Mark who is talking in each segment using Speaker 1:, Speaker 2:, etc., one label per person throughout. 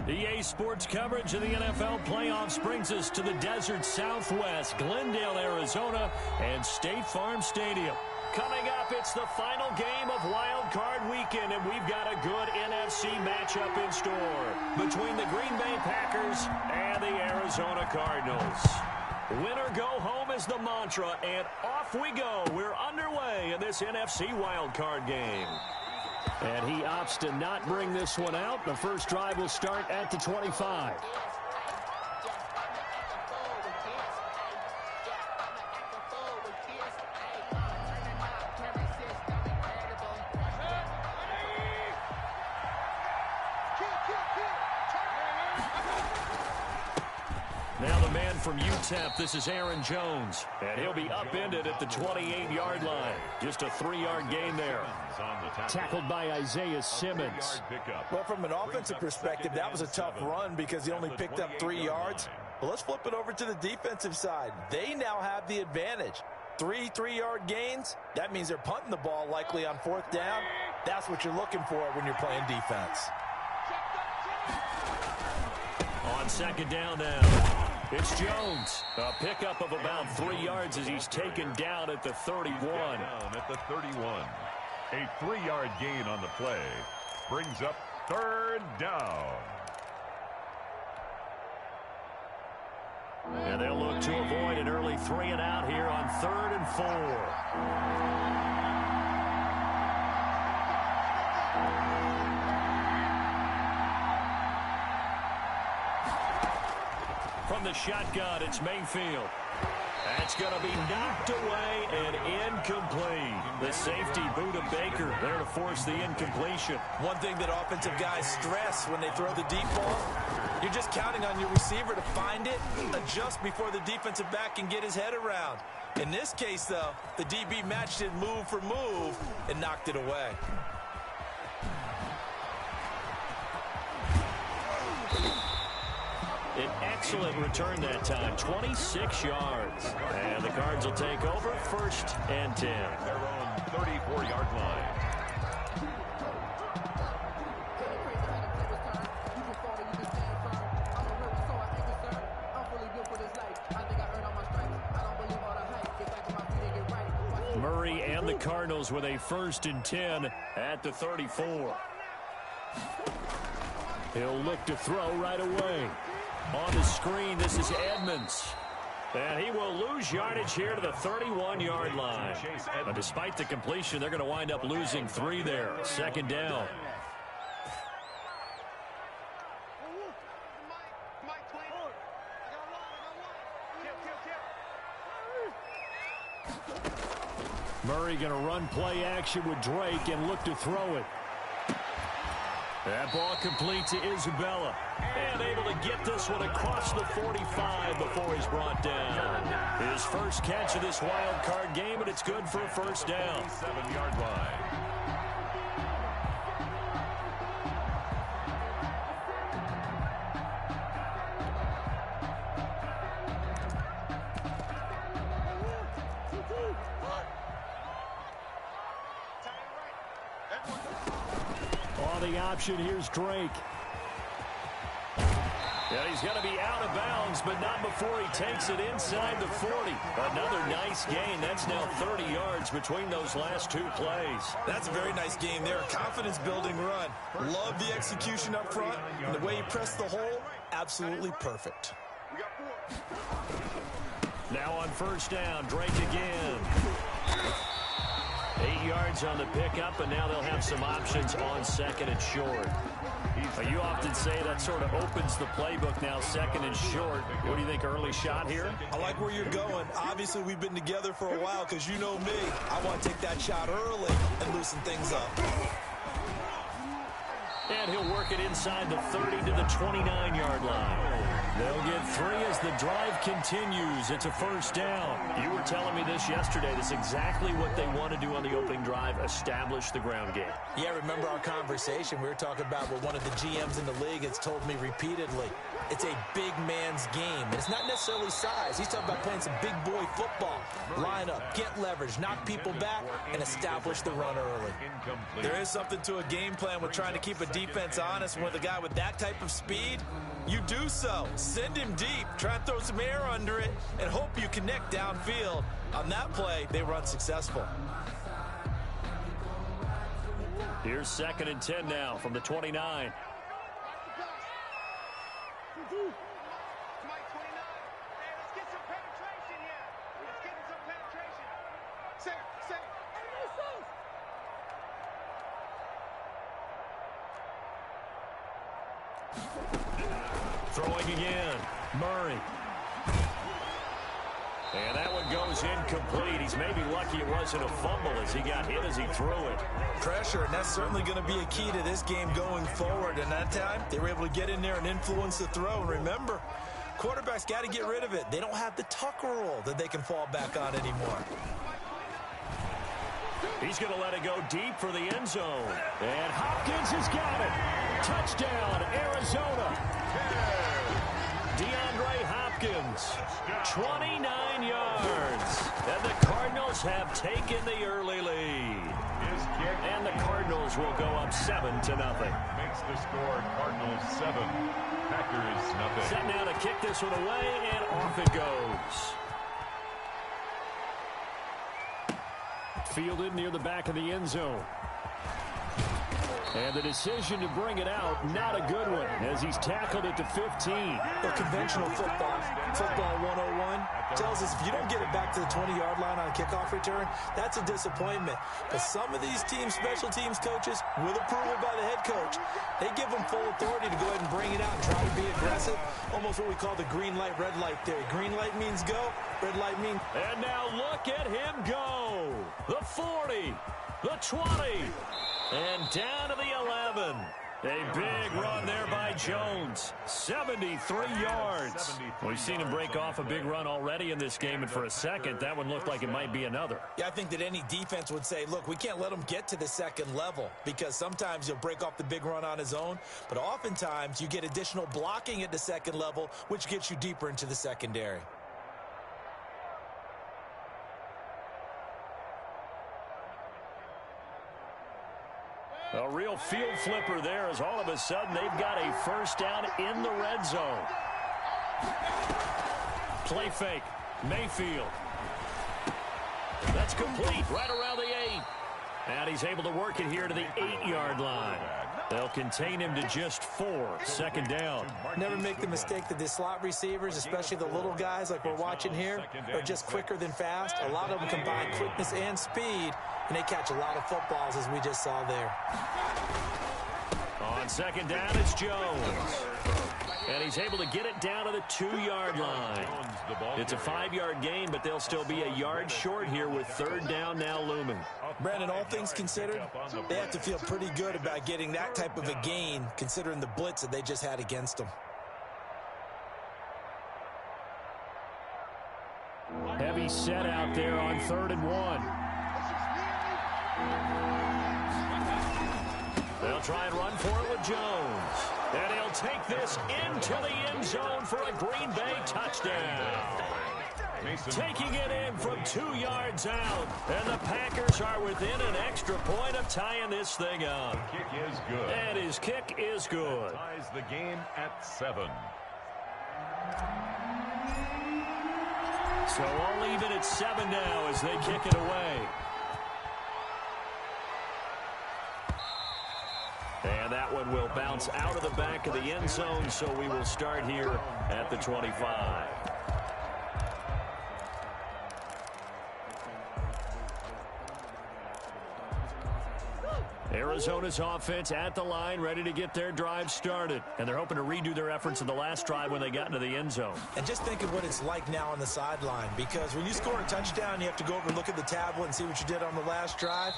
Speaker 1: EA Sports coverage of the NFL playoffs brings us to the desert Southwest, Glendale, Arizona, and State Farm Stadium. Coming up, it's the final game of Wild Card Weekend, and we've got a good NFC matchup in store between the Green Bay Packers and the Arizona Cardinals. Win or go home is the mantra, and off we go. We're underway in this NFC Wild Card game. And he opts to not bring this one out. The first drive will start at the 25. Now the man from UTEP, this is Aaron Jones. And he'll be upended at the 28-yard line. Just a 3-yard gain there. Tackled by Isaiah Simmons.
Speaker 2: Well, from an offensive perspective, that was a tough run because he only picked up 3 yards. Well, let's flip it over to the defensive side. They now have the advantage. 3 3-yard gains, that means they're punting the ball likely on 4th down. That's what you're looking for when you're playing defense.
Speaker 1: On 2nd down now. It's Jones. A pickup of about 3 yards as he's taken down at the 31.
Speaker 3: At the 31. A 3-yard gain on the play brings up 3rd down.
Speaker 1: And they'll look to avoid an early 3-and-out here on 3rd and 4. From the shotgun, it's Mayfield. That's going to be knocked away and incomplete. The safety, Buda Baker, there to force the incompletion.
Speaker 2: One thing that offensive guys stress when they throw the deep ball, you're just counting on your receiver to find it, adjust before the defensive back can get his head around. In this case, though, the DB matched it move for move and knocked it away.
Speaker 1: An excellent return that time, 26 yards. And the Cards will take over 1st and 10.
Speaker 3: Their own 34-yard line.
Speaker 1: Murray and the Cardinals with a 1st and 10 at the 34. He'll look to throw right away. On the screen, this is Edmonds. And he will lose yardage here to the 31-yard line. But despite the completion, they're going to wind up losing 3 there. 2nd down. Murray going to run play action with Drake and look to throw it. That ball complete to Isabella. And able to get this one across the 45 before he's brought down. His first catch of this wild card game, and it's good for a 1st down.
Speaker 3: 7-yard line.
Speaker 1: The option, here's Drake. Yeah, he's going to be out of bounds, but not before he takes it inside the 40. Another nice gain. That's now 30 yards between those last 2 plays.
Speaker 2: That's a very nice game there. A confidence-building run. Love the execution up front. And the way he pressed the hole, absolutely perfect.
Speaker 1: Now on 1st down, Drake again. 8 yards on the pickup, and now they'll have some options on 2nd and short. You often say that sort of opens the playbook now, 2nd and short. What do you think, early shot here?
Speaker 2: I like where you're going. Obviously, we've been together for a while because you know me. I want to take that shot early and loosen things up.
Speaker 1: And he'll work it inside the 30 to the 29-yard line. They'll get 3 as the drive continues. It's a 1st down. You were telling me this yesterday. That's exactly what they want to do on the opening drive, establish the ground game.
Speaker 2: Yeah, remember our conversation? We were talking about what one of the GMs in the league has told me repeatedly. It's a big man's game. And it's not necessarily size. He's talking about playing some big boy football. Line up, get leverage, knock people back, and establish the run early. There is something to a game plan with trying to keep a defense honest. With a guy with that type of speed, you do so. Send him deep, try and throw some air under it, and hope you connect downfield. On that play, they were unsuccessful.
Speaker 1: Here's 2nd and 10 now from the 29. Throwing again, Murray. And that one goes incomplete. He's maybe lucky it wasn't a fumble as he got hit as he threw it.
Speaker 2: Pressure, and that's certainly going to be a key to this game going forward. And that time, they were able to get in there and influence the throw. And remember, quarterbacks got to get rid of it. They don't have the tuck rule that they can fall back on anymore.
Speaker 1: He's going to let it go deep for the end zone. And Hopkins has got it. Touchdown, Arizona. DeAndre Hopkins, 29 yards. And the Cardinals have taken the early lead. And the Cardinals will go up 7-0.
Speaker 3: Makes the score Cardinals 7, Packers nothing.
Speaker 1: Set now to kick this one away, and off it goes. Fielded near the back of the end zone. And the decision to bring it out, not a good one, as he's tackled it to 15.
Speaker 2: The conventional football 101, tells us if you don't get it back to the 20-yard line on a kickoff return, that's a disappointment. But some of these team special teams coaches, with approval by the head coach, they give them full authority to go ahead and bring it out and try to be aggressive, almost what we call the green light, red light theory. Green light means go, red light means...
Speaker 1: And now look at him go. The 40, the 20, and down to the 11. A big run there by Jones. 73 yards. We've seen him break off a big run already in this game, and for a second, that one looked like it might be another.
Speaker 2: Yeah, I think that any defense would say, look, we can't let him get to the second level, because sometimes he'll break off the big run on his own, but oftentimes you get additional blocking at the second level, which gets you deeper into the secondary.
Speaker 1: A real field flipper there, as all of a sudden they've got a first down in the red zone. Play fake. Mayfield. That's complete right around the 8. And he's able to work it here to the 8-yard line. They'll contain him to just 4. Second down.
Speaker 2: Never make the mistake that the slot receivers, especially the little guys like we're watching here, are just quicker than fast. A lot of them combine quickness and speed, and they catch a lot of footballs, as we just saw there.
Speaker 1: On second down, it's Jones. And he's able to get it down to the 2-yard line. It's a 5-yard gain, but they'll still be a yard short here with third down now looming.
Speaker 2: Brandon, all things considered, they have to feel pretty good about getting that type of a gain, considering the blitz that they just had against them.
Speaker 1: Heavy set out there on 3rd and 1. They'll try and run for it with Jones. And he'll take this into the end zone for a Green Bay touchdown. Taking it in from 2 yards out. And the Packers are within an extra point of tying this thing up.
Speaker 3: Kick is good.
Speaker 1: And his kick is good.
Speaker 3: Ties the game at 7.
Speaker 1: So all even at 7 now as they kick it away. And that one will bounce out of the back of the end zone, so we will start here at the 25. Arizona's offense at the line, ready to get their drive started. And they're hoping to redo their efforts in the last drive when they got into the end zone.
Speaker 2: And just think of what it's like now on the sideline, because when you score a touchdown, you have to go over and look at the tablet and see what you did on the last drive.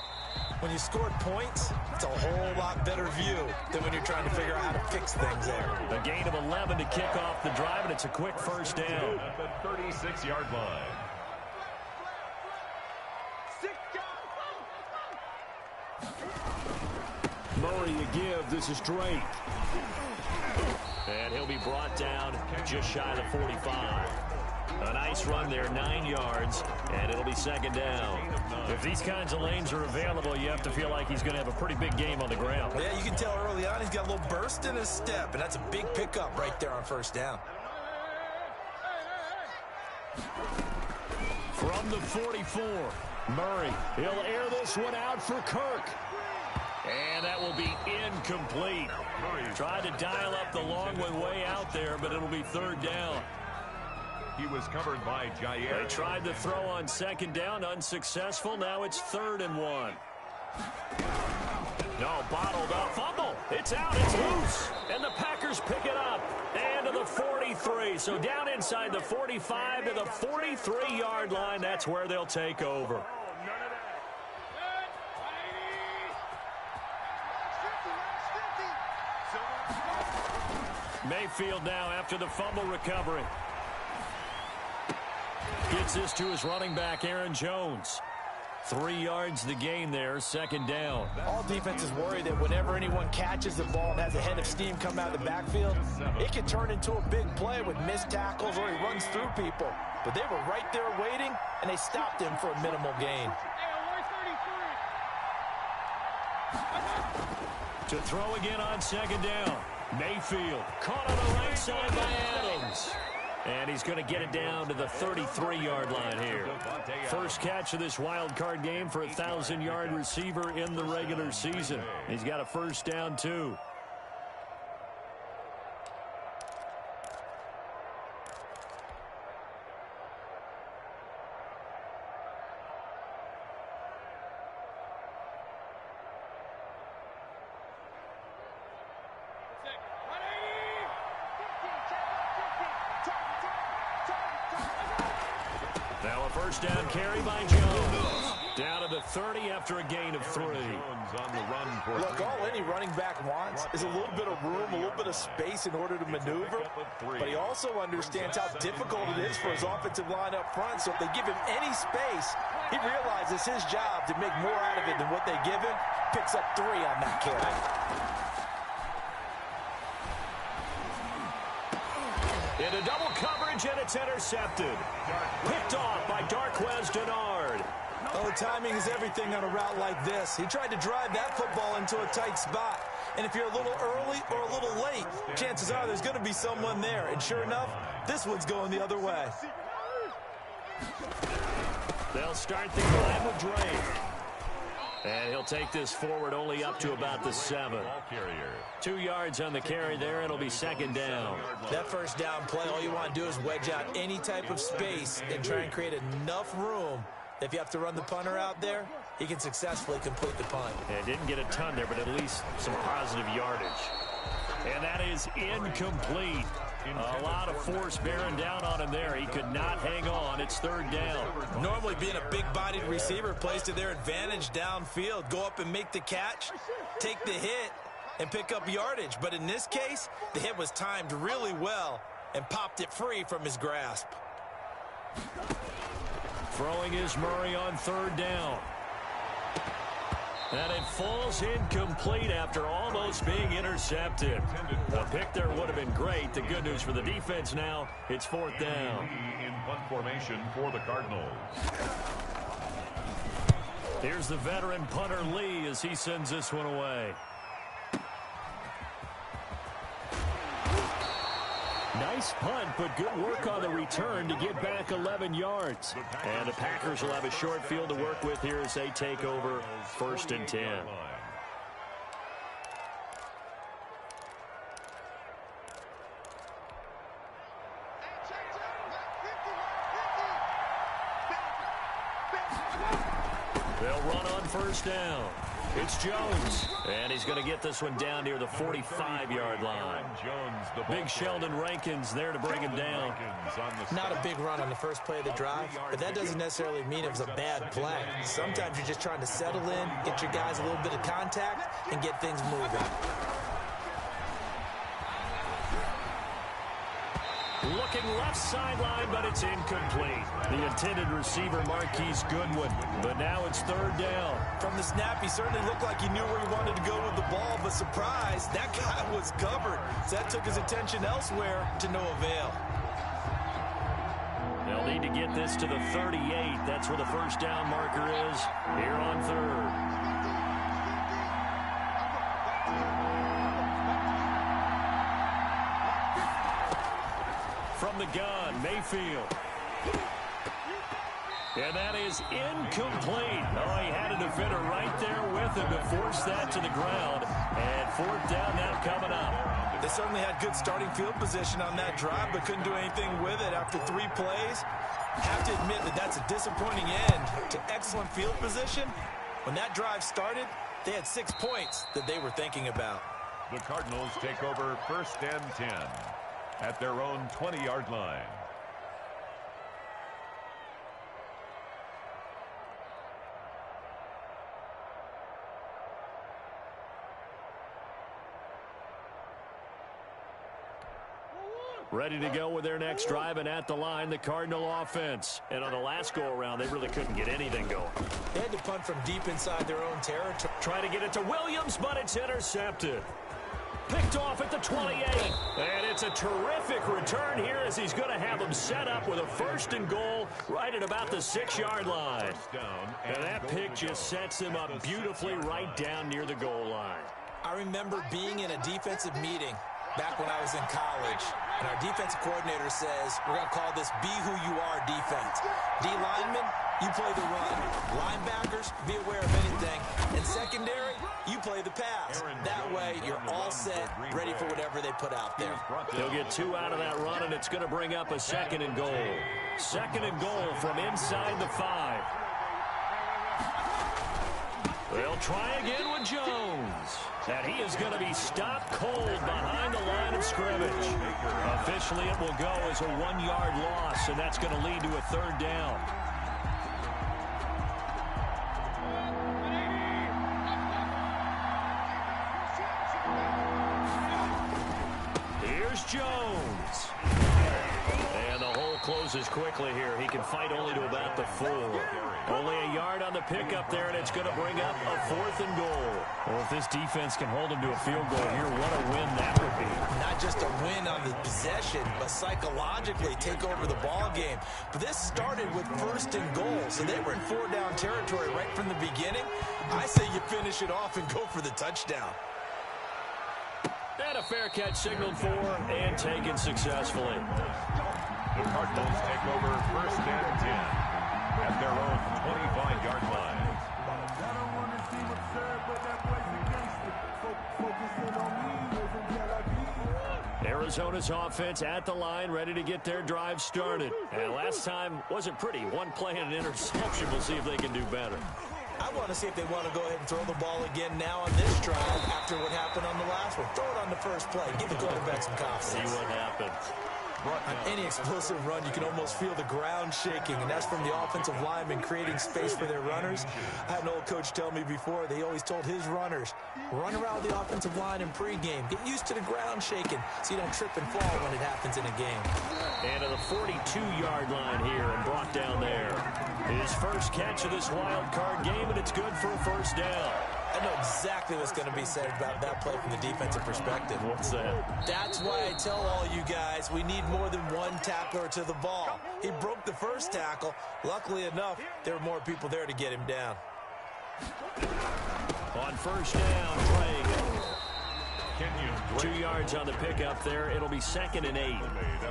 Speaker 2: When you scored points, it's a whole lot better view than when you're trying to figure out how to fix things there.
Speaker 1: A gain of 11 to kick off the drive, and it's a quick first down.
Speaker 3: At the 36-yard line.
Speaker 1: Murray to give. This is Drake. And he'll be brought down just shy of the 45. A nice run there, 9 yards, and it'll be second down. If these kinds of lanes are available, you have to feel like he's going to have a pretty big game on the ground.
Speaker 2: Yeah, you can tell early on he's got a little burst in his step, and that's a big pickup right there on first down.
Speaker 1: From the 44, Murray. He'll air this one out for Kirk. And that will be incomplete. Tried to dial up the long one way out there, but it'll be third down.
Speaker 3: He was covered by Jair.
Speaker 1: They tried to throw on second down, unsuccessful. Now it's 3rd and 1. No, bottled up. Fumble. It's out. It's loose. And the Packers pick it up. And to the 43. So down inside the 45 to the 43-yard line. That's where they'll take over. Mayfield now after the fumble recovery. Gets this to his running back, Aaron Jones. 3 yards the gain there, second down.
Speaker 2: All defenses worry that whenever anyone catches the ball and has a head of steam come out of the backfield, it can turn into a big play with missed tackles or he runs through people. But they were right there waiting, and they stopped him for a minimal gain.
Speaker 1: To throw again on second down. Mayfield caught on the right side by Adams. And he's going to get it down to the 33-yard line here. First catch of this wild card game for a 1,000-yard receiver in the regular season. He's got a first down, too. Now a first down carry by Jones. Down to the 30 after a gain of 3.
Speaker 2: Look, all any running back wants is a little bit of room, a little bit of space in order to maneuver. But he also understands how difficult it is for his offensive line up front. So if they give him any space, he realizes his job to make more out of it than what they give him. Picks up 3 on that carry.
Speaker 1: Into double coverage, and it's intercepted. Picked off by Darqueze Dennard.
Speaker 2: Oh, timing is everything on a route like this. He tried to drive that football into a tight spot. And if you're a little early or a little late, chances are there's going to be someone there. And sure enough, this one's going the other way.
Speaker 1: They'll start the drive with Drake. And he'll take this forward only up to about the 7. 2 yards on the carry there. It'll be second down.
Speaker 2: That first down play, all you want to do is wedge out any type of space and try and create enough room. If you have to run the punter out there, he can successfully complete the punt.
Speaker 1: Yeah, didn't get a ton there, but at least some positive yardage. And that is incomplete. A lot of force bearing down on him there. He could not hang on. It's third down.
Speaker 2: Normally being a big-bodied receiver plays to their advantage downfield. Go up and make the catch, take the hit, and pick up yardage. But in this case, the hit was timed really well and popped it free from his grasp.
Speaker 1: Throwing is Murray on third down. And it falls incomplete after almost being intercepted. A pick there would have been great. The good news for the defense now, it's fourth down.
Speaker 3: In punt formation for the Cardinals.
Speaker 1: Here's the veteran punter Lee as he sends this one away. Nice punt, but good work on the return to get back 11 yards. And the Packers will have a short field to work with here as they take over first and 10. They'll run on first down. It's Jones, and he's going to get this one down near the 45-yard line. Big Sheldon Rankins there to bring him down.
Speaker 2: Not a big run on the first play of the drive, but that doesn't necessarily mean it was a bad play. Sometimes you're just trying to settle in, get your guys a little bit of contact, and get things moving.
Speaker 1: Looking left sideline, but it's incomplete. The intended receiver, Marquise Goodwin. But now it's third down.
Speaker 2: From the snap, he certainly looked like he knew where he wanted to go with the ball, but surprise, that guy was covered. So that took his attention elsewhere to no avail.
Speaker 1: They'll need to get this to the 38. That's where the first down marker is here on third. From the gun, Mayfield. And that is incomplete. Oh, he had a defender right there with him to force that to the ground. And fourth down now coming up.
Speaker 2: They certainly had good starting field position on that drive, but couldn't do anything with it after 3 plays. Have to admit that that's a disappointing end to excellent field position. When that drive started, they had 6 points that they were thinking about.
Speaker 3: The Cardinals take over first and 10 at their own 20-yard line.
Speaker 1: Ready to go with their next drive, and at the line, the Cardinal offense. And on the last go-around, they really couldn't get anything going.
Speaker 2: They had to punt from deep inside their own territory.
Speaker 1: Try to get it to Williams, but it's intercepted. Picked off at the 28. And it's a terrific return here as he's going to have them set up with a first and goal right at about the 6-yard line. And that pick just sets him up beautifully right down near the goal line.
Speaker 2: I remember being in a defensive meeting back when I was in college, and our defensive coordinator says, we're going to call this Be Who You Are defense. D linemen, you play the run. Linebackers, be aware of anything. And secondary, you play the pass. That way, you're all set, ready for whatever they put out there.
Speaker 1: They'll get 2 out of that run, and it's going to bring up a second and goal. Second and goal from inside the 5. They'll try again with Jones. And he is going to be stopped cold behind the line of scrimmage. Officially, it will go as a 1-yard loss, and that's going to lead to a third down. Here's Jones. And the hole closes quickly here. He can fight only to about the 4. Only a yard on the pickup there, and it's going to bring up a 4th and goal. Well, if this defense can hold him to a field goal here, what a win that would be.
Speaker 2: Not just a win on the possession, but psychologically take over the ball game. But this started with first and goal, so they were in 4-down territory right from the beginning. I say you finish it off and go for the touchdown.
Speaker 1: And a fair catch signaled for and taken successfully.
Speaker 3: The Cardinals take over first and 10 at their own 25-yard line.
Speaker 1: Arizona's offense at the line, ready to get their drive started. And last time wasn't pretty. 1 play and an interception. We'll see if they can do better.
Speaker 2: I want to see if they want to go ahead and throw the ball again now on this drive after what happened on the last one. Throw it on the first play. Give the quarterback some confidence.
Speaker 1: See what happens.
Speaker 2: On any explosive run, you can almost feel the ground shaking, and that's from the offensive linemen creating space for their runners. I had an old coach tell me before, they always told his runners, run around the offensive line in pregame. Get used to the ground shaking so you don't trip and fall when it happens in a game.
Speaker 1: And to the 42-yard line here and brought down there. His first catch of this wild card game, and it's good for a first down.
Speaker 2: I know exactly what's going to be said about that play from the defensive perspective.
Speaker 1: What's that?
Speaker 2: That's why I tell all you guys we need more than one tackler to the ball. He broke the first tackle. Luckily enough, there were more people there to get him down.
Speaker 1: On first down, Craig. 2 yards on the pickup there. It'll be 2nd and 8.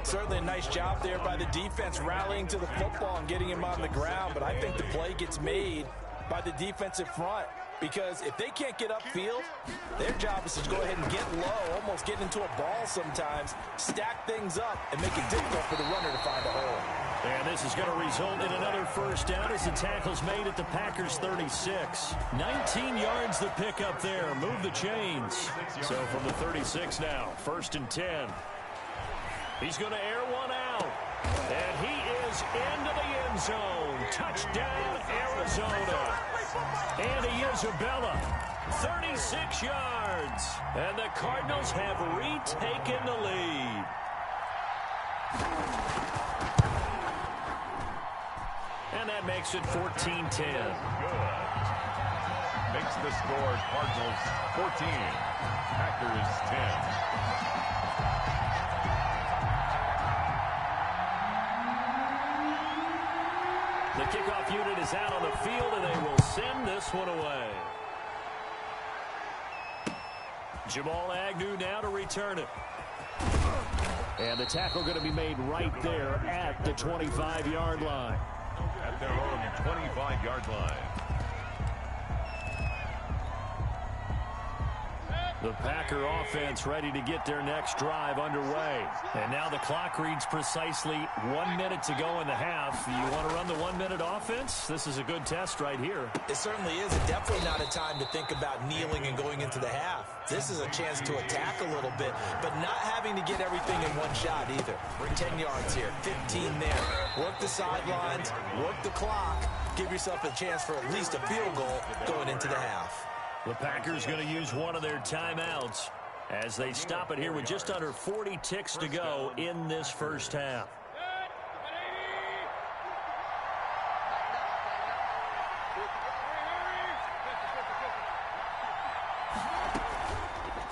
Speaker 2: Certainly a nice job there by the defense rallying to the football and getting him on the ground, but I think the play gets made by the defensive front. Because if they can't get upfield, their job is to go ahead and get low, almost get into a ball sometimes, stack things up, and make it difficult for the runner to find a hole.
Speaker 1: And this is going to result in another first down as the tackle's made at the Packers' 36. 19 yards the pickup there. Move the chains. So from the 36 now, 1st and 10. He's going to air one out. And he is into the end zone. Touchdown, Arizona. Andy Isabella, 36 yards. And the Cardinals have retaken the lead. makes it 14-10.
Speaker 3: Good. Makes the score Cardinals 14, Packers 10.
Speaker 1: The kickoff unit is out on the field, and they will send this one away. Jamal Agnew now to return it. And the tackle going to be made right there at the 25-yard line.
Speaker 3: At their own 25-yard line.
Speaker 1: The Packer offense ready to get their next drive underway. And now the clock reads precisely 1 minute to go in the half. You want to run the 1 minute offense? This is a good test right here.
Speaker 2: It certainly is. It's definitely not a time to think about kneeling and going into the half. This is a chance to attack a little bit, but not having to get everything in one shot either. 10 yards here, 15 there. Work the sidelines, work the clock. Give yourself a chance for at least a field goal going into the half.
Speaker 1: The Packers going to use one of their timeouts as they stop it here with just under 40 ticks to go in this first half.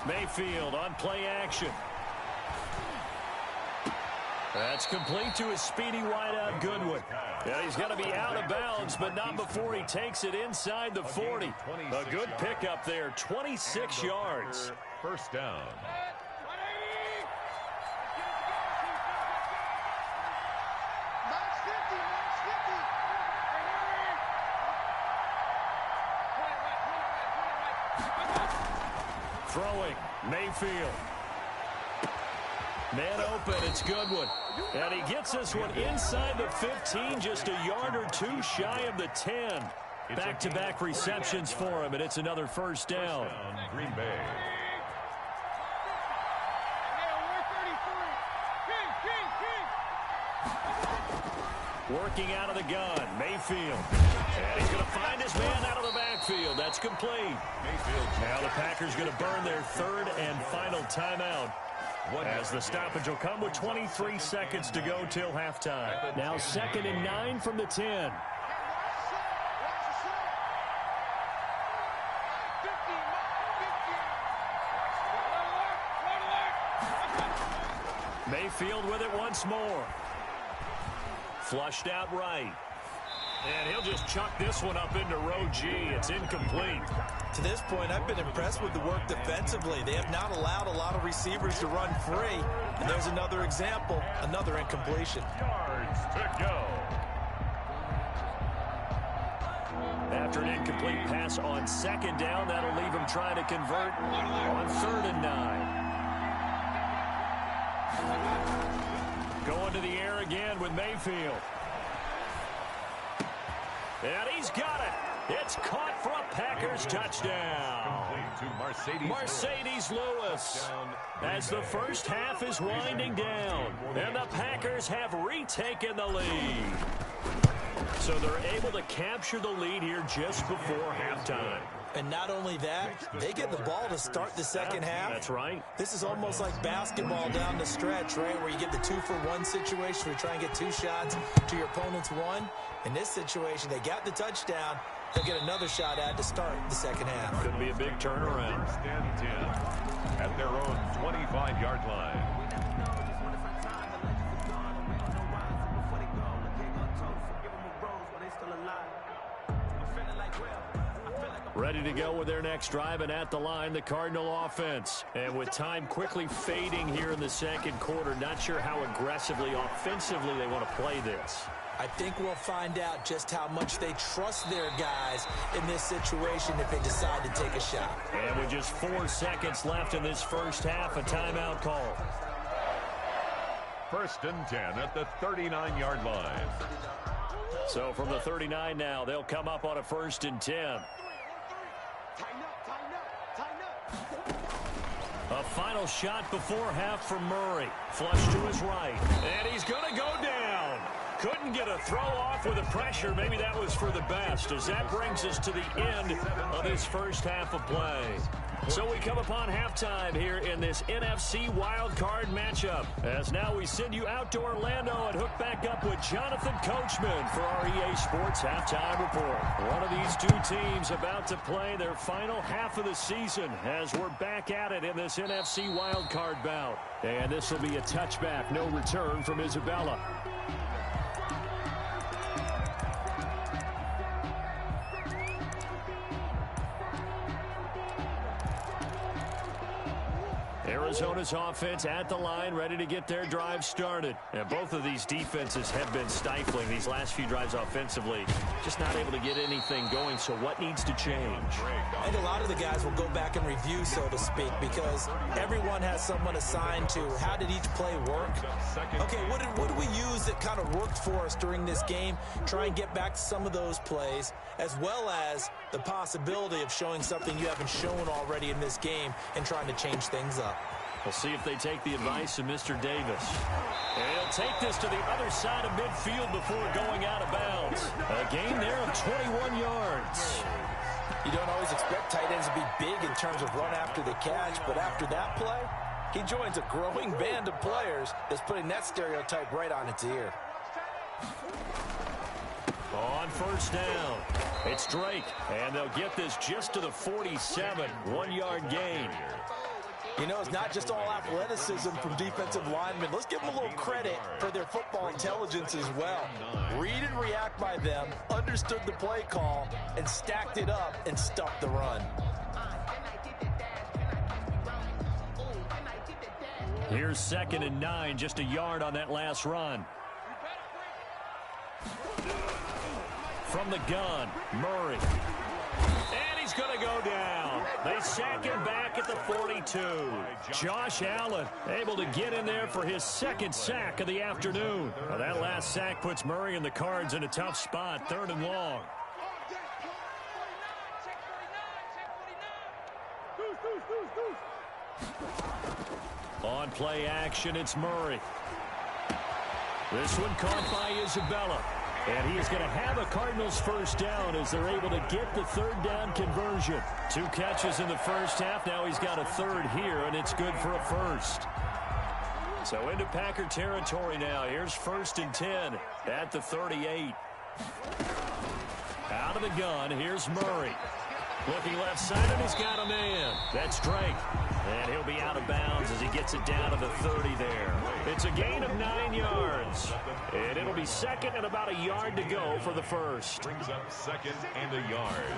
Speaker 1: Mayfield on play action. That's complete to his speedy wideout Goodwin. Yeah, he's going to be out of bounds, but not before he takes it inside the 40. A good pickup there, 26 yards.
Speaker 3: First down.
Speaker 1: Throwing, Mayfield. Man open, it's Goodwin. And he gets this one inside the 15, just a yard or two shy of the 10. Back-to-back receptions for him, and it's another first down.
Speaker 3: Green Bay.
Speaker 1: Working out of the gun, Mayfield. And he's going to find his man out of the backfield. That's complete.
Speaker 3: Mayfield.
Speaker 1: Now the Packers going to burn their third and final timeout, as the stoppage will come with 23 seconds to go till halftime. Now 2nd and 9 from the 10. Mayfield with it once more. Flushed out right. And he'll just chuck this one up into row G. It's incomplete.
Speaker 2: To this point, I've been impressed with the work defensively. They have not allowed a lot of receivers to run free. And there's another example, another incompletion.
Speaker 3: Yards to go.
Speaker 1: After an incomplete pass on 2nd down, that'll leave him trying to convert on 3rd and 9. Going to the air again with Mayfield. And he's got it. It's caught for a Packers touchdown. Mercedes Lewis. As the first half is winding down, and the Packers have retaken the lead. So they're able to capture the lead here just before halftime.
Speaker 2: And not only that, they get the ball to start the second half.
Speaker 1: That's right.
Speaker 2: This is almost like basketball down the stretch, right, where you get the 2-for-1 situation where you try and get 2 shots to your opponent's 1. In this situation, they got the touchdown. They'll get another shot at to start the second half.
Speaker 1: Could be a big turnaround.
Speaker 3: 1st and 10 at their own 25-yard line.
Speaker 1: Ready to go with their next drive, and at the line, the Cardinal offense. And with time quickly fading here in the second quarter, not sure how aggressively, offensively they want to play this.
Speaker 2: I think we'll find out just how much they trust their guys in this situation if they decide to take a shot.
Speaker 1: And with just 4 seconds left in this first half, a timeout call.
Speaker 3: 1st and 10 at the 39-yard line.
Speaker 1: So from the 39 now, they'll come up on a 1st and 10. A final shot before half from Murray. Flush to his right. And he's going to go down. Couldn't get a throw off with the pressure. Maybe that was for the best, as that brings us to the end of this first half of play. So we come upon halftime here in this NFC wildcard matchup. As now we send you out to Orlando and hook back up with Jonathan Coachman for our EA Sports Halftime Report. One of these two teams about to play their final half of the season as we're back at it in this NFC wildcard bout. And this will be a touchback, no return from Isabella. Arizona's offense at the line, ready to get their drive started. And both of these defenses have been stifling these last few drives offensively. Just not able to get anything going, so what needs to change?
Speaker 2: I think a lot of the guys will go back and review, so to speak, because everyone has someone assigned to how did each play work. Okay, what did we use that kind of worked for us during this game? Try and get back to some of those plays, as well as the possibility of showing something you haven't shown already in this game and trying to change things up.
Speaker 1: We'll see if they take the advice of Mr. Davis. And he'll take this to the other side of midfield before going out of bounds. A gain there of 21 yards.
Speaker 2: You don't always expect tight ends to be big in terms of run after the catch, but after that play, he joins a growing band of players that's putting that stereotype right on its ear.
Speaker 1: On first down, it's Drake, and they'll get this just to the 47, 1-yard gain.
Speaker 2: You know, it's not just all athleticism from defensive linemen. Let's give them a little credit for their football intelligence as well. Read and react by them, understood the play call, and stacked it up and stuffed the run.
Speaker 1: Here's 2nd and 9, just a yard on that last run. From the gun, Murray. And he's going to go down. They sack him back at the 42. Josh Allen able to get in there for his 2nd sack of the afternoon. Well, that last sack puts Murray and the Cards in a tough spot, 3rd and long. On play action, it's Murray. This one caught by Isabella. And he is going to have a Cardinals first down as they're able to get the 3rd down conversion. 2 catches in the first half. Now he's got a 3rd here, and it's good for a 1st. So into Packer territory now. Here's 1st and 10 at the 38. Out of the gun, here's Murray. Looking left side, and he's got a man. That's Drake. And he'll be out of bounds as he gets it down to the 30 there. It's a gain of 9 yards. And it'll be 2nd and about a yard to go for the 1st.
Speaker 3: Brings up 2nd and a yard.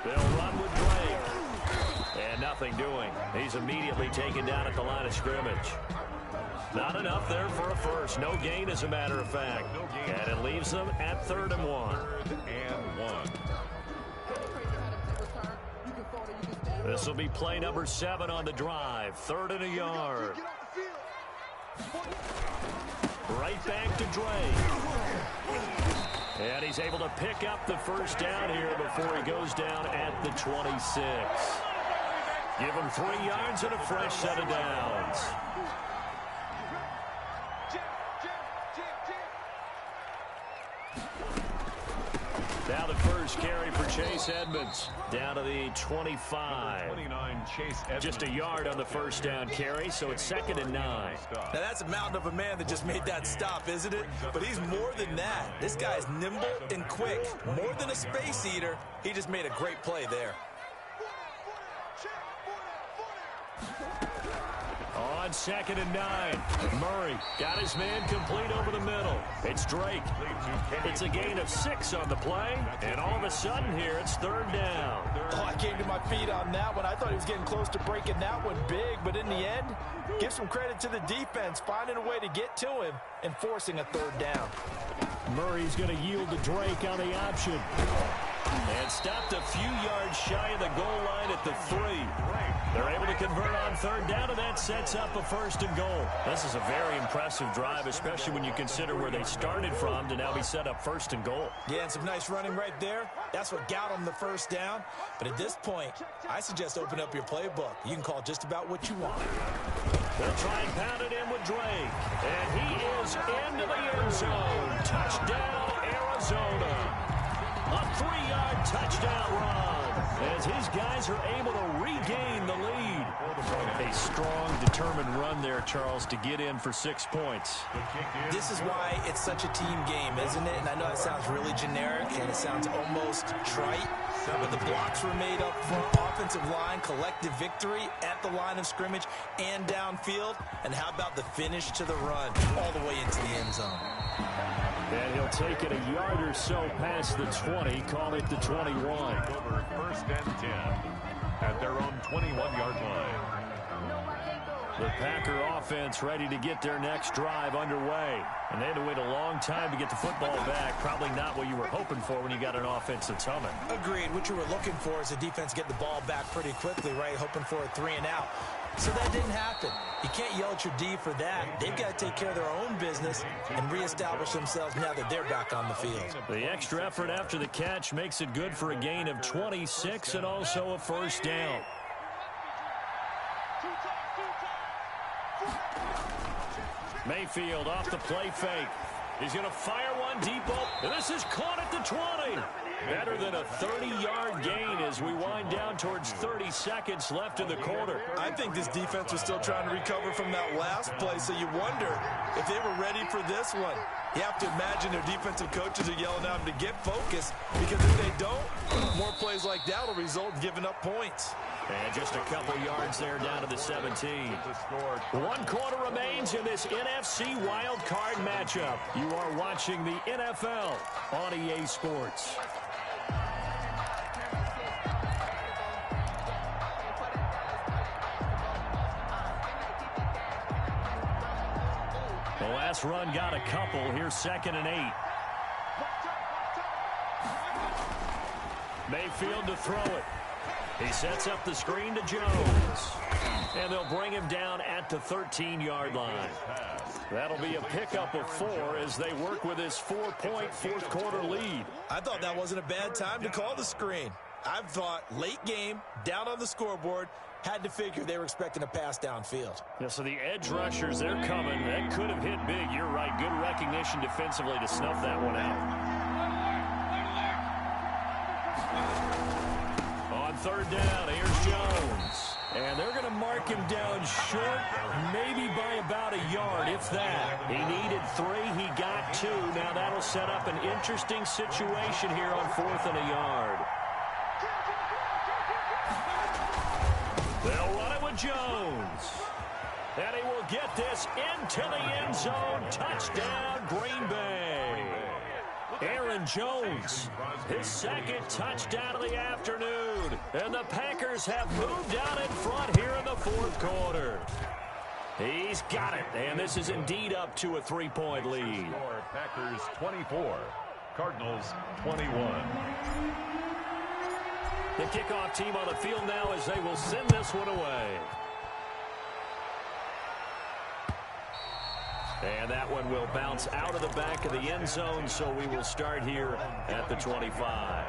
Speaker 1: They'll run with Drake. And nothing doing. He's immediately taken down at the line of scrimmage. Not enough there for a 1st. No gain, as a matter of fact. And it leaves them at 3rd and 1.
Speaker 3: 3rd and 1.
Speaker 1: This will be play number 7 on the drive. 3rd and a yard. Right back to Drake. And he's able to pick up the first down here before he goes down at the 26. Give him 3 yards and a fresh set of downs. Now the first carry for Chase Edmonds. Down to the 25.
Speaker 3: 29, Chase Edmonds.
Speaker 1: Just a yard on the first down carry, so it's 2nd and 9.
Speaker 2: Now that's a mountain of a man that just made that stop, isn't it? But he's more than that. This guy's nimble and quick. More than a space eater, he just made a great play there.
Speaker 1: On 2nd and 9, Murray got his man complete over the middle. It's Drake. It's a gain of 6 on the play, and all of a sudden here it's 3rd down.
Speaker 2: Oh, I came to my feet on that one. I thought he was getting close to breaking that one big, but in the end, give some credit to the defense, finding a way to get to him and forcing a 3rd down.
Speaker 1: Murray's going to yield to Drake on the option. And stopped a few yards shy of the goal line at the 3. They're able to convert on 3rd down, and that sets up a 1st and goal. This is a very impressive drive, especially when you consider where they started from to now be set up 1st and goal.
Speaker 2: Yeah, and some nice running right there. That's what got them the first down. But at this point, I suggest open up your playbook. You can call just about what you want.
Speaker 1: They'll try and pound it in with Drake. And he is into the end zone. Touchdown, Arizona. A 3-yard touchdown run as his guys are able to regain the lead. A strong, determined run there, Charles, to get in for 6 points.
Speaker 2: This is why it's such a team game, isn't it? And I know that sounds really generic and it sounds almost trite, but the blocks were made up front, offensive line, collective victory at the line of scrimmage and downfield. And how about the finish to the run all the way into the end zone?
Speaker 1: And he'll take it a yard or so past the 20, call it the 21.
Speaker 3: Over 1st and 10 at their own 21-yard line.
Speaker 1: The Packer offense ready to get their next drive underway. And they had to wait a long time to get the football back. Probably not what you were hoping for when you got an offense that's humming.
Speaker 2: Agreed. What you were looking for is the defense get the ball back pretty quickly, right? Hoping for a 3 and out. So that didn't happen. You can't yell at your D for that. They've got to take care of their own business and reestablish themselves now that they're back on the field.
Speaker 1: The extra effort after the catch makes it good for a gain of 26 and also a 1st down. Mayfield off the play fake. He's going to fire one deep open. And this is caught at the 20. Better than a 30-yard gain as we wind down towards 30 seconds left in the quarter.
Speaker 2: I think this defense was still trying to recover from that last play, so you wonder if they were ready for this one. You have to imagine their defensive coaches are yelling at them to get focused, because if they don't, more plays like that will result in giving up points.
Speaker 1: And just a couple yards there down to the 17. 1 quarter remains in this NFC Wild Card matchup. You are watching the NFL on EA Sports. The last run got a couple. Here's 2nd and 8. Mayfield to throw it. He sets up the screen to Jones. And they'll bring him down at the 13-yard line. That'll be a pickup of 4 as they work with his 4-point 4th quarter lead.
Speaker 2: I thought that wasn't a bad time to call the screen. I've thought late game, down on the scoreboard, had to figure they were expecting a pass downfield.
Speaker 1: Yeah, so the edge rushers, they're coming. That could have hit big. You're right. Good recognition defensively to snuff that one out. On 3rd down, here's Jones. And they're going to mark him down short, maybe by about a yard, if that. He needed 3. He got 2. Now that'll set up an interesting situation here on 4th and a yard. They'll run it with Jones. And he will get this into the end zone. Touchdown, Green Bay. Aaron Jones, his 2nd touchdown of the afternoon. And the Packers have moved out in front here in the 4th quarter. He's got it. And this is indeed up to a 3-point lead.
Speaker 3: Packers 24, Cardinals 21.
Speaker 1: The kickoff team on the field now as they will send this one away. And that one will bounce out of the back of the end zone, so we will start here at the 25.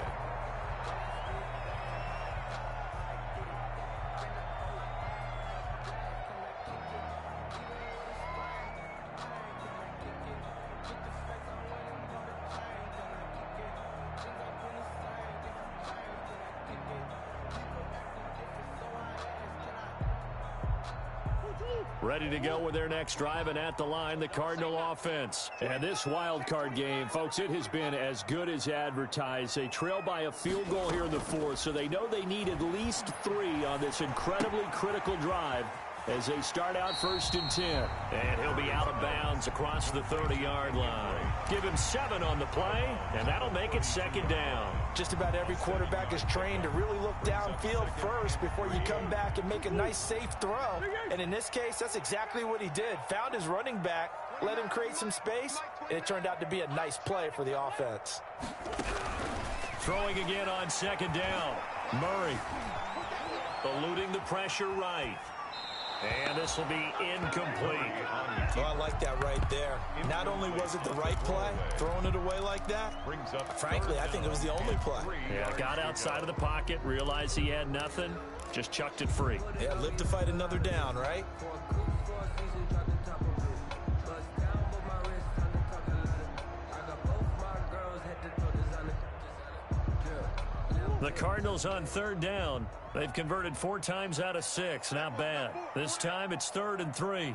Speaker 1: Ready to go with their next drive, and at the line, the Cardinal offense. And this wild card game, folks, it has been as good as advertised. They trail by a field goal here in the 4th, so they know they need at least 3 on this incredibly critical drive as they start out 1st and 10. And he'll be out of bounds across the 30-yard line. Give him 7 on the play, and that'll make it 2nd down.
Speaker 2: Just about every quarterback is trained to really look downfield first before you come back and make a nice, safe throw. And in this case, that's exactly what he did. Found his running back, let him create some space, and it turned out to be a nice play for the offense.
Speaker 1: Throwing again on 2nd down. Murray eluding the pressure right. And this will be incomplete.
Speaker 2: Oh, I like that right there. Not only was it the right play, throwing it away like that, frankly, I think it was the only play.
Speaker 1: Yeah, got outside of the pocket, realized he had nothing, just chucked it free.
Speaker 2: Yeah, live to fight another down, right?
Speaker 1: The Cardinals on third down. They've converted 4 times out of 6. Not bad. This time it's 3rd and 3.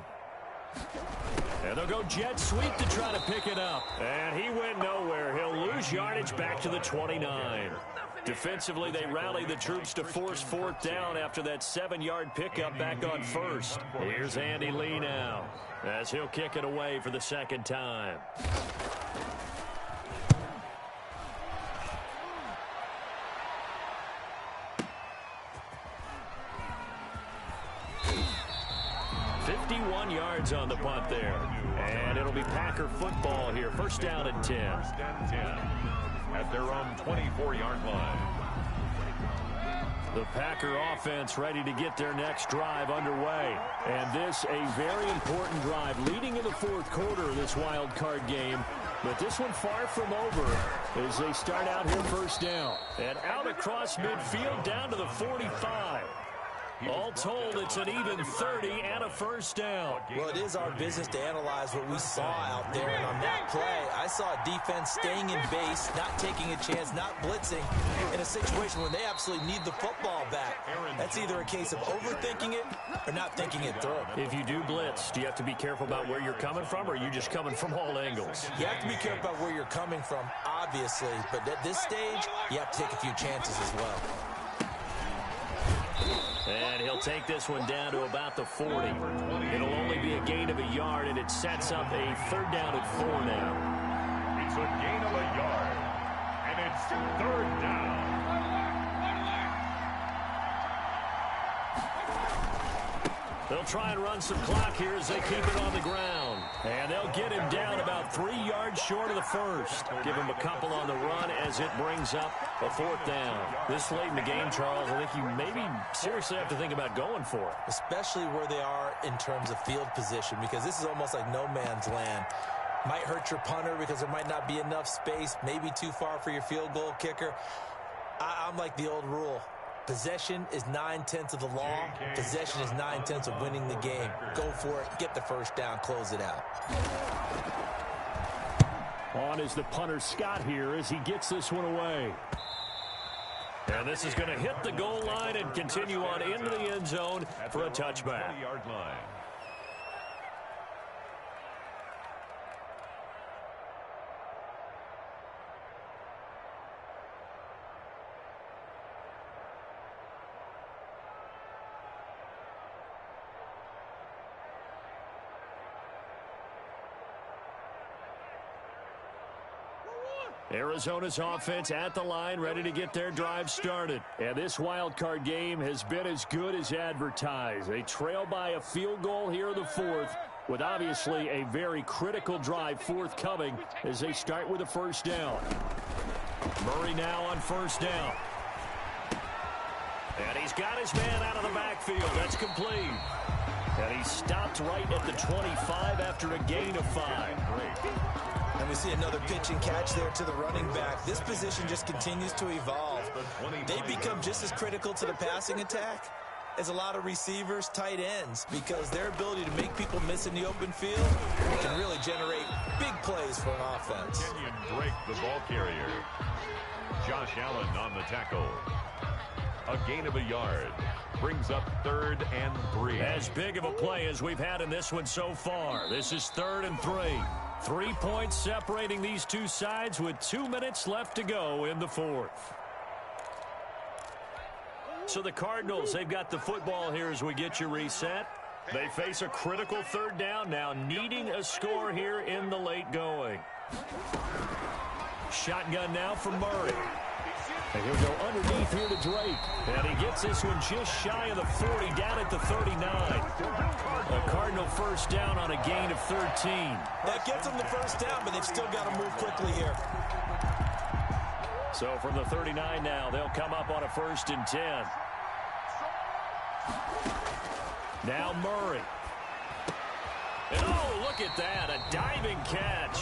Speaker 1: And they'll go jet sweep to try to pick it up. And he went nowhere. He'll lose yardage back to the 29. Defensively, they rally the troops to force 4th down after that 7-yard pickup back on 1st. Here's Andy Lee now as he'll kick it away for the 2nd time. Yards on the punt there. And it'll be Packer football here. 1st down and 10.
Speaker 3: 1st and 10 at their own 24-yard line.
Speaker 1: The Packer offense ready to get their next drive underway. And this a very important drive leading in the 4th quarter of this wild card game. But this one far from over as they start out here 1st down. And out across midfield down to the 45. All told, it's an even 30 and a 1st down.
Speaker 2: Well, it is our business to analyze what we saw out there. And on that play, I saw a defense staying in base, not taking a chance, not blitzing in a situation where they absolutely need the football back. That's either a case of overthinking it or not thinking it through.
Speaker 1: If you do blitz, do you have to be careful about where you're coming from, or are you just coming from all angles?
Speaker 2: You have to be careful about where you're coming from, obviously. But at this stage, you have to take a few chances as well.
Speaker 1: And he'll take this one down to about the 40. It'll only be a gain of a yard, and it sets up a 3rd down and 4 now.
Speaker 3: It's a gain of a yard, and it's 3rd down.
Speaker 1: They'll try and run some clock here as they keep it on the ground. And they'll get him down about 3 yards short of the 1st. Give him a couple on the run as it brings up a 4th down. This late in the game, Charles, I think you maybe seriously have to think about going for it.
Speaker 2: Especially where they are in terms of field position, because this is almost like no man's land. Might hurt your punter because there might not be enough space, maybe too far for your field goal kicker. I'm like the old rule. Possession is 9/10 of the law. Possession is 9/10 of winning the game. Go for it. Get the 1st down. Close it out.
Speaker 1: On is the punter Scott here as he gets this one away. And this is going to hit the goal line and continue on into the end zone for a touchback.
Speaker 3: 20-yard line.
Speaker 1: Arizona's offense at the line, ready to get their drive started. And this wild card game has been as good as advertised. They trail by a field goal here in the 4th, with obviously a very critical drive forthcoming as they start with a 1st down. Murray now on 1st down. And he's got his man out of the backfield. That's complete. And he stopped right at the 25 after a gain of 5.
Speaker 2: And we see another pitch and catch there to the running back. This position just continues to evolve. They become just as critical to the passing attack as a lot of receivers, tight ends, because their ability to make people miss in the open field can really generate big plays for an offense.
Speaker 3: Kenyon Drake, the ball carrier. Josh Allen on the tackle. A gain of a yard. Brings up 3rd and 3.
Speaker 1: As big of a play as we've had in this one so far. This is 3rd and 3. 3 points separating these two sides with 2 minutes left to go in the 4th. So the Cardinals, they've got the football here as we get you reset. They face a critical 3rd down now, needing a score here in the late going. Shotgun now for Murray. And he'll go underneath here to Drake. And he gets this one just shy of the 40, down at the 39. A Cardinal 1st down on a gain of 13.
Speaker 2: That gets them the 1st down, but they've still got to move quickly here.
Speaker 1: So from the 39 now, they'll come up on a 1st and 10. Now Murray. And oh, look at that, a diving catch.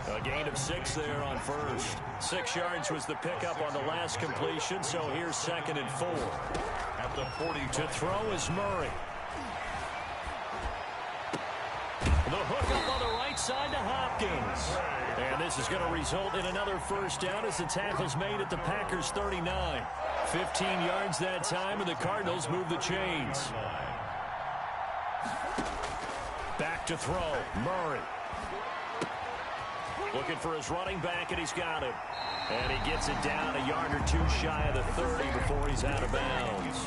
Speaker 1: A gain of 6 there on 1st. 6 yards was the pickup on the last completion, so here's 2nd and 4.
Speaker 3: At the 40.
Speaker 1: To throw is Murray. The hook up on the right right side to Hopkins. And this is going to result in another first down as the tackle's made at the Packers' 39. 15 yards that time, and the Cardinals move the chains. Back to throw, Murray. Looking for his running back, and he's got him. And he gets it down a yard or two shy of the 30 before he's out of bounds.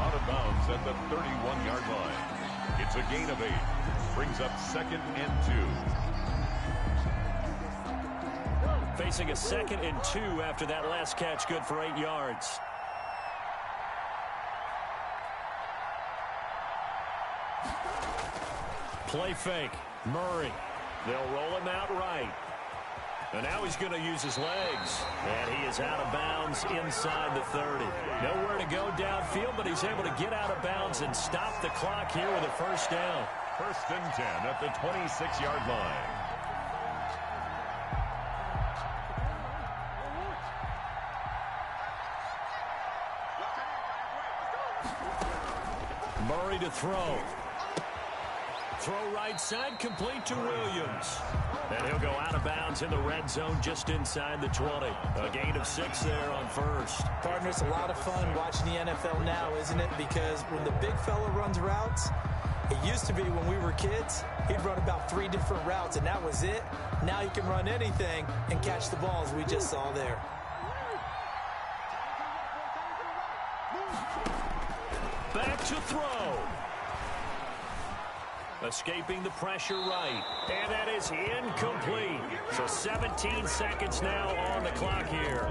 Speaker 3: Out of bounds at the 31-yard line. It's a gain of 8. Brings up 2nd and 2.
Speaker 1: Facing a 2nd and 2 after that last catch, good for 8 yards. Play fake, Murray. They'll roll him out right. And now he's going to use his legs. And he is out of bounds inside the 30. Nowhere to go downfield, but he's able to get out of bounds and stop the clock here with a first down.
Speaker 3: 1st and 10 at the 26-yard line.
Speaker 1: Murray to throw. Throw right side, complete to Williams. And he'll go out of bounds in the red zone just inside the 20. A gain of 6 there on first.
Speaker 2: Partner, it's a lot of fun watching the NFL now, isn't it? Because when the big fella runs routes, it used to be when we were kids, he'd run about 3 different routes, and that was it. Now he can run anything and catch the balls we just saw there.
Speaker 1: Back to throw. Escaping the pressure right. And that is incomplete. So 17 seconds now on the clock here.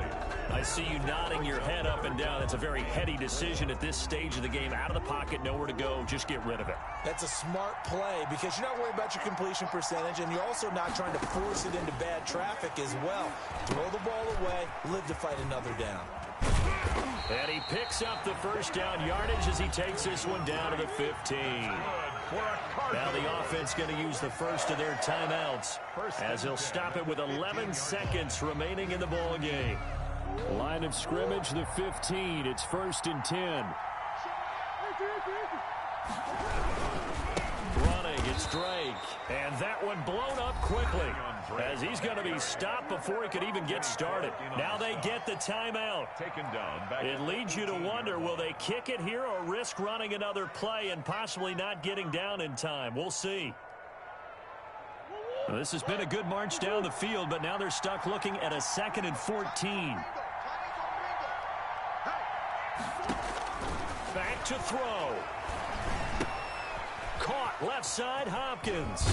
Speaker 1: I see you nodding your head up and down. It's a very heady decision at this stage of the game. Out of the pocket, nowhere to go. Just get rid of it.
Speaker 2: That's a smart play because you're not worried about your completion percentage, and you're also not trying to force it into bad traffic as well. Throw the ball away, live to fight another down.
Speaker 1: And he picks up the first down yardage as he takes this one down to the 15. Now the offense going to use the first of their timeouts as he'll stop it with 11 seconds remaining in the ball game. Line of scrimmage, the 15. It's 1st and 10. Running, it's Drake. And that one blown up quickly as he's going to be stopped before he could even get started. Now they get the timeout. It leads you to wonder, will they kick it here or risk running another play and possibly not getting down in time? We'll see. Well, this has been a good march down the field, but now they're stuck looking at a 2nd and 14. Back to throw. Caught left side, Hopkins.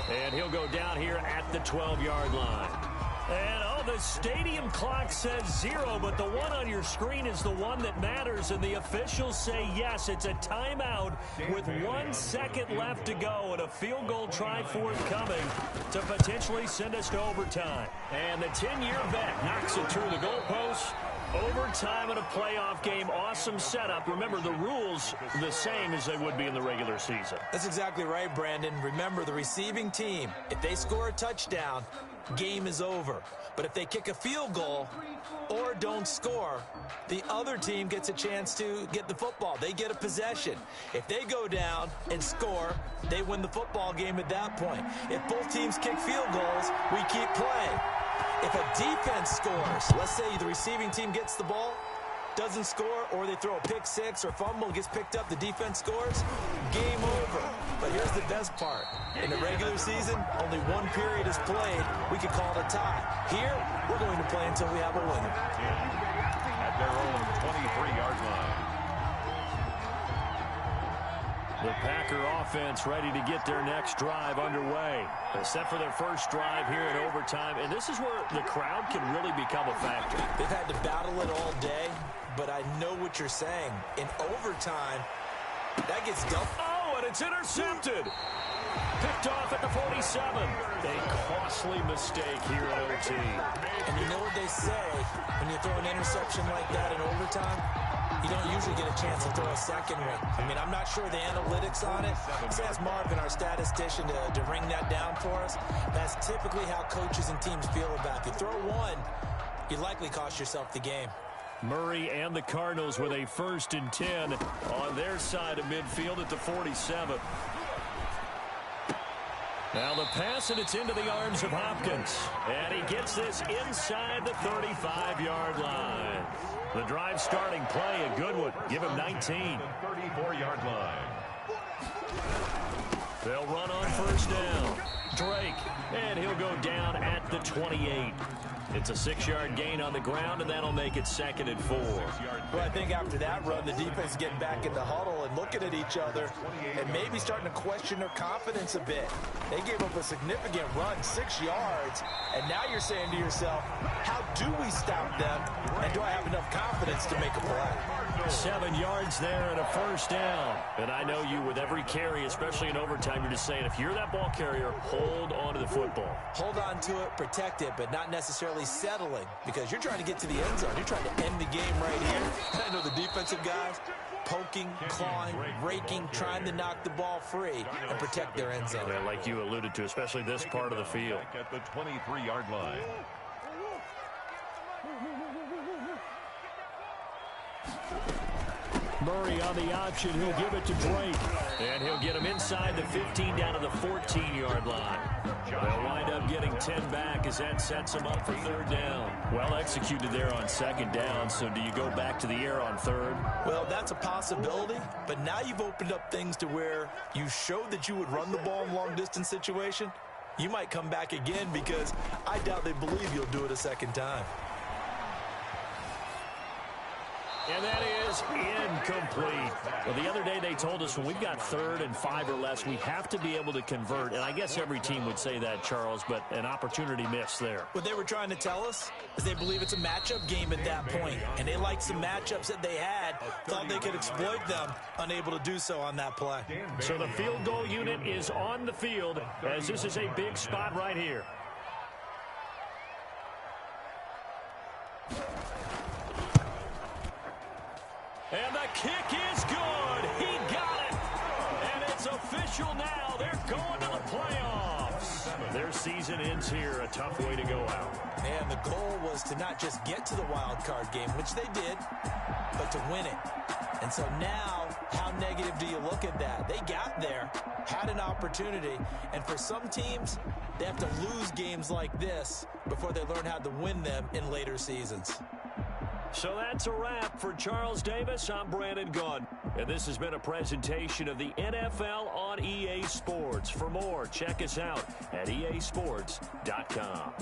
Speaker 1: And he'll go down here at the 12-yard line. And, oh, the stadium clock says 0, but the one on your screen is the one that matters, and the officials say yes, it's a timeout with 1 second left to go and a field goal try forthcoming to potentially send us to overtime. And the 10-year vet knocks it through the goalpost. Overtime in a playoff game, awesome setup. Remember, the rules the same as they would be in the regular season.
Speaker 2: That's exactly right, Brandon. Remember, the receiving team, if they score a touchdown, game is over. But if they kick a field goal or don't score, the other team gets a chance to get the football. They get a possession. If they go down and score, they win the football game at that point. If both teams kick field goals, we keep playing. If a defense scores, let's say the receiving team gets the ball, doesn't score, or they throw a pick six or fumble, gets picked up, the defense scores, game over. But here's the best part. In the regular season, only one period is played. We could call it a tie. Here, we're going to play until we have a winner.
Speaker 3: At their own 23-yard line.
Speaker 1: The Packer offense ready to get their next drive underway. They're set for their first drive here in overtime, and this is where the crowd can really become a factor.
Speaker 2: They've had to battle it all day, but I know what you're saying. In overtime, that gets dumped.
Speaker 1: Oh, and it's intercepted. Picked off at the 47. A costly mistake here at OT.
Speaker 2: And you know what they say, when you throw an interception like that in overtime, you don't usually get a chance to throw a second one. I mean, I'm not sure the analytics on it. Let's ask Marvin, our statistician, to ring that down for us. That's typically how coaches and teams feel about it. If you throw one, you likely cost yourself the game.
Speaker 1: Murray and the Cardinals with a 1st and 10 on their side of midfield at the 47. Now the pass, and it's into the arms of Hopkins. And he gets this inside the 35-yard line. The drive starting play, a good one. Give him 19.
Speaker 3: 34-yard line.
Speaker 1: They'll run on first down. Drake, and he'll go down at the 28. It's a 6-yard gain on the ground, and that'll make it 2nd and 4.
Speaker 2: Well, I think after that run, the defense getting back in the huddle and looking at each other and maybe starting to question their confidence a bit. They gave up a significant run, 6 yards, and now you're saying to yourself, how do we stop them, and do I have enough confidence to make a play?
Speaker 1: 7 yards there and a first down. And I know you, with every carry, especially in overtime, you're just saying, if you're that ball carrier, hold on to the football.
Speaker 2: Hold on to it, protect it, but not necessarily settling, because you're trying to get to the end zone. You're trying to end the game right here. I know the defensive guys poking, clawing, raking, trying to knock the ball free and protect their end zone.
Speaker 1: Yeah, like you alluded to, especially this part of the field.
Speaker 3: At the 23-yard line.
Speaker 1: Murray on the option. He'll give it to Drake. And he'll get him inside the 15 down to the 14-yard line. They'll wind up getting 10 back as that sets them up for 3rd down. Well executed there on 2nd down. So do you go back to the air on 3rd?
Speaker 2: Well, that's a possibility. But now you've opened up things to where you showed that you would run the ball in long-distance situation. You might come back again because I doubt they believe you'll do it a 2nd time.
Speaker 1: And that is incomplete. Well, the other day they told us when we've got 3rd and 5 or less, we have to be able to convert. And I guess every team would say that, Charles, but an opportunity missed there.
Speaker 2: What they were trying to tell us is they believe it's a matchup game at that point. And they liked some matchups that they had, thought they could exploit them, unable to do so on that play.
Speaker 1: So the field goal unit is on the field as this is a big spot right here. And the kick is good. He got it. And it's official now. They're going to the playoffs. Their season ends here. A tough way to go out.
Speaker 2: And the goal was to not just get to the wild card game, which they did, but to win it. And so now, how negative do you look at that? They got there, had an opportunity, and for some teams, they have to lose games like this before they learn how to win them in later seasons.
Speaker 1: So that's a wrap for Charles Davis. I'm Brandon Gaudin. And this has been a presentation of the NFL on EA Sports. For more, check us out at easports.com.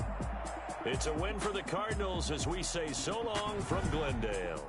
Speaker 1: It's a win for the Cardinals as we say so long from Glendale.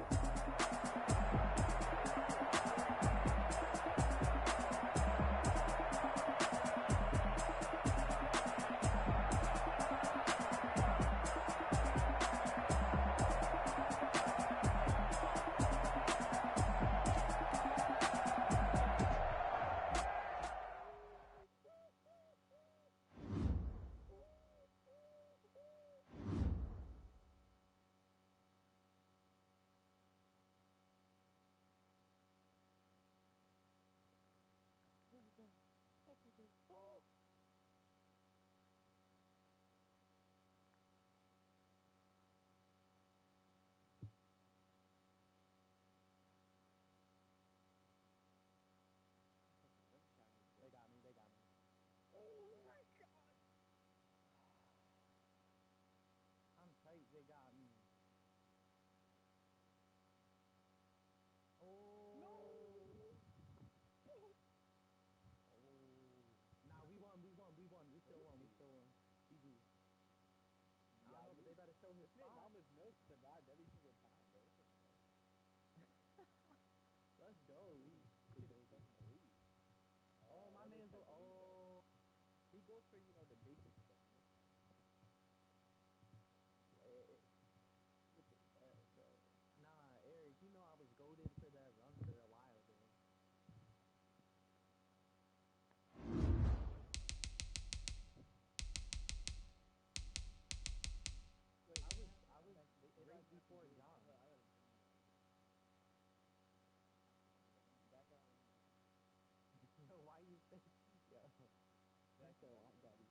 Speaker 4: They got me. Oh. No. Oh. Nah, we won. We still won. GG. I don't know, but they better show his spot. Mama's milk survived every single time, bro. Let's go. Oh, my man's he goes for, the basic stuff. Nah, Eric, I was goaded for that run for a while, bro. Wait, I was right before John. Why you think? Yo, that's so on, buddy.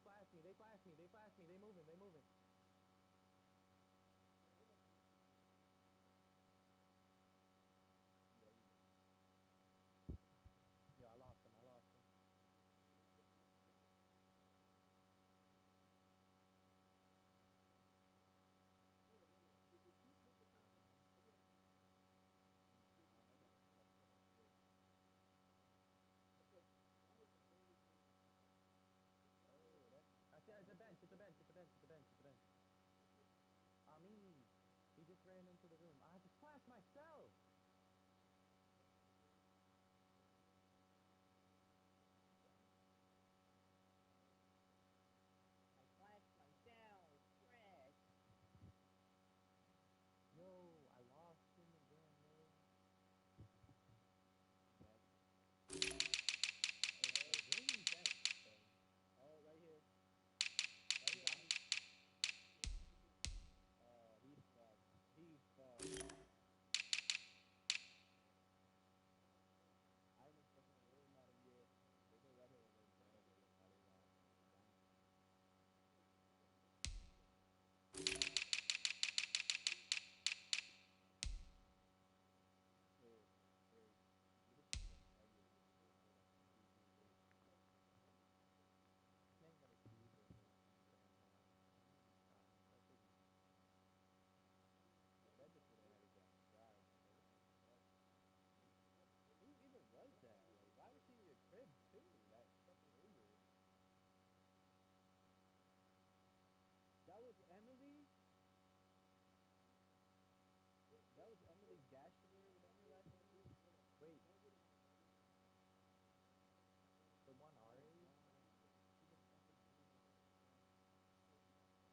Speaker 4: flashed me. They flashed me. They flashed me. They moving. They moving. Yo, I lost him. I lost him. It's a bench. It's a bench. It's a bench. It's a bench. It's a bench. Me. He just ran into the room. I just flashed myself. I flashed myself. Fresh. Yo, I lost him again, yo. Oh, right here. Right here. He's fucked. He's fucked. I haven't fucking worried about him yet. They go right here. Who even was that? Like, why was he in your crib too? That's fucking weird. That was Emily? That was Emily Dashner with Emily last name? Wait. The one Ari?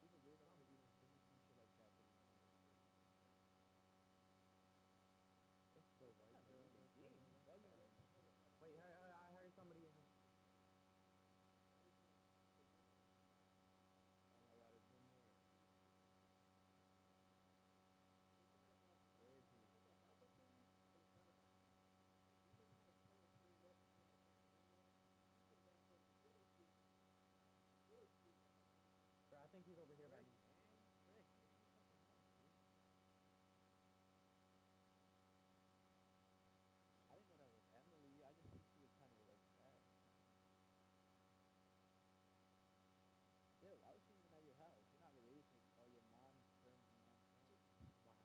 Speaker 4: People weird enough to even think some shit like that. It's the white girl. Wait, I heard somebody in here. Oh my god, it's in there. Where is he? Bro, I think he's over here by me. I didn't know that was Emily. I just think she was kind of like fat. Still, I was even at your house. You're not related to your mom's friend. Wow.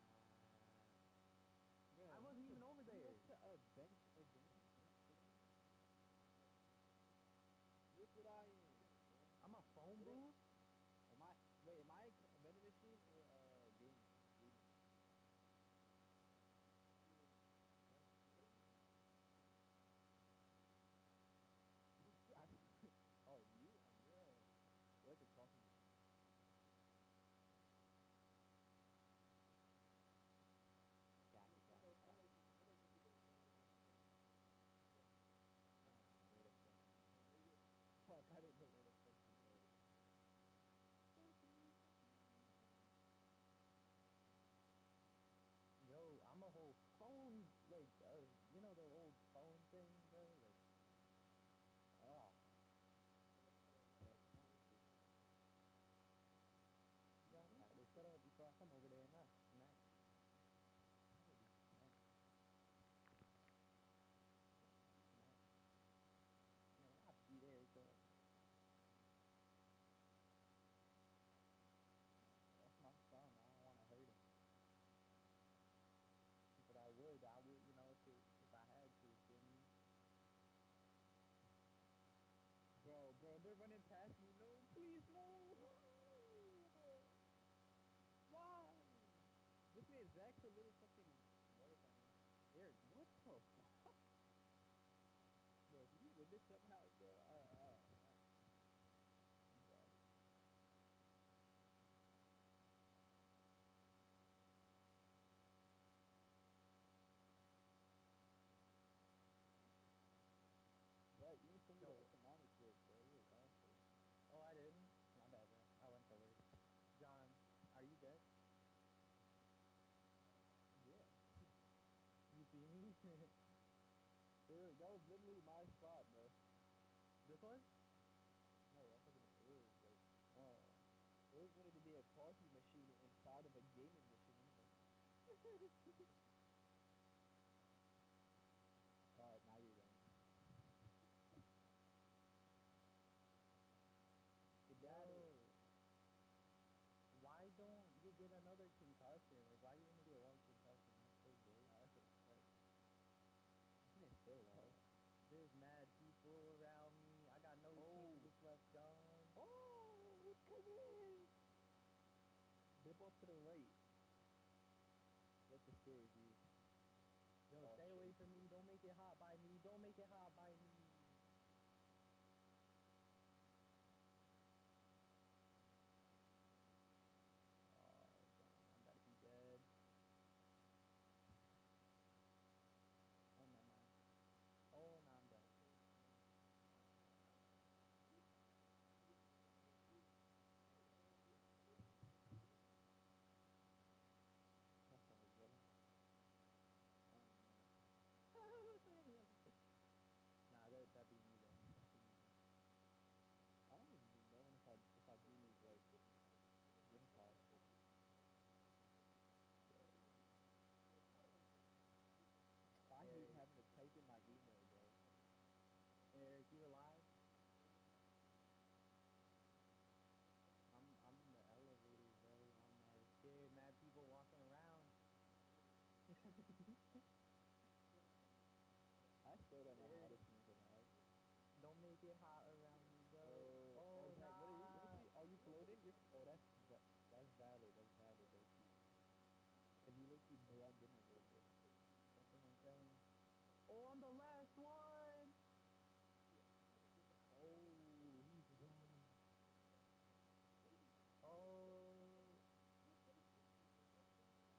Speaker 4: Yeah, I wasn't even over there. A bench again. Look what I am. I'm a phone booth. Am I? Wait, am I a vending machine or a game? Oh, you? You're like a coffee machine. Got it. Fuck, I didn't know where the fuck you go. Yo, I'm a whole phone, like, you know the old phone thing, bro? Like, oh. Yeah, shut up before I come over there and smack. Man, I'll be there, so. That's my son. I don't want to hurt him. But I would, you know, if I had to, feel me? Bro, they're running past me. No, please, no. Why? This man Zach's a little fucking Eric, what the fuck? Bro, if you win this somehow, bro, right, you need somebody to come on this shit, bro. You're an asshole. Oh, I didn't? My bad, bro. I went forward. John, are you dead? Yeah. You see me? Dude, that was literally my spot, bro. This one? No, I'm talking about coffee machine inside of a gaming machine. Alright, now you're done. You got it. Why don't you get another concussion? Like, why you only get one concussion? That's so gay. That's so sick. It's still though. There's mad people around me. I got no teammates left gone. Oh, it's coming! Dip off to the right. Get the stairs, dude. Yo, stay away from me. Don't make it hot by me. Don't make it hot by me. Oh, damn. I'm about to be dead. Oh, never mind. Oh, no, I'm dead. That's so good. Nah, that'd be me though. I don't even know if I do need like gym passes. I hate having to type in my email, bro. Eric, you alive? I'm in the elevator, bro. I'm like scared, mad people walking around. I still don't know how this thing survive. Don't make it hot around me, bro. Oh, Zach, what are you? Let me see. Are you floating? That's valid. That's valid, though, too. Cause you look, you blend in a little bit. That's what I'm saying. Oh, I'm the last one. Oh, he's gone. Oh.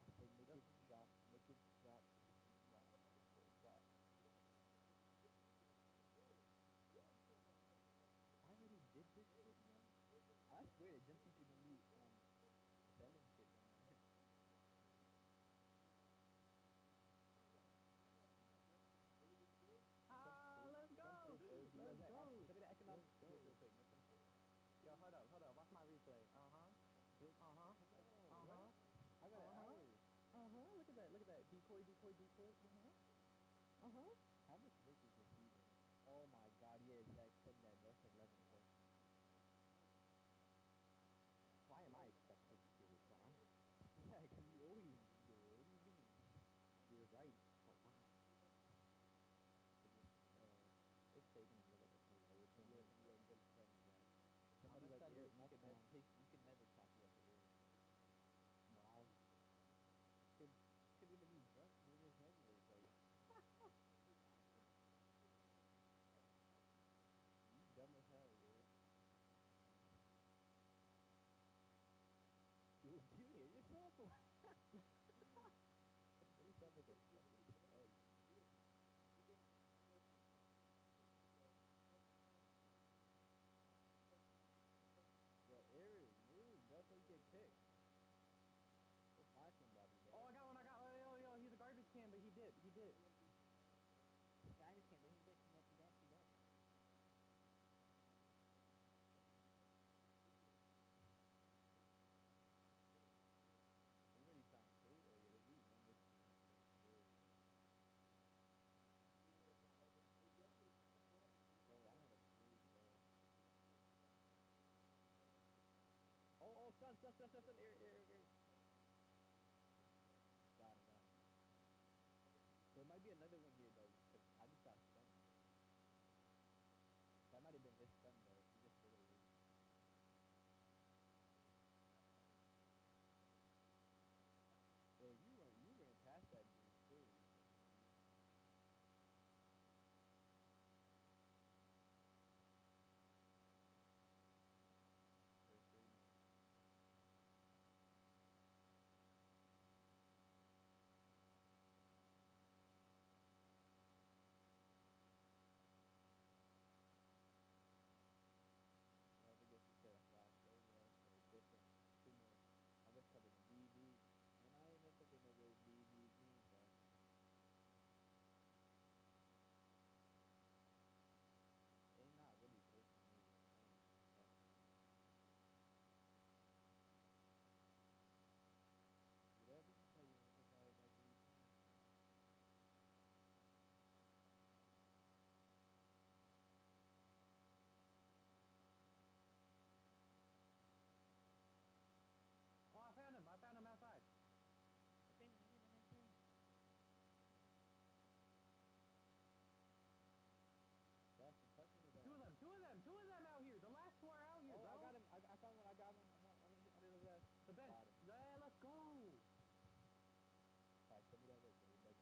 Speaker 4: I say make it drop, make it drop, drop, drop. I already did this shit, man. I swear, gym teacher gonna be selling shit in there. Let's go! Let's go! Look at the economic switch real quick. Yo, hold up. Watch my replay. Uh-huh. Uh-huh. I got an hour. Uh-huh. Look at that. Decoy. Uh-huh. Uh-huh. How much work is this season? Oh my god, yeah, Zach said that. That's 11 questions. Why am I expected to respond? Yeah, because you always do. What do you mean? You're right. But why? It's taking a little bit too long. You're a good friend, Zach. Somebody like Eric, you can never chalk you up to Eric. Why? Because when he's drunk, when his hangovers, like, you dumb as hell, Eric. You hear yourself? You sound like a fucking egg. Yo, Eric, move. That's how you get kicked. Go find somebody, bro.
Speaker 5: Oh, I got one. Yo, he's a garbage can, but he did.
Speaker 4: Garbage can, but he did. He got. Somebody trying to play? Oh, yeah, we won this game. Bro, I'm at a place, bro. Oh, stun, Eric. Got him. There might be another one here, though, because I just got stunned. That might have been his stun, though. He just did it late. Yeah, you ran past that dude, too.
Speaker 5: the bench.
Speaker 4: Got him.
Speaker 5: Yeah, let's go.
Speaker 4: Alright, send me that work, baby.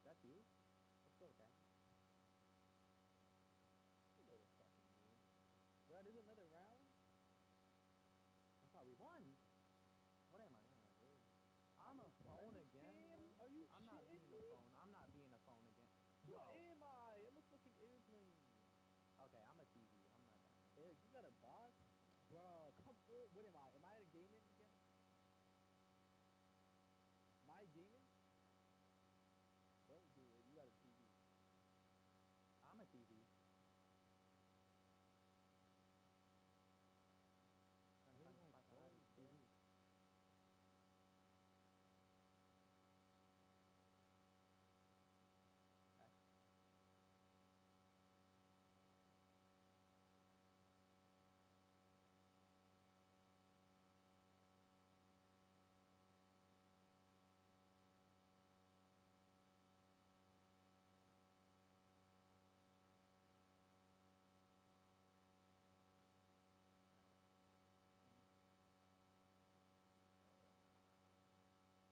Speaker 5: That's you? Let's go, Ken.
Speaker 4: You know the fucking game.
Speaker 5: Bro, there's another round? I thought we won. What am I? I'm a phone again.
Speaker 4: Damn, are you
Speaker 5: I'm not
Speaker 4: shitting
Speaker 5: being a
Speaker 4: me?
Speaker 5: phone. I'm not being a phone again.
Speaker 4: What
Speaker 5: Yo.
Speaker 4: am I? I'm a fucking airplane.
Speaker 5: Okay, I'm a TV. I'm not that.
Speaker 4: Eric, you got a boss? Bro, come on. What am I? Am I at a gaming again? My gaming? Don't do it. You got a TV.
Speaker 5: I'm a TV. I'm
Speaker 4: Where's
Speaker 5: trying to
Speaker 4: my
Speaker 5: find
Speaker 4: phone,
Speaker 5: a
Speaker 4: bro?
Speaker 5: TV.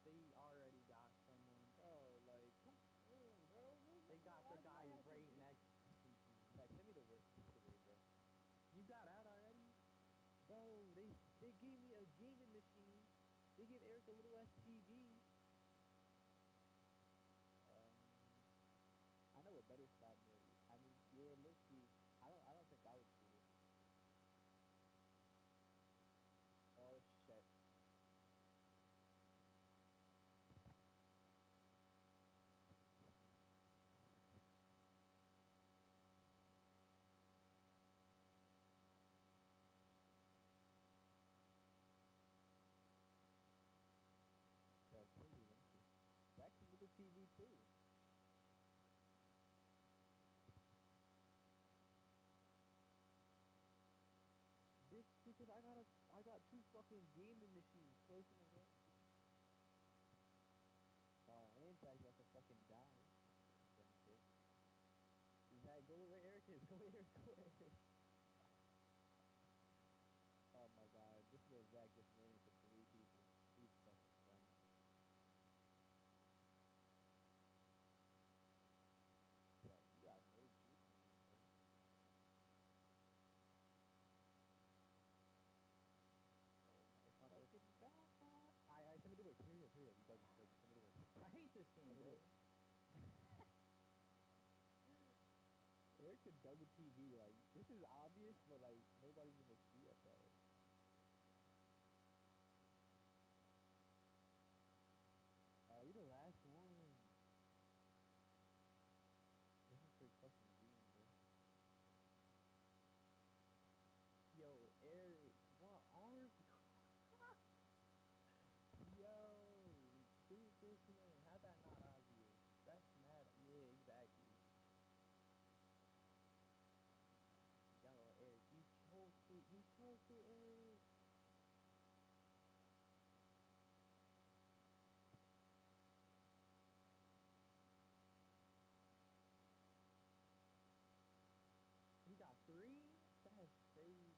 Speaker 5: They already got someone.
Speaker 4: Oh, like, come on, bro.
Speaker 5: They got the guy right next to me.
Speaker 4: Like, send me the work. Send me the work, bro.
Speaker 5: You got out already?
Speaker 4: Bro, they gave me a gaming machine. They gave Eric a little ass TV. I know a better spot, but I mean, yeah, look, I don't think I would shoot it. Oh shit. Yeah, totally empty. Back to the TV too. This because I got two fucking gaming machines close in the room. Oh, and Zach got to fucking die. Dumb shit. Zach, go where Eric is. Go where Eric. Go where Eric. Oh my god, this little Zach just ran into three people. He's fucking dumb. Zach, you got no juice in you, bro. Oh my fucking god. I send me the work. Send me the work. Hurry up. You bugging. Send me the work.
Speaker 5: I hate this game,
Speaker 4: Send me the
Speaker 5: bro.
Speaker 4: work. Eric could double TV, like, this is obvious, but, like, nobody's gonna see us at it. You're the last one. This is for fucking green, bro.
Speaker 5: Yo, Eric, what arms? Yo, shoot this man. How that not obvious? That's mad. Yeah, exactly. Yo, Eric, you choked it. You choked it, Eric. He got 3? That's crazy.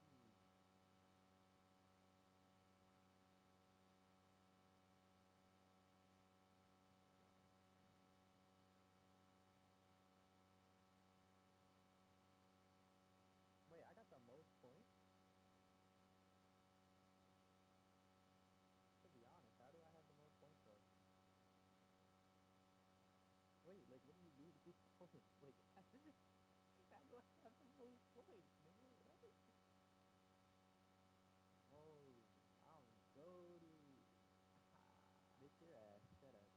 Speaker 5: Wait, I got the most points? To be honest, how do I have the most points though? Wait, like, what do you mean these points? Like, how do I have the most points, nigga? What? Oh, I'm goated.
Speaker 4: Bitch your ass. Shut up.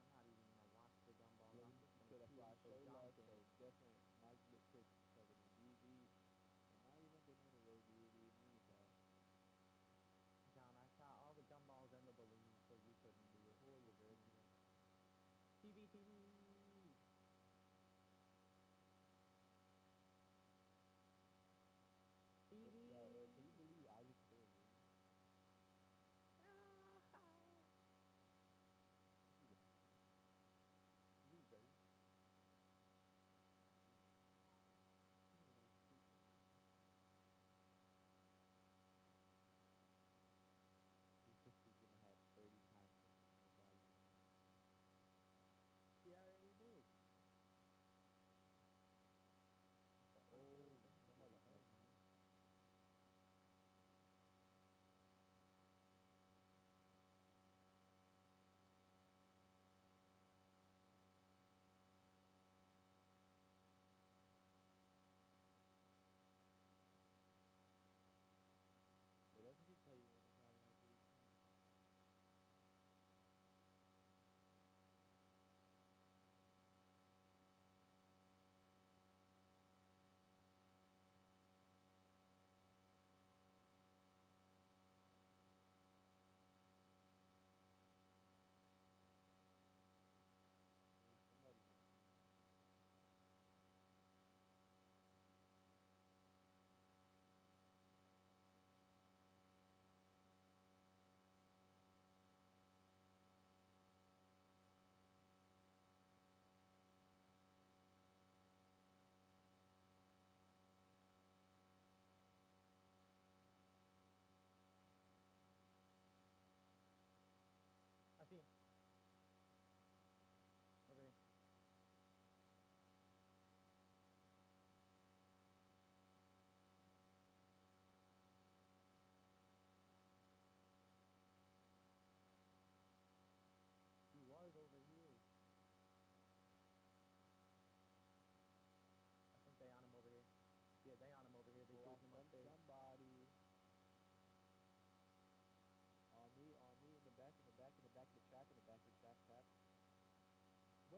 Speaker 5: I'm not even gonna watch the gumball.
Speaker 4: Yeah,
Speaker 5: I'm just
Speaker 4: so
Speaker 5: gonna
Speaker 4: that's
Speaker 5: shoot
Speaker 4: why I
Speaker 5: until
Speaker 4: show
Speaker 5: John
Speaker 4: love, so
Speaker 5: can.
Speaker 4: definitely my get pick is covered in DV. And not even getting rid of low DV needs that.
Speaker 5: John, I shot all the gumballs and the balloons, so you couldn't do it.
Speaker 4: Oh, you're very correct.
Speaker 5: TV, TV.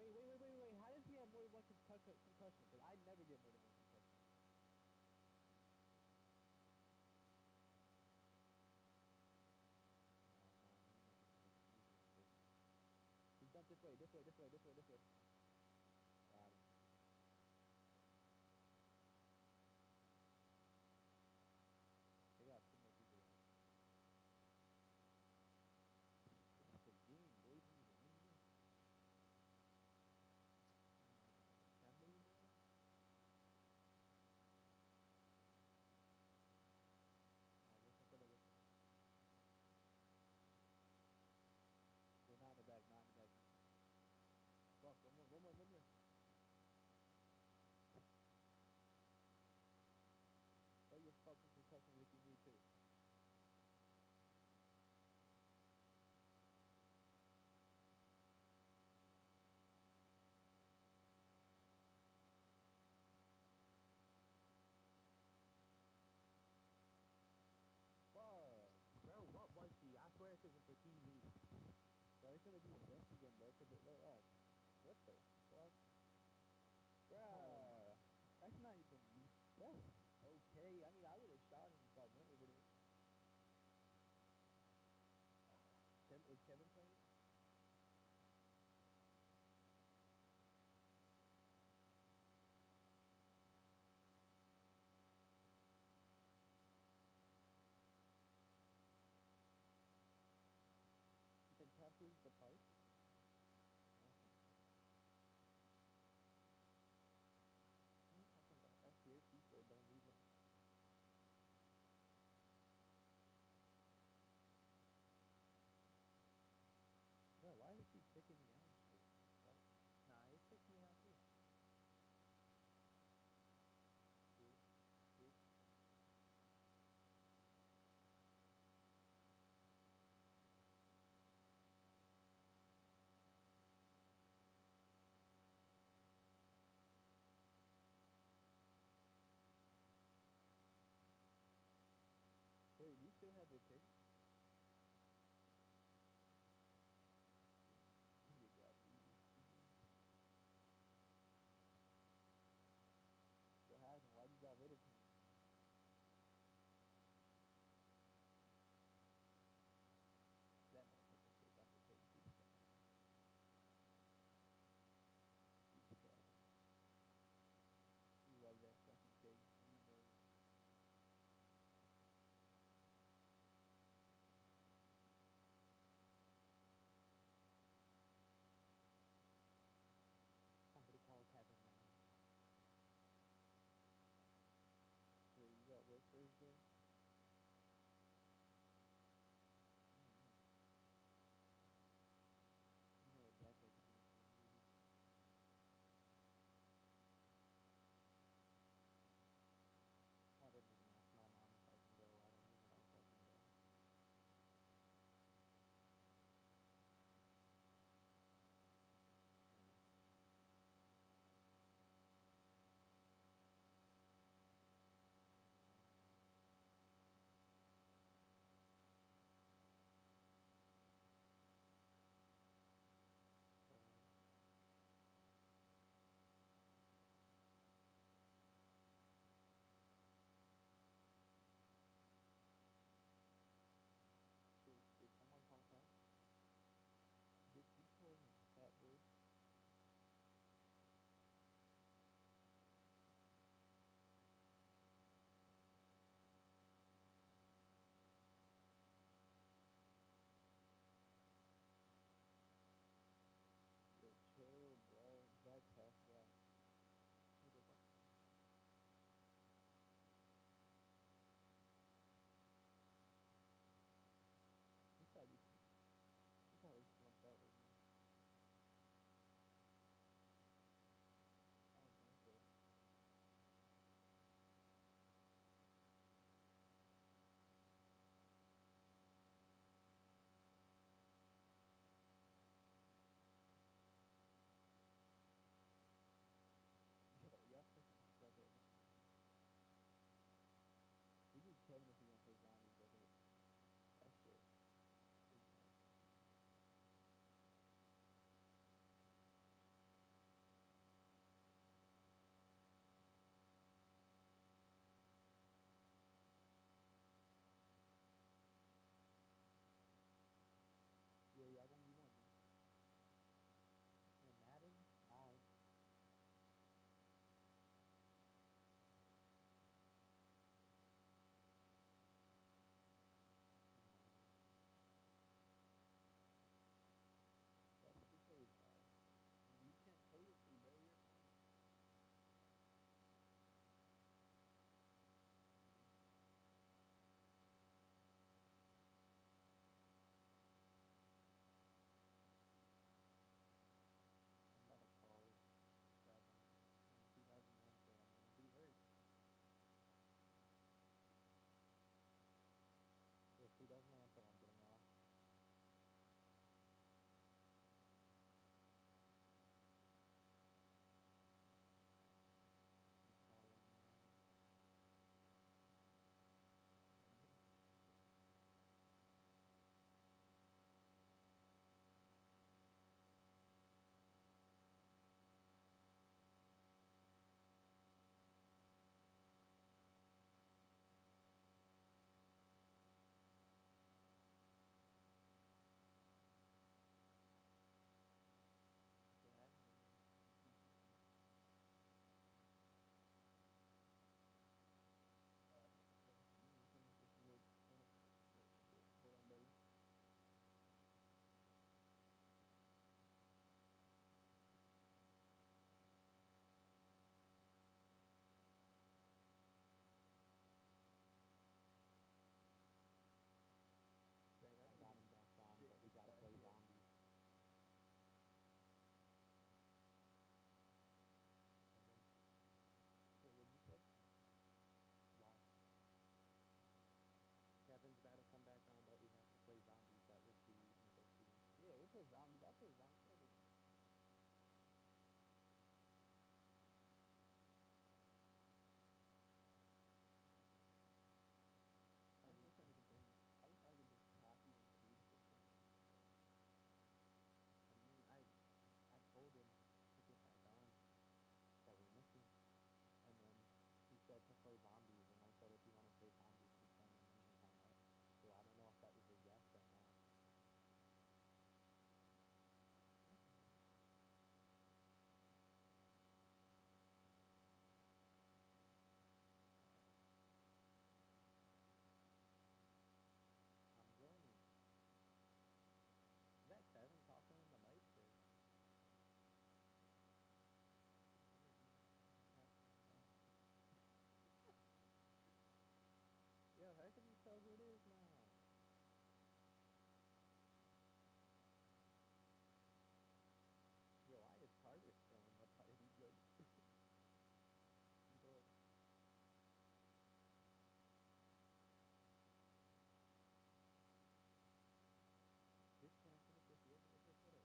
Speaker 5: Wait. How does he have more than one concussion? Because I never get more than one concussion. He's done this way. Got him. They got two more people. It's a game, boys. We need to win this. Family, man. Listen. They're not in the back. Fuck, one more. Throw your fucking concussions if you need to. Fuck. Bro, what was he? I swear this isn't for TV. Bro, it's gonna be a bench again, bro, because they're up. What the fuck? Bruh. That's not even me. That's okay. I mean, I would have shot him if I went over there. Is Kevin playing? You said captures the park? Okay. What are you talking about? That's your people. Don't leave them. play zombies. I'll play zombies. I'll do that. I just wish I could bring. I wish I could just copy and paste the same thing, bro. I mean, I told him to get back on that we're missing, and then he said to play zombies, and I said if you want to play zombies, we can, and then he hung up. So I don't know if that was a yes or no. I'm joining. Is that Kevin talking in the mic or? Yo, how can you tell who it is now? Yo, why is Carter still in the party, Jake? Bro. Disconnected if you're able to pick it up.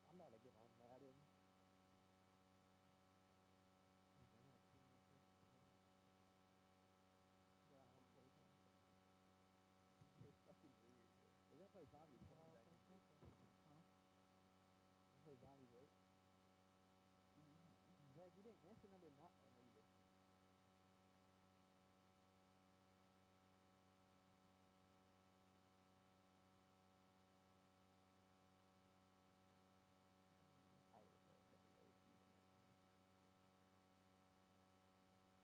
Speaker 5: I'm about to get on Madden. Yeah, I want to play something. It's fucking weird, bro. We're gonna play zombies coming back in here. Huh? We're gonna play zombies, right? Zach, you didn't answer number 9. Oh, no, you did. I would have said double A if you didn't answer.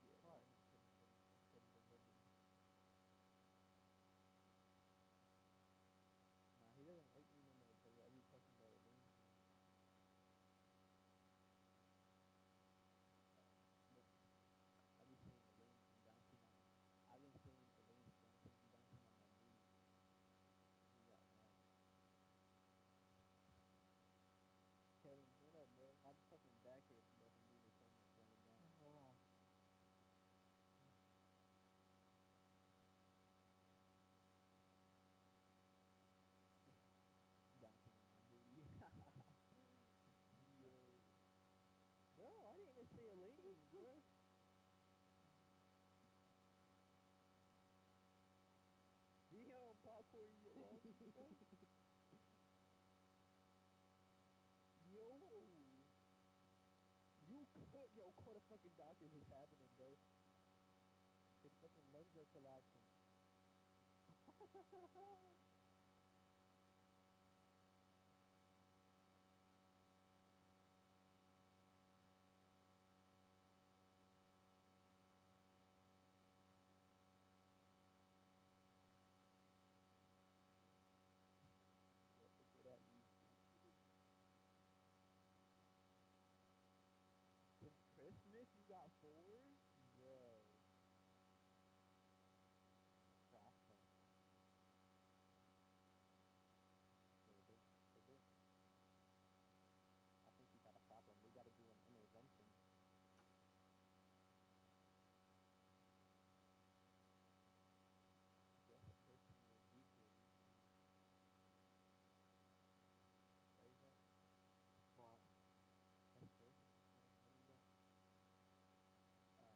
Speaker 5: Yeah, what? Couldn't have been. Nah, he doesn't like me no more, bro. I be talking about Elaine. Look, I be saying Elaine from bouncing on. I've been saying Elaine's dancing and bouncing on my knee. He got mad. Kevin, hold up, bro. My fucking back hurts, bro, from doing so much running down. Hold on. Bouncing on my booty. Yo. Bro, I didn't even say Elaine, bro. Damn, popcorn, you lost me, bro. Yo. Yo, call the fucking doctors. What's happening, bro? His fucking lungs are collapsing. Look at that YouTube. Since Christmas, you got 4? Bro. Problem. They do. I think you got a problem. We got to do an intervention. Just a person in the future. What is that? What? That's person. What is that?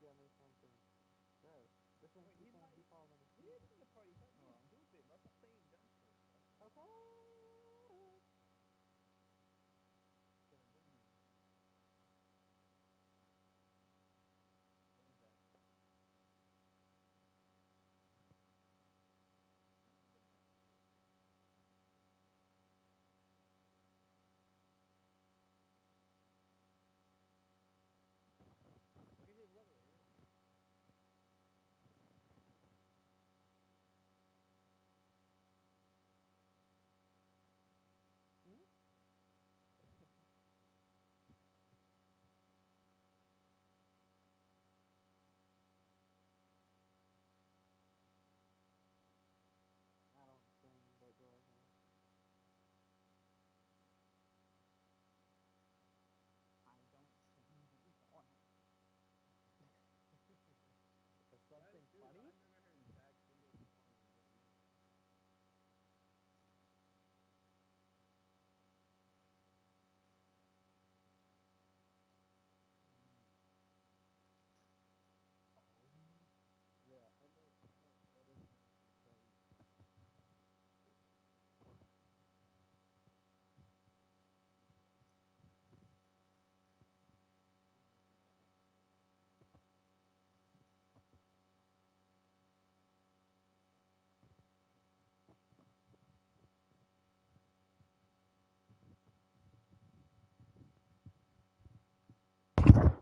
Speaker 5: get me something. Bro, this one
Speaker 4: Wait,
Speaker 5: keep
Speaker 4: he's
Speaker 5: on
Speaker 4: not.
Speaker 5: default on the
Speaker 4: He
Speaker 5: screen.
Speaker 4: is in the party. Stop being
Speaker 5: Oh.
Speaker 4: stupid, bro. Stop playing dumb shit, bro.
Speaker 5: Okay.
Speaker 4: Gonna win me. What is that? Look at his level, Aaron.
Speaker 5: Hmm? I don't sing, but go ahead. I don't sing, but go ahead. Is
Speaker 4: That is
Speaker 5: something
Speaker 4: true, though.
Speaker 5: funny?
Speaker 4: I've never heard Zach sing a song in real life.
Speaker 5: Yeah, I know. That is funny.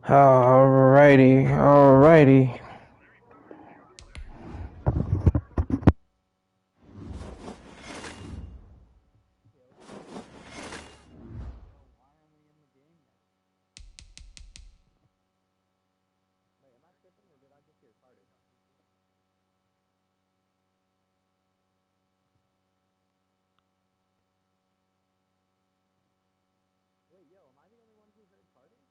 Speaker 6: Alrighty, alrighty.
Speaker 5: Kill me. Bro, why aren't we in the game yet? Wait, am I tripping or did I just get carded? Wait, yo, am I the only one who heard carding?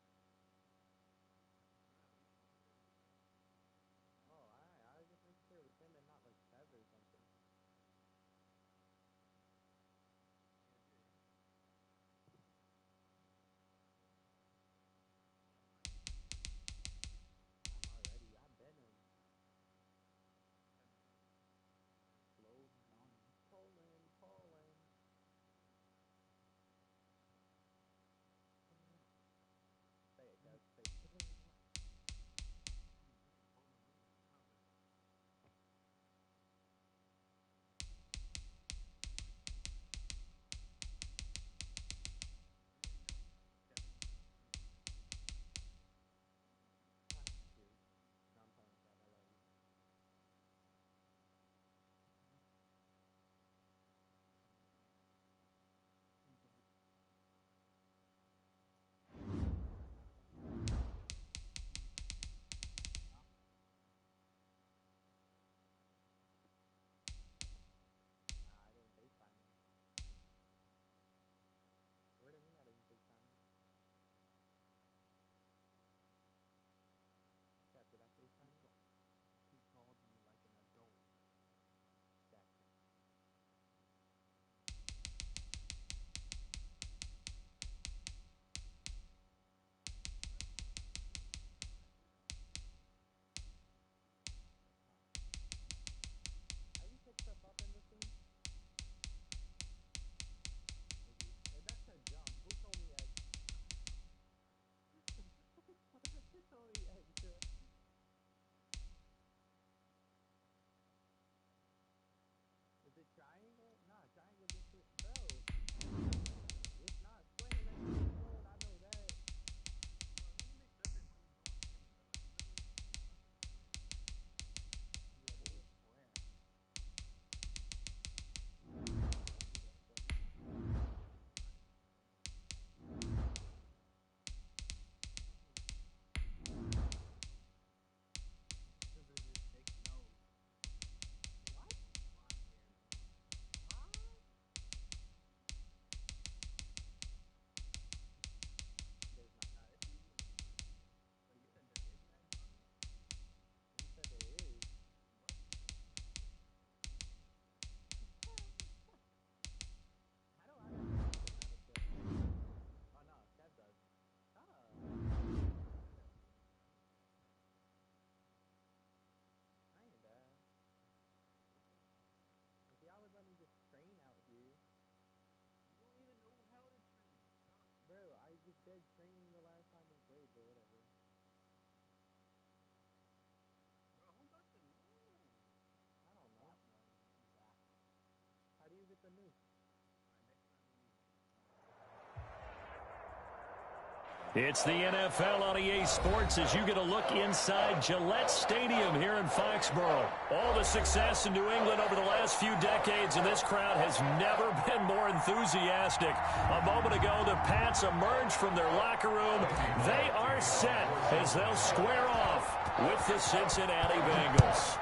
Speaker 1: It's the NFL on EA Sports as you get a look inside Gillette Stadium here in Foxborough. All the success in New England over the last few decades, and this crowd has never been more enthusiastic. A moment ago, the Pats emerged from their locker room. They are set as they'll square off with the Cincinnati Bengals.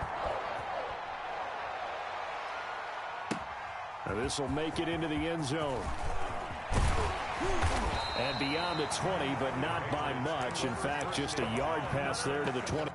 Speaker 1: This will make it into the end zone. And beyond the 20, but not by much. In fact, just a yard pass there to the 20.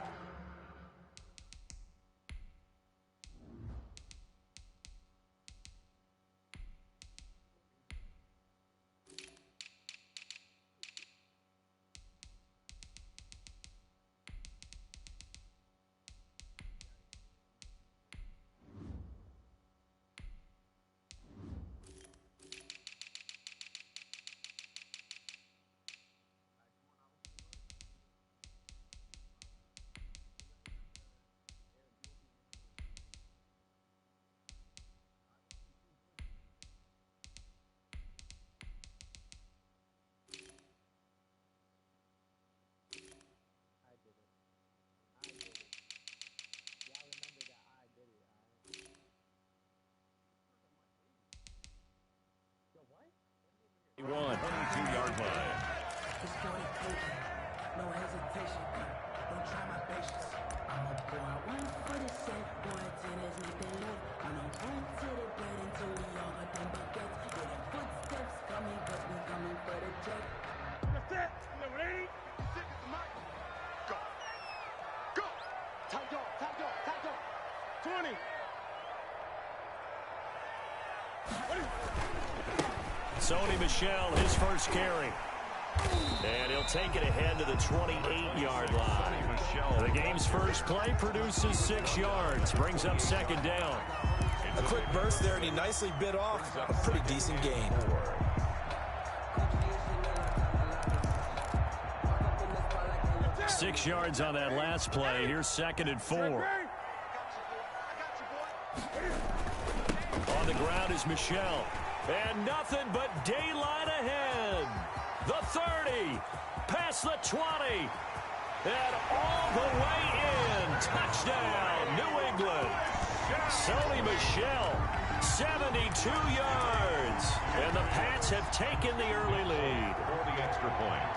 Speaker 1: One. 22-yard line.
Speaker 7: No hesitation. Don't try my patience. I'm a boy. 1 for the safe. Boy, 10 is nothing left. I'm on point to the bread until we all got them buckets. Yeah, the footsteps coming, cause we coming for the check.
Speaker 8: That's it. You ready? Sit at the mic. Go. Go. Top dog. Top dog. Top dog. 20.
Speaker 1: Sony Michel, his first carry. And he'll take it ahead to the 28-yard line. The game's first play produces 6 yards, brings up second down.
Speaker 2: A quick burst there, and he nicely bit off a pretty decent gain.
Speaker 1: Six yards on that last play. Here's 2nd and 4. On the ground is Michel. And nothing but daylight ahead. The 30, past the 20, and all the way in. Touchdown, New England. Sony Michel, 72 yards. And the Pats have taken the early lead.
Speaker 3: For the extra point.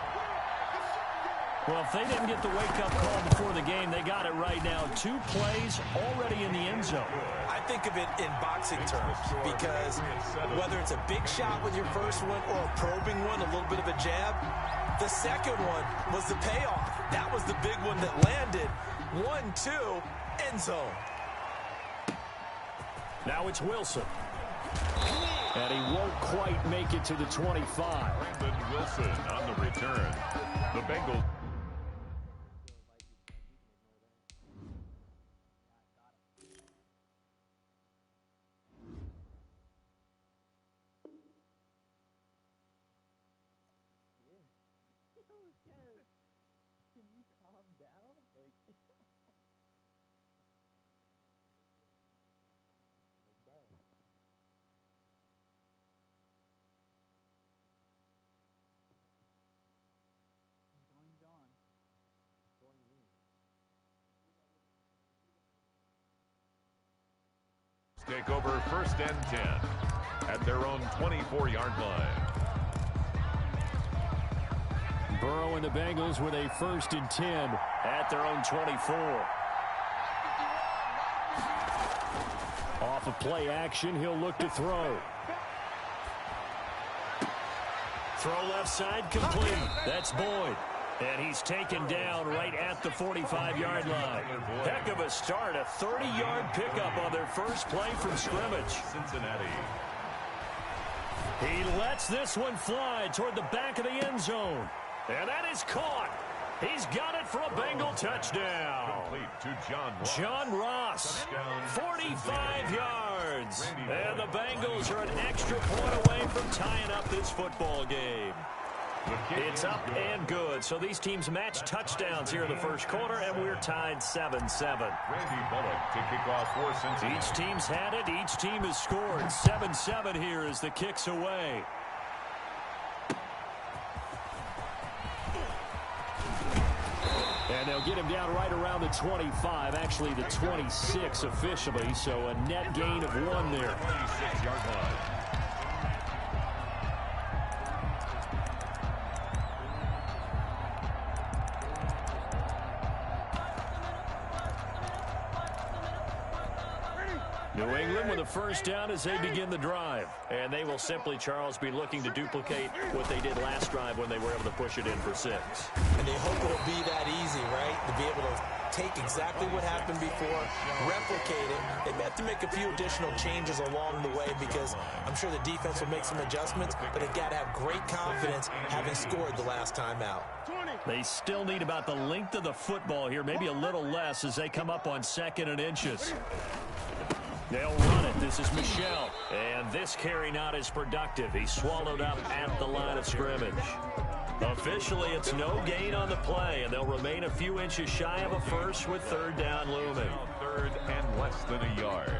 Speaker 1: Well, if they didn't get the wake-up call before the game, they got it right now. 2 plays already in the end zone.
Speaker 2: I think of it in boxing terms because whether it's a big shot with your first one or a probing one, a little bit of a jab, the second one was the payoff. That was the big one that landed. 1-2, end zone.
Speaker 1: Now it's Wilson. And he won't quite make it to the 25.
Speaker 3: Brandon Wilson on the return. The Bengals.
Speaker 4: Can you calm down? Like, bro. Going John. Going me.
Speaker 3: Take over 1st and 10 at their own 24-yard line.
Speaker 1: Burrow and the Bengals with a 1st and 10 at their own 24. Off of play action, he'll look to throw. Throw left side complete. That's Boyd. And he's taken down right at the 45-yard line. Heck of a start, a 30-yard pickup on their first play from scrimmage.
Speaker 3: Cincinnati.
Speaker 1: He lets this one fly toward the back of the end zone. And that is caught. He's got it for a Bengal touchdown.
Speaker 3: Complete to John Ross.
Speaker 1: John Ross, 45 yards. And the Bengals are an extra point away from tying up this football game. It's up and good. So these teams match touchdowns here in the first quarter, and we're tied 7-7.
Speaker 3: Randy Bullock to kick off for Cincinnati.
Speaker 1: Each team's had it. Each team has scored. 7-7 here as the kick's away. And they'll get him down right around the 25, actually the 26 officially, so a net gain of 1 there.
Speaker 3: 26-yard line.
Speaker 1: New England with a first down as they begin the drive. And they will simply, Charles, be looking to duplicate what they did last drive when they were able to push it in for 6.
Speaker 2: And they hope it'll be that easy, right? To be able to take exactly what happened before, replicate it. They may have to make a few additional changes along the way because I'm sure the defense will make some adjustments, but they've got to have great confidence having scored the last time out.
Speaker 1: They still need about the length of the football here, maybe a little less as they come up on 2nd and inches. They'll run it. This is Michel. And this carry not as productive. He's swallowed up at the line of scrimmage. Officially, it's no gain on the play, and they'll remain a few inches shy of a first with 3rd down looming.
Speaker 3: 3rd and less than a yard.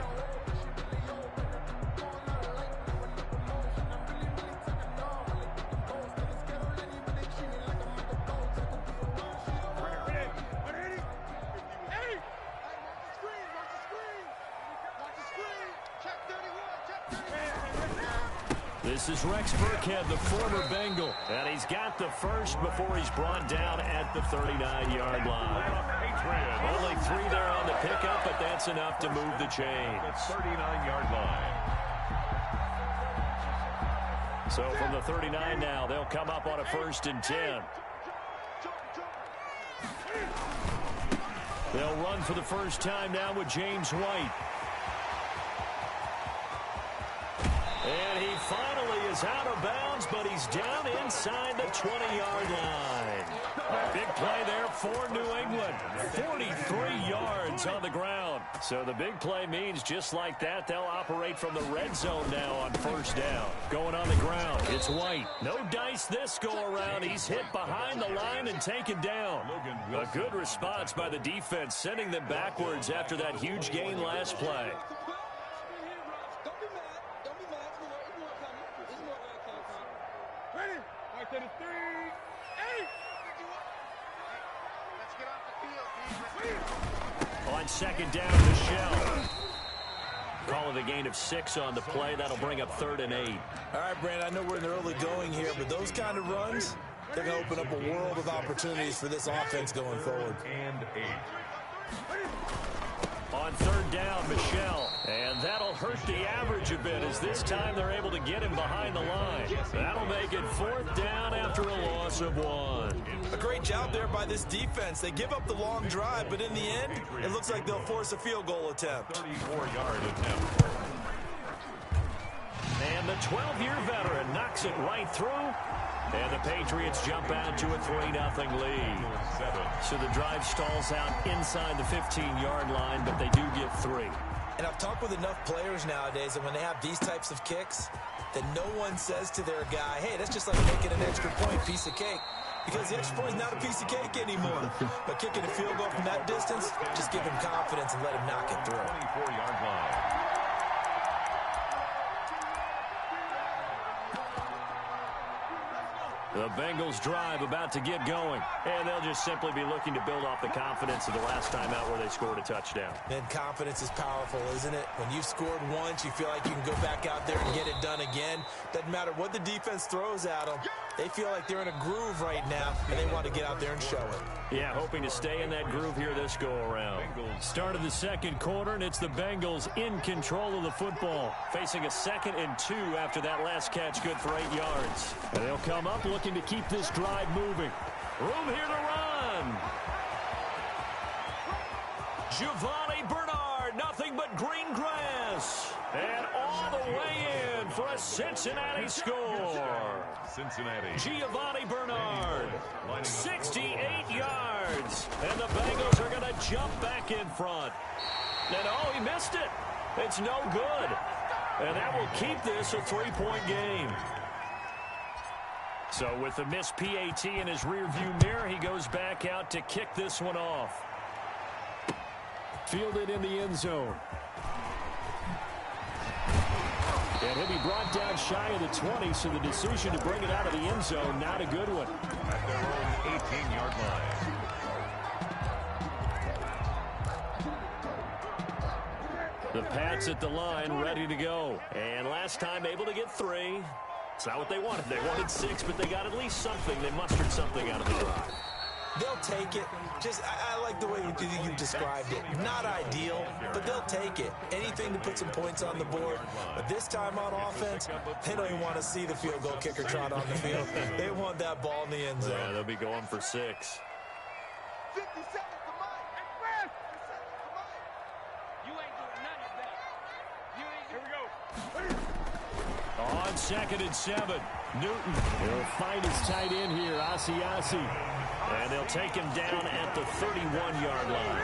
Speaker 1: This is Rex Burkhead, the former Bengal, and he's got the first before he's brought down at the 39-yard line. Only 3 there on the pickup, but that's enough to move the chains.
Speaker 3: 39-yard line.
Speaker 1: So from the 39 now, they'll come up on a 1st and 10. They'll run for the first time now with James White. And he finally is out of bounds, but he's down inside the 20-yard line. A big play there for New England. 43 yards on the ground. So the big play means just like that, they'll operate from the red zone now on 1st down. Going on the ground, it's White. No dice this go-around. He's hit behind the line and taken down. A good response by the defense, sending them backwards after that huge gain last play. On 2nd down, Michel. Call it a gain of 6 on the play. That'll bring up 3rd and 8.
Speaker 2: All right, Brandon, I know we're in the early going here, but those kind of runs, they're going to open up a world of opportunities for this offense going forward.
Speaker 3: And 8.
Speaker 1: On 3rd down, Michel. And that'll hurt the average a bit as this time they're able to get him behind the line. That'll make it 4th down after a loss of 1.
Speaker 2: A great job there by this defense. They give up the long drive, but in the end, it looks like they'll force a field goal attempt.
Speaker 3: 34-yard attempt.
Speaker 1: And the 12-year veteran knocks it right through. And the Patriots jump out to a 3-0 lead. So the drive stalls out inside the 15-yard line, but they do get 3.
Speaker 2: And I've talked with enough players nowadays that when they have these types of kicks, that no one says to their guy, hey, that's just like making an extra point, piece of cake. Because the extra point is not a piece of cake anymore. But kicking a field goal from that distance, just give him confidence and let him knock it through.
Speaker 3: 24-yard line.
Speaker 1: The Bengals drive about to get going, and they'll just simply be looking to build off the confidence of the last time out where they scored a touchdown.
Speaker 2: And confidence is powerful, isn't it? When you've scored once, you feel like you can go back out there and get it done again. Doesn't matter what the defense throws at them. They feel like they're in a groove right now, and they want to get out there and show it.
Speaker 1: Yeah, hoping to stay in that groove here this go-around. Start of the 2nd quarter, and it's the Bengals in control of the football, facing a 2nd and 2 after that last catch, good for 8 yards. And they'll come up looking to keep this drive moving. Room here to run. Giovanni Bernard, nothing but green grass. And all the way in for a Cincinnati score.
Speaker 3: Cincinnati.
Speaker 1: Giovanni Bernard, 68 yards. And the Bengals are going to jump back in front. And oh, he missed it. It's no good. And that will keep this a 3-point game. So with the missed PAT in his rearview mirror, he goes back out to kick this one off. Fielded in the end zone. And he'll be brought down shy of the 20, so the decision to bring it out of the end zone, not a good one.
Speaker 3: At their own 18-yard line.
Speaker 1: Pats at the line, ready to go. And last time able to get 3. It's not what they wanted. They wanted 6, but they got at least something. They mustered something out of the drive.
Speaker 2: They'll take it. I like the way you described it. Not ideal, but they'll take it. Anything to put some points on the board. But this time on offense, they don't even want to see the field goal kicker trot on the field. They want that ball in the end zone.
Speaker 1: Yeah, they'll be going for 6.
Speaker 8: 50 seconds to Mike. 50 seconds to Mike.
Speaker 4: You ain't doing none of that.
Speaker 8: Here we go.
Speaker 1: On 2nd and 7, Newton will find his tight end here, Asiasi. And they'll take him down at the 31-yard line.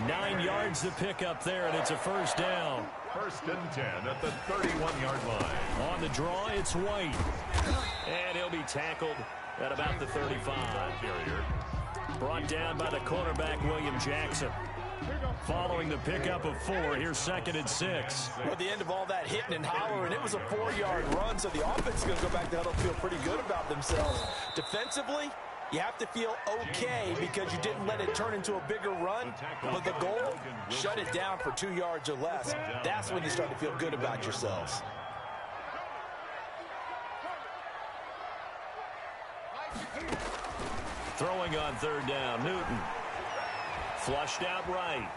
Speaker 1: 9 yards to pick up there, and it's a first down.
Speaker 3: 1st and 10 at the 31-yard line.
Speaker 1: On the draw, it's White. And he'll be tackled at about the 35. Brought down by the cornerback, William Jackson. Following the pickup of 4, here's 2nd and 6.
Speaker 2: Well, at the end of all that hitting and hollering, it was a 4-yard run, so the offense is going to go back to huddle, feel pretty good about themselves. Defensively, you have to feel okay because you didn't let it turn into a bigger run. But the goal, shut it down for 2 yards or less. That's when you start to feel good about yourselves.
Speaker 1: Throwing on 3rd down, Newton. Flushed out right.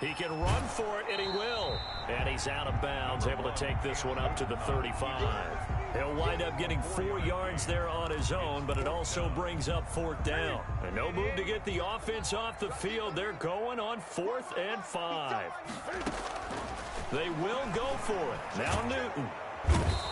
Speaker 1: He can run for it, and he will. And he's out of bounds, able to take this one up to the 35. He'll wind up getting 4 yards there on his own, but it also brings up 4th down. And no move to get the offense off the field. They're going on 4th and 5. They will go for it. Now Newton.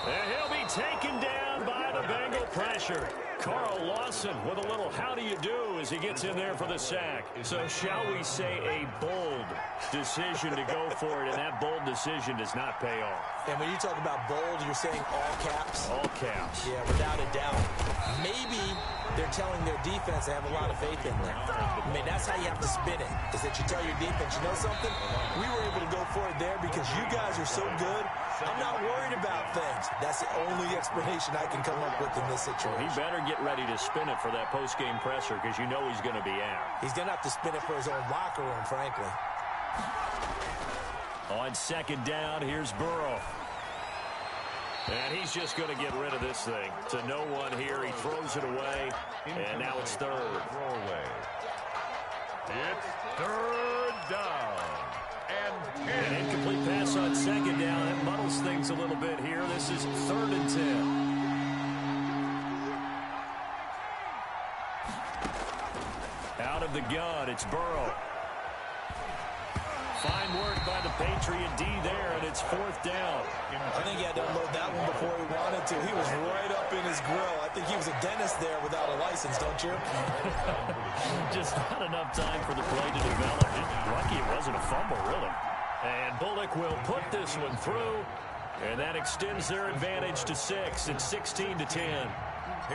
Speaker 1: And he'll be taken down by the Bengal pressure. Carl Lawson with a little how do you do as he gets in there for the sack. So shall we say a bold decision to go for it, and that bold decision does not pay off.
Speaker 2: And when you talk about bold, you're saying all caps?
Speaker 1: All caps.
Speaker 2: Yeah, without a doubt. Maybe they're telling their defense they have a lot of faith in them. I mean, that's how you have to spin it, is that you tell your defense, you know something? We were able to go for it there because you guys are so good. I'm not worried about things. That's the only explanation I can come up with in this situation.
Speaker 1: He better get ready to spin it for that post-game presser because you know he's going to be out.
Speaker 2: He's going to have to spin it for his own locker room, frankly.
Speaker 1: On 2nd down, here's Burrow. And he's just going to get rid of this thing. To no one here. He throws it away. And now it's 3rd.
Speaker 3: It's 3rd down.
Speaker 1: An incomplete pass on 2nd down. That muddles things a little bit here. This is 3rd and 10. Out of the gun, it's Burrow. Fine work by the Patriot D there, and it's 4th down.
Speaker 2: I think he had to unload that one before he wanted to. He was right up in his grill. I think he was a dentist there without a license, don't you?
Speaker 1: Just not enough time for the play to develop. Lucky it wasn't a fumble, really. And Bullock will put this one through, and that extends their advantage to 6. It's 16-10.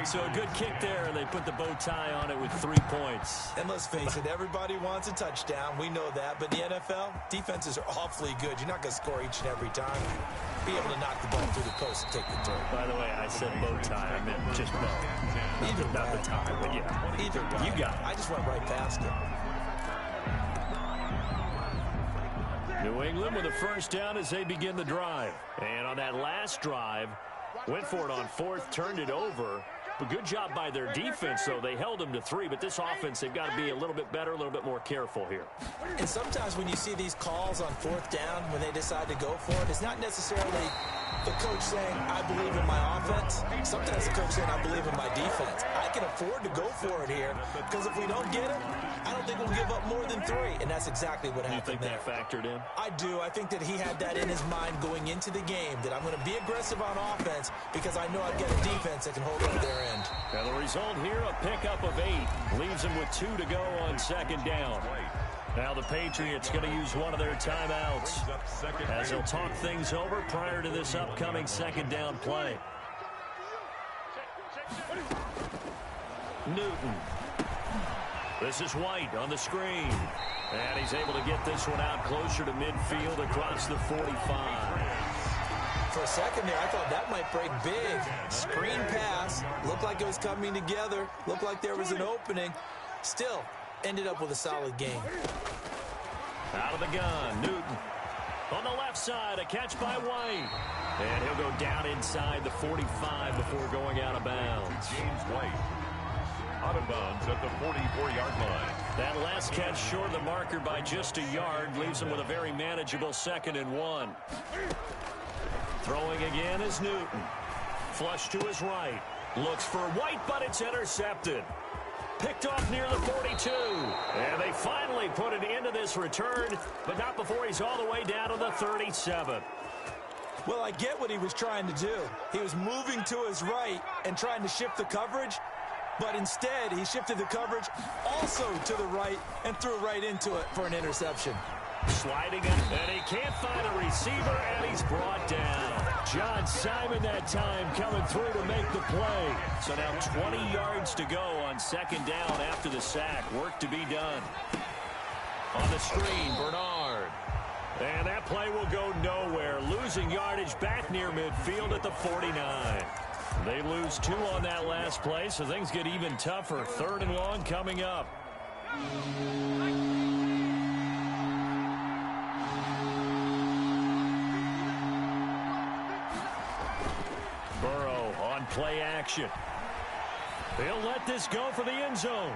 Speaker 1: So a good kick there, and they put the bow tie on it with 3 points.
Speaker 2: And let's face it, everybody wants a touchdown. We know that. But in the NFL, defenses are awfully good. You're not going to score each and every time. Be able to knock the ball through the post and take the turn.
Speaker 1: By the way, I said bow tie. I meant just bow.
Speaker 2: Either
Speaker 1: not the tie, but yeah.
Speaker 2: Either way.
Speaker 1: You got it.
Speaker 2: I just went right past it.
Speaker 1: New England with a first down as they begin the drive. And on that last drive, went for it on 4th, turned it over. But good job by their defense, though. They held them to 3, but this offense, they've got to be a little bit better, a little bit more careful here.
Speaker 2: And sometimes when you see these calls on 4th down, when they decide to go for it, it's not necessarily the coach saying, I believe in my offense. Sometimes the coach saying, I believe in my defense. I can afford to go for it here because if we don't get it, I don't think we'll give up more than 3. And that's exactly what happened there.
Speaker 1: You think that factored in?
Speaker 2: I do. I think that he had that in his mind going into the game, that I'm going to be aggressive on offense because I know I've got a defense that can hold up their end.
Speaker 1: And the result here, a pickup of 8. Leaves them with 2 to go on 2nd down. Now the Patriots going to use one of their timeouts as they'll talk things over prior to this upcoming 2nd down play. Newton. This is White on the screen. And he's able to get this one out closer to midfield across the 45.
Speaker 2: For a second there, I thought that might break big. Screen pass. Looked like it was coming together. Looked like there was an opening. Still, ended up with a solid game.
Speaker 1: Out of the gun, Newton. On the left side, a catch by White. And he'll go down inside the 45 before going out of bounds.
Speaker 3: James White out of bounds at the 44-yard line.
Speaker 1: That last catch short of the marker by just a yard leaves him with a very manageable 2nd and 1. Throwing again is Newton. Flush to his right. Looks for White, but it's intercepted. Picked off near the 42. And they finally put it into this return, but not before he's all the way down to the 37.
Speaker 2: Well, I get what he was trying to do. He was moving to his right and trying to shift the coverage, but instead he shifted the coverage also to the right and threw right into it for an interception.
Speaker 1: Sliding up, and he can't find a receiver, and he's brought down. John Simon that time coming through to make the play. So now 20 yards to go on 2nd down after the sack. Work to be done. On the screen, Bernard. And that play will go nowhere. Losing yardage back near midfield at the 49. They lose 2 on that last play, so things get even tougher. 3rd and long coming up. Burrow on play action. He'll let this go for the end zone.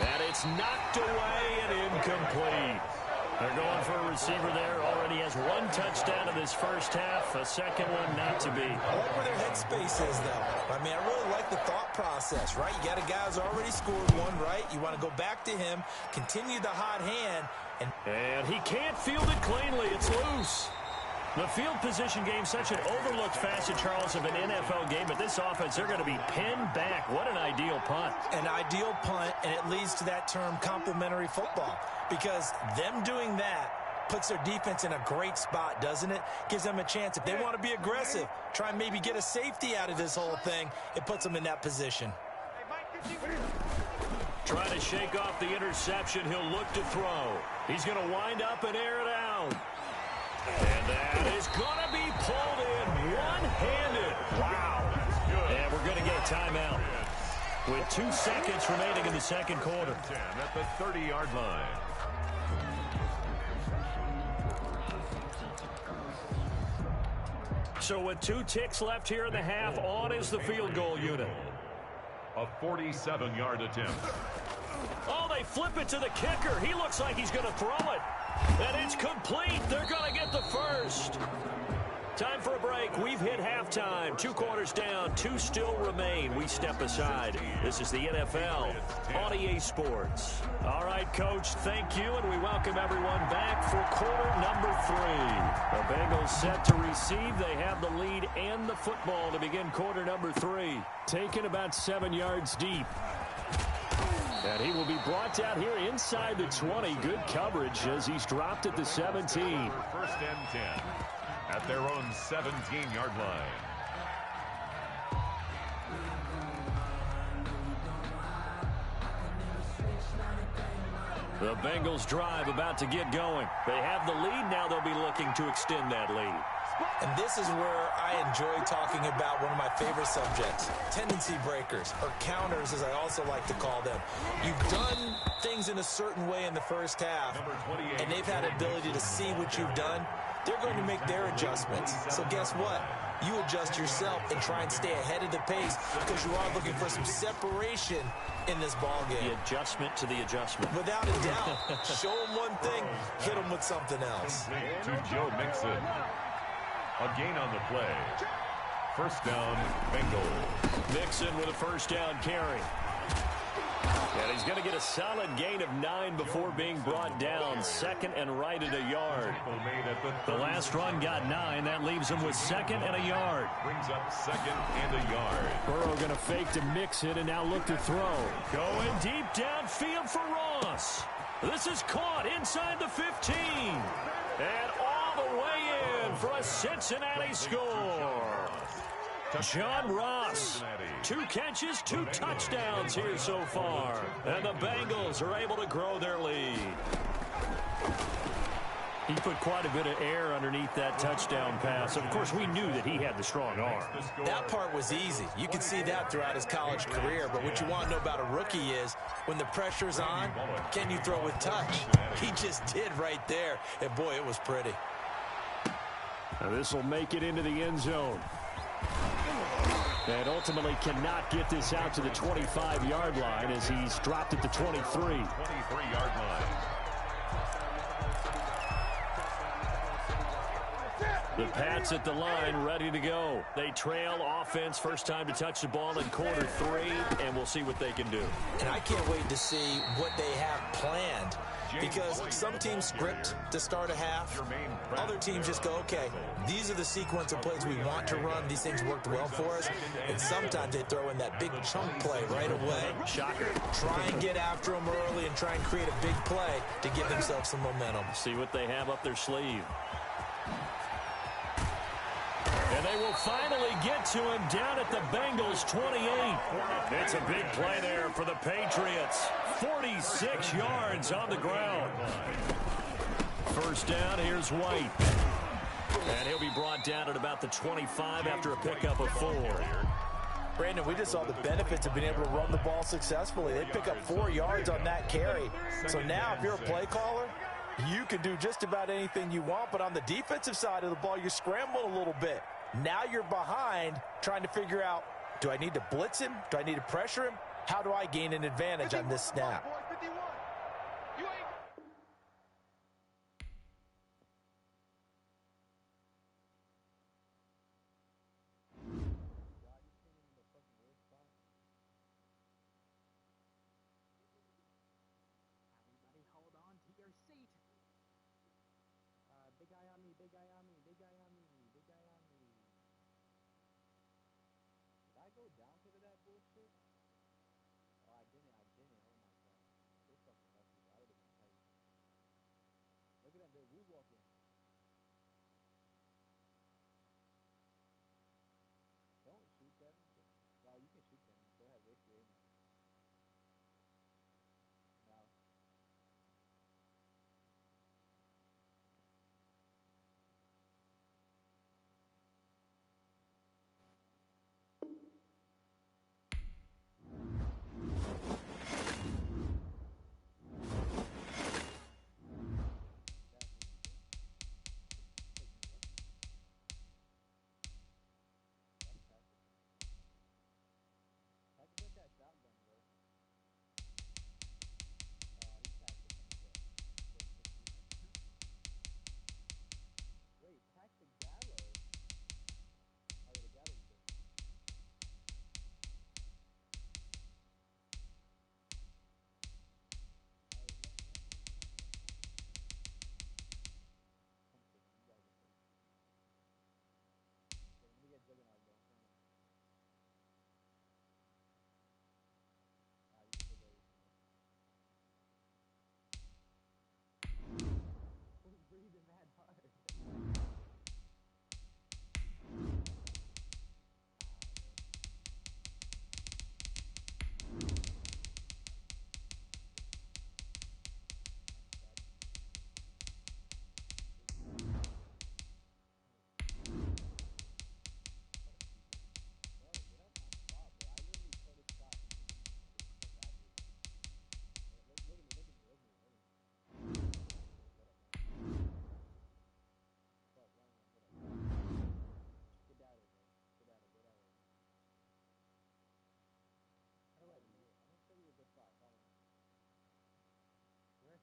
Speaker 1: And it's knocked away and incomplete. They're going for a receiver there. Already has 1 touchdown in this first half. A 2nd one not to be.
Speaker 2: I like where their headspace is, though. I mean, I really like the thought process, right? You got a guy who's already scored 1, right? You want to go back to him, continue the hot hand.
Speaker 1: And he can't field it cleanly. It's loose. The field position game, such an overlooked facet, Charles, of an NFL game. But this offense, they're going to be pinned back. What an ideal punt.
Speaker 2: An ideal punt, and it leads to that term complementary football. Because them doing that puts their defense in a great spot, doesn't it? Gives them a chance. If they want to be aggressive, try and maybe get a safety out of this whole thing, it puts them in that position.
Speaker 1: Trying to shake off the interception. He'll look to throw. He's going to wind up and air it out. And that is going to be pulled in one-handed. Wow. And we're going to get a timeout with 2 seconds remaining in the 2nd quarter.
Speaker 3: At the 30-yard line.
Speaker 1: So with 2 ticks left here in the half, on is the field goal unit.
Speaker 3: A 47-yard attempt.
Speaker 1: Oh, they flip it to the kicker. He looks like he's going to throw it. And it's complete. They're going to get the first. Time for a break. We've hit halftime. 2 quarters down. 2 still remain. We step aside. This is the NFL on EA Sports. All right, Coach, thank you, and we welcome everyone back for quarter number 3. The Bengals set to receive. They have the lead and the football to begin quarter number 3. Taken about 7 yards deep. And he will be brought down here inside the 20. Good coverage as he's dropped at the 17.
Speaker 3: 1st and 10 at their own 17-yard line.
Speaker 1: The Bengals drive about to get going. They have the lead. Now they'll be looking to extend that lead.
Speaker 2: And this is where I enjoy talking about one of my favorite subjects, tendency breakers, or counters as I also like to call them. You've done things in a certain way in the first half, and they've had ability to see what you've done. They're going to make their adjustments. So guess what? You adjust yourself and try and stay ahead of the pace because you are looking for some separation in this ball game.
Speaker 1: The adjustment to the adjustment.
Speaker 2: Without a doubt. Show them one thing, hit them with something else.
Speaker 3: To Joe Mixon. A gain on the play. 1st down, Bengals.
Speaker 1: Mixon with a 1st down carry. And he's going to get a solid gain of 9 before being brought down. 2nd and right at a yard. The last run got 9. That leaves him with 2nd and a yard.
Speaker 3: Brings up 2nd and a yard.
Speaker 1: Burrow going to fake to Mixon and now look to throw. Going deep downfield for Ross. This is caught inside the 15. And all the way in for a Cincinnati score. John Ross, 2 catches, 2 touchdowns here so far. And the Bengals are able to grow their lead. He put quite a bit of air underneath that touchdown pass. Of course, we knew that he had the strong arm.
Speaker 2: That part was easy. You can see that throughout his college career. But what you want to know about a rookie is when the pressure's on, can you throw with touch? He just did right there. And, boy, it was pretty.
Speaker 1: Now this will make it into the end zone. And ultimately cannot get this out to the 25-yard line as he's dropped at the 23.
Speaker 3: 23-yard line.
Speaker 1: The Pats at the line, ready to go. They trail offense, first time to touch the ball in quarter 3, and we'll see what they can do.
Speaker 2: And I can't wait to see what they have planned, because some teams script to start a half. Other teams just go, okay, these are the sequence of plays we want to run. These things worked well for us. And sometimes they throw in that big chunk play right away.
Speaker 1: Shocker.
Speaker 2: Try and get after them early and try and create a big play to give themselves some momentum.
Speaker 1: See what they have up their sleeve. And they will finally get to him down at the Bengals 28. It's a big play there for the Patriots. 46 yards on the ground. First down, here's White. And he'll be brought down at about the 25 after a pickup of 4.
Speaker 2: Brandon, we just saw the benefits of being able to run the ball successfully. They pick up 4 yards on that carry. So now if you're a play caller, you can do just about anything you want. But on the defensive side of the ball, you scramble a little bit. Now you're behind trying to figure out, do I need to blitz him? Do I need to pressure him? How do I gain an advantage on this snap?
Speaker 4: Everybody hold on to your seat. Big guy on me, big guy on me, big guy on me, big guy on me. Did I go down to that bullshit? Oh, I didn't. Oh my god. They're fucking lucky. I would have been tight. Look at them, they're woo-walking. Don't shoot them. Well, you can shoot them. Go ahead, waste your aim. No.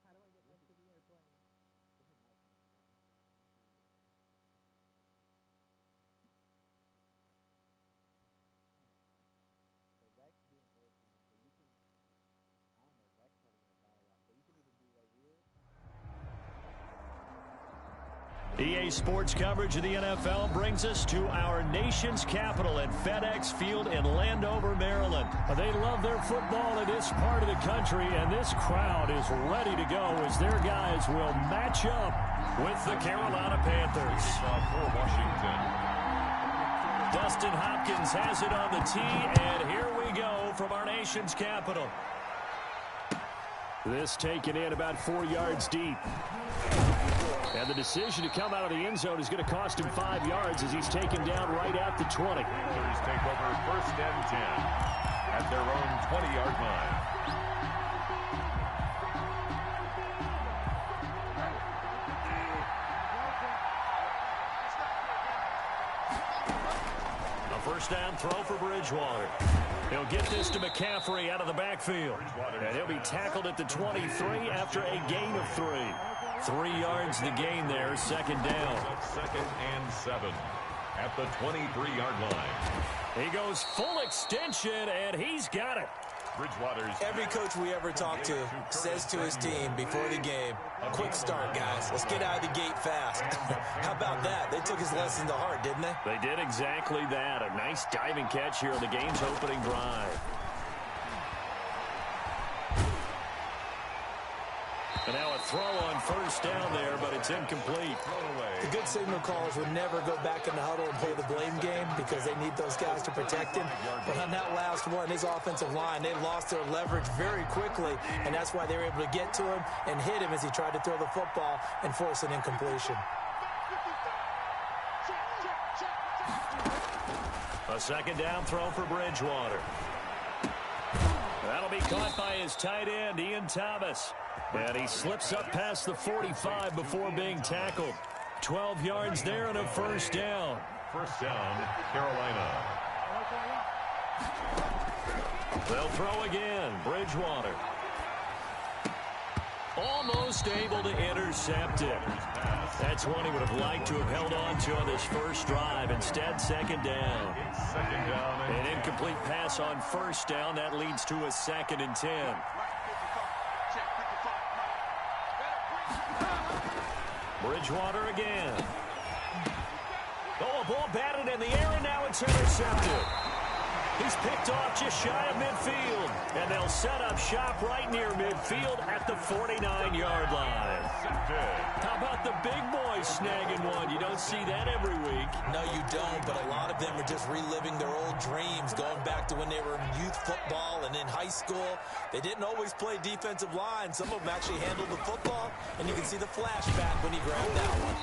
Speaker 4: How do I get back to the airplane? This is my phone. The Rex being working, so you can, I don't know, Rex probably gonna die a lot, but you can even do right here.
Speaker 1: EA Sports coverage of the NFL brings us to our nation's capital at FedEx Field in Landover, Maryland. They love their football in this part of the country, and this crowd is ready to go as their guys will match up with the Carolina Panthers.
Speaker 3: For Washington.
Speaker 1: Dustin Hopkins has it on the tee, and here we go from our nation's capital. This taken in about 4 yards deep. And the decision to come out of the end zone is going to cost him 5 yards as he's taken down right at the 20.
Speaker 3: Panthers take over 1st and 10 at their own 20-yard line.
Speaker 1: A first down throw for Bridgewater. He'll get this to McCaffrey out of the backfield. And he'll be tackled at the 23 after a gain of 3. 3 yards the gain there, 2nd down.
Speaker 3: 2nd and 7 at the 23-yard line.
Speaker 1: He goes full extension, and he's got it.
Speaker 3: Bridgewater's
Speaker 2: Every coach we ever talk to says to his team before the game, quick start, guys. Let's get out of the gate fast. How about that? They took his lesson to heart, didn't they?
Speaker 1: They did exactly that. A nice diving catch here on the game's opening drive. And now a throw on first down there, but it's incomplete.
Speaker 2: The good signal callers would never go back in the huddle and play the blame game because they need those guys to protect him. But on that last one, his offensive line, they lost their leverage very quickly, and that's why they were able to get to him and hit him as he tried to throw the football and force an incompletion.
Speaker 1: A 2nd down throw for Bridgewater. That'll be caught by his tight end, Ian Thomas. And he slips up past the 45 before being tackled. 12 yards there and a first down.
Speaker 3: First down, Carolina.
Speaker 1: They'll throw again. Bridgewater. Almost able to intercept it. That's one he would have liked to have held on to on this first drive. Instead, 2nd down.
Speaker 3: 2nd down.
Speaker 1: An incomplete pass on first down. That leads to a 2nd and 10. Bridgewater again. Oh, a ball batted in the air, and now it's intercepted. He's picked off just shy of midfield, and they'll set up shop right near midfield at the 49-yard line. How about the big boys snagging one? You don't see that every week.
Speaker 2: No, you don't, but a lot of them are just reliving their old dreams, going back to when they were in youth football and in high school. They didn't always play defensive line. Some of them actually handled the football, and you can see the flashback when he grabbed that one.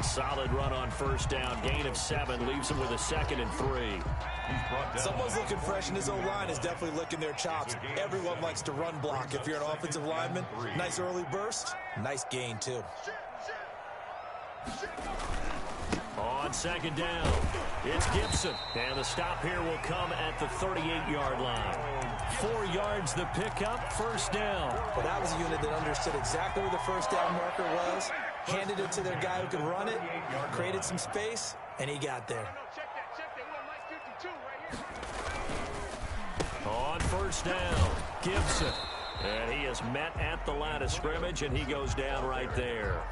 Speaker 1: A solid run on first down. Gain of 7 leaves him with a 2nd and 3.
Speaker 2: Someone's looking fresh, and his O-line is definitely licking their chops. Everyone likes to run block. If you're an offensive lineman, nice early burst, nice gain, too.
Speaker 1: On 2nd down, it's Gibson. And the stop here will come at the 38-yard line. 4 yards the pickup, first down.
Speaker 2: Well, that was a unit that understood exactly where the first down marker was, handed it to their guy who could run it, created some space, and he got there.
Speaker 1: On first down, Gibson. And he is met at the line of scrimmage, and he goes down right there.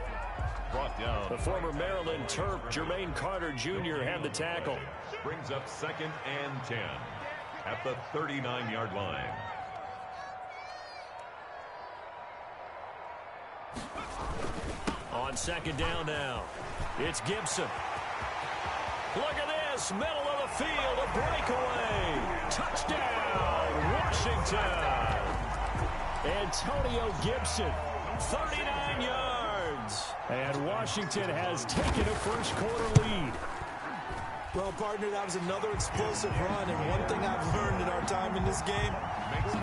Speaker 3: Brought down.
Speaker 1: The former Maryland Terp, Jermaine Carter Jr. had the tackle.
Speaker 3: Brings up 2nd and 10 at the 39-yard line.
Speaker 1: On 2nd down now, it's Gibson. Look at this, middle of the field, a breakaway. Touchdown, Washington. Antonio Gibson, 39 yards. And Washington has taken a first quarter lead.
Speaker 2: Well, partner, that was another explosive run, and one thing I've learned in our time in this game,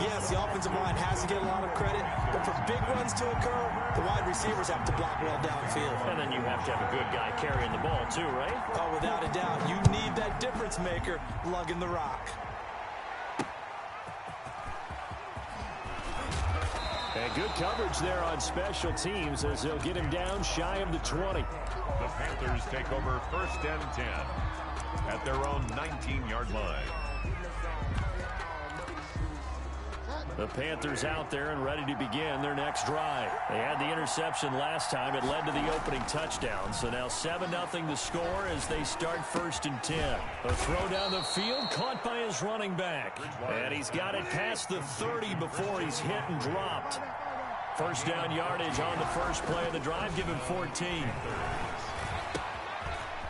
Speaker 2: yes, the offensive line has to get a lot of credit, but for big runs to occur, the wide receivers have to block well downfield.
Speaker 1: And then you have to have a good guy carrying the ball too, right?
Speaker 2: Oh, without a doubt. You need that difference maker lugging the rock.
Speaker 1: And good coverage there on special teams as they'll get him down shy of the 20.
Speaker 3: The Panthers take over 1st and 10 at their own 19-yard line.
Speaker 1: The Panthers out there and ready to begin their next drive. They had the interception last time. It led to the opening touchdown. So now 7-0 the score as they start 1st and 10. A throw down the field caught by his running back. And he's got it past the 30 before he's hit and dropped. First down yardage on the first play of the drive. Give him 14.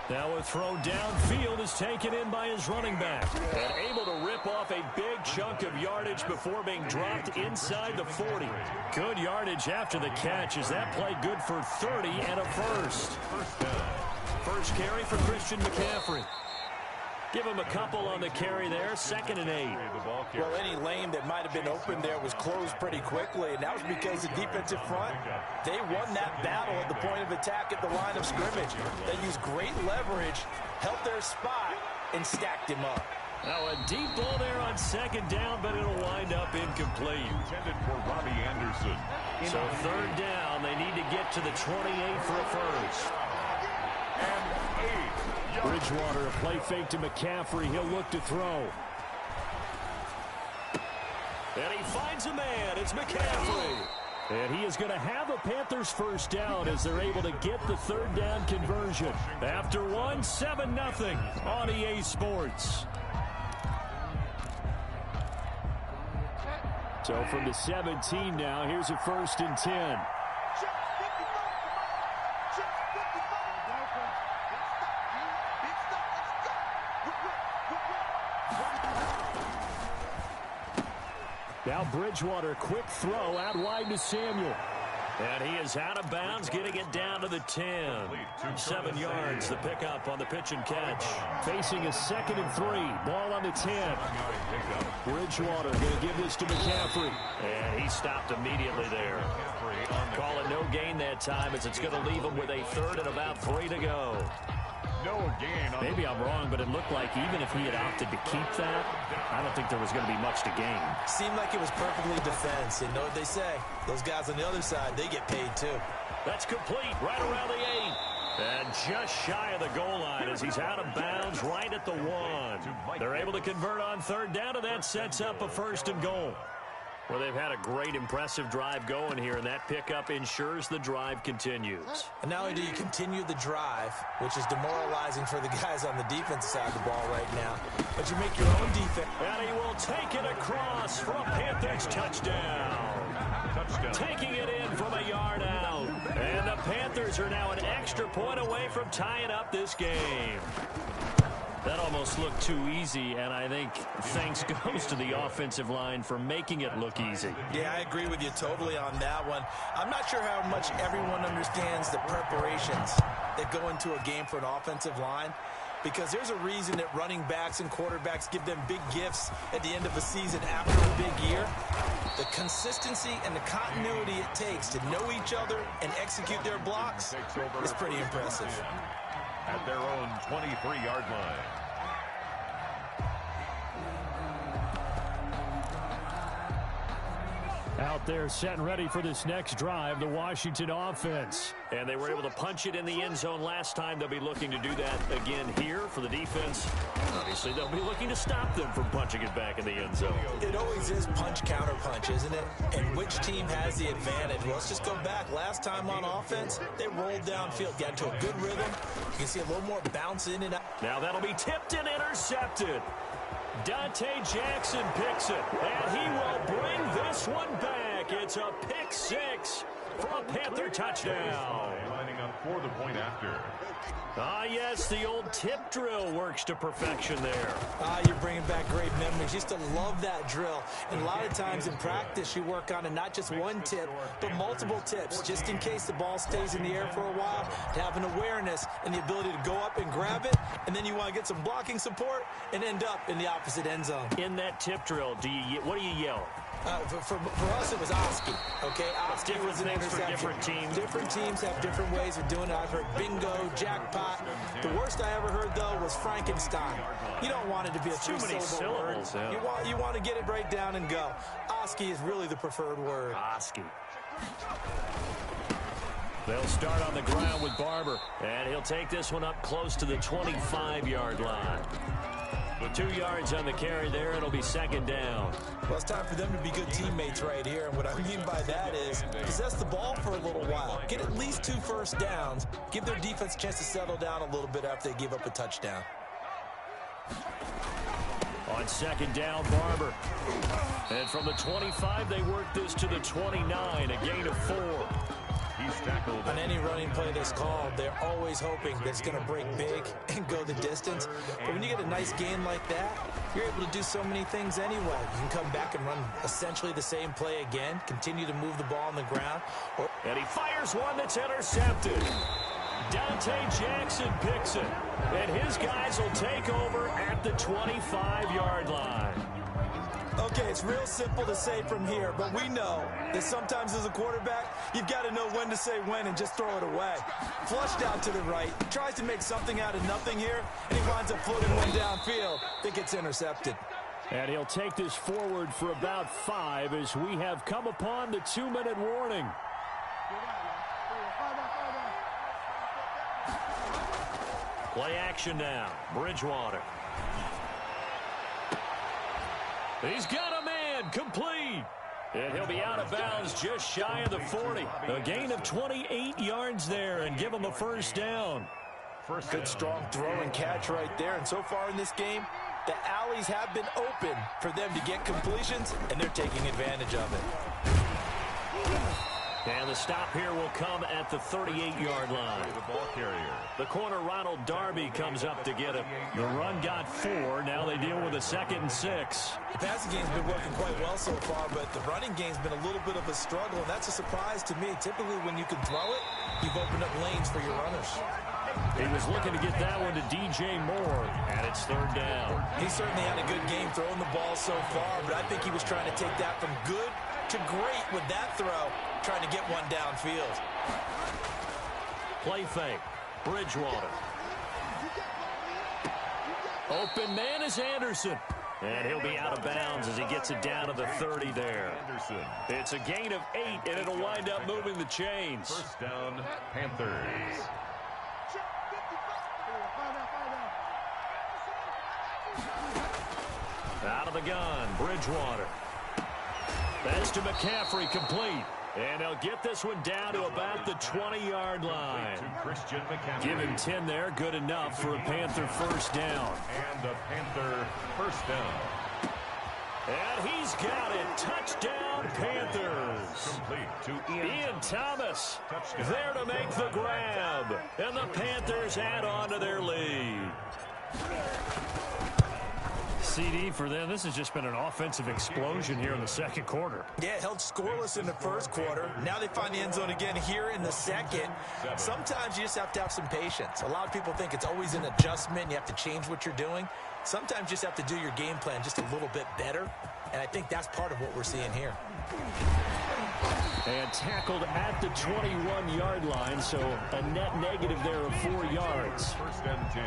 Speaker 1: Now a throw downfield is taken in by his running back. And able to rip off a big chunk of yardage before being dropped inside the 40. Good yardage after the catch as that play good for 30 and a first. First carry for Christian McCaffrey. Give him a couple on the carry there, 2nd and 8.
Speaker 2: Well, any lane that might have been open there was closed pretty quickly, and that was because the defensive front, they won that battle at the point of attack at the line of scrimmage. They used great leverage, held their spot, and stacked him up.
Speaker 1: Now a deep ball there on 2nd down, but it'll wind up incomplete.
Speaker 3: Intended for Robbie Anderson.
Speaker 1: So 3rd down, they need to get to the 28 for a first.
Speaker 3: And 8.
Speaker 1: Bridgewater, a play fake to McCaffrey. He'll look to throw. And he finds a man. It's McCaffrey. And he is going to have a Panthers first down as they're able to get the 3rd down conversion. After 7-0 on EA Sports. So from the 17 now, here's a 1st and 10. Now Bridgewater, quick throw out wide to Samuel. And he is out of bounds, getting it down to the 10. 7 yards, the pickup on the pitch and catch. Facing a 2nd and 3. Ball on the 10. Bridgewater going to give this to McCaffrey. And he stopped immediately there. Call it no gain that time as it's going to leave him with a 3rd and about 3 to go.
Speaker 3: No gain.
Speaker 1: Maybe I'm wrong, but it looked like even if he had opted to keep that, I don't think there was going to be much to gain.
Speaker 2: Seemed like it was perfectly defense. And you know what they say? Those guys on the other side, they get paid too.
Speaker 1: That's complete right around the 8. And just shy of the goal line as he's out of bounds right at the 1. They're able to convert on 3rd down, and that sets up a 1st and goal. Well, they've had a great, impressive drive going here, and that pickup ensures the drive continues.
Speaker 2: And not only do you continue the drive, which is demoralizing for the guys on the defensive side of the ball right now, but you make your own defense.
Speaker 1: And he will take it across for a Panthers touchdown. Taking it in from a yard out. And the Panthers are now an extra point away from tying up this game. That almost looked too easy, and I think thanks goes to the offensive line for making it look easy.
Speaker 2: Yeah, I agree with you totally on that one. I'm not sure how much everyone understands the preparations that go into a game for an offensive line, because there's a reason that running backs and quarterbacks give them big gifts at the end of a season after a big year. The consistency and the continuity it takes to know each other and execute their blocks is pretty impressive.
Speaker 3: At their own 23-yard line.
Speaker 1: Out there set and ready for this next drive, the Washington offense. And they were able to punch it in the end zone last time. They'll be looking to do that again here for the defense. Obviously, they'll be looking to stop them from punching it back in the end zone.
Speaker 2: It always is punch, counter punch, isn't it? And which team has the advantage? Well, let's just go back. Last time on offense, they rolled downfield, got into a good rhythm. You can see a little more bounce in and out.
Speaker 1: Now that'll be tipped and intercepted. Dante Jackson picks it, and he will bring this one back. It's a pick 6 for a Panther touchdown.
Speaker 3: Lining up for the point after.
Speaker 1: Ah, yes, the old tip drill works to perfection there.
Speaker 2: You're bringing back great memories. Used to love that drill. And a lot of times in practice, you work on it, not just one tip, but multiple tips, just in case the ball stays in the air for a while, to have an awareness and the ability to go up and grab it, and then you want to get some blocking support and end up in the opposite end zone.
Speaker 1: In that tip drill, what do you yell?
Speaker 2: For us, it was Oski. Okay, Oski was an interception.
Speaker 1: For different teams.
Speaker 2: Different teams have different ways of doing it. I've heard bingo, jackpot. The worst I ever heard, though, was Frankenstein. You don't want it to be a three-syllable word. Yeah. You want to get it right down and go. Oski is really the preferred word.
Speaker 1: Oski. They'll start on the ground with Barber, and he'll take this one up close to the 25-yard line. With 2 yards on the carry there, it'll be 2nd down.
Speaker 2: Well, it's time for them to be good teammates right here. And what I mean by that is possess the ball for a little while. Get at least 2 first downs. Give their defense a chance to settle down a little bit after they give up a touchdown.
Speaker 1: On 2nd down, Barber. And from the 25, they work this to the 29, a gain of 4.
Speaker 3: He's tackled.
Speaker 2: On any running play that's called, they're always hoping that it's going to break big and go the distance. But when you get a nice game like that, you're able to do so many things anyway. You can come back and run essentially the same play again, continue to move the ball on the ground.
Speaker 1: And he fires one that's intercepted. Dante Jackson picks it. And his guys will take over at the 25-yard line.
Speaker 2: Okay, it's real simple to say from here, but we know that sometimes as a quarterback, you've got to know when to say when and just throw it away. Flushed out to the right, tries to make something out of nothing here, and he winds up floating one downfield that gets intercepted.
Speaker 1: And he'll take this forward for about 5 as we have come upon the 2-minute warning. Play action now. Bridgewater. He's got a man complete. And he'll be out of bounds just shy of the 40. A gain of 28 yards there and give him a first down.
Speaker 2: Good strong throw and catch right there. And so far in this game, the alleys have been open for them to get completions, and they're taking advantage of it.
Speaker 1: And the stop here will come at the 38-yard line.
Speaker 3: The ball carrier.
Speaker 1: The corner, Ronald Darby, comes up to get him. The run got 4. Now they deal with a 2nd and 6.
Speaker 2: The passing game's been working quite well so far, but the running game's been a little bit of a struggle, and that's a surprise to me. Typically, when you can throw it, you've opened up lanes for your runners.
Speaker 1: He was looking to get that one to DJ Moore, and it's 3rd down.
Speaker 2: He certainly had a good game throwing the ball so far, but I think he was trying to take that from good to great with that throw, trying to get one downfield.
Speaker 1: Play fake. Bridgewater. Open man is Anderson. And he'll be out of bounds as he gets it down to the 30 there.
Speaker 3: Anderson.
Speaker 1: It's a gain of 8, and it'll wind up moving the chains.
Speaker 3: First down, Panthers.
Speaker 1: Out of the gun, Bridgewater. That's to McCaffrey, complete. And they'll get this one down to about the 20-yard line.
Speaker 3: Christian McCaffrey.
Speaker 1: Give him 10 there, good enough for a Panther first down.
Speaker 3: And a Panther first down.
Speaker 1: And he's got it. Touchdown, Panthers.
Speaker 3: Complete to
Speaker 1: Ian Thomas
Speaker 3: Touchdown.
Speaker 1: there to make the grab. And the Panthers add on to their lead. CD for them. This has just been an offensive explosion here in the second quarter.
Speaker 2: Yeah, held scoreless in the first quarter. Now they find the end zone again here in the second. Sometimes you just have to have some patience. A lot of people think it's always an adjustment. You have to change what you're doing. Sometimes you just have to do your game plan just a little bit better. And I think that's part of what we're seeing here.
Speaker 1: And tackled at the 21-yard line, so a net negative there of 4 yards.
Speaker 3: First and 10.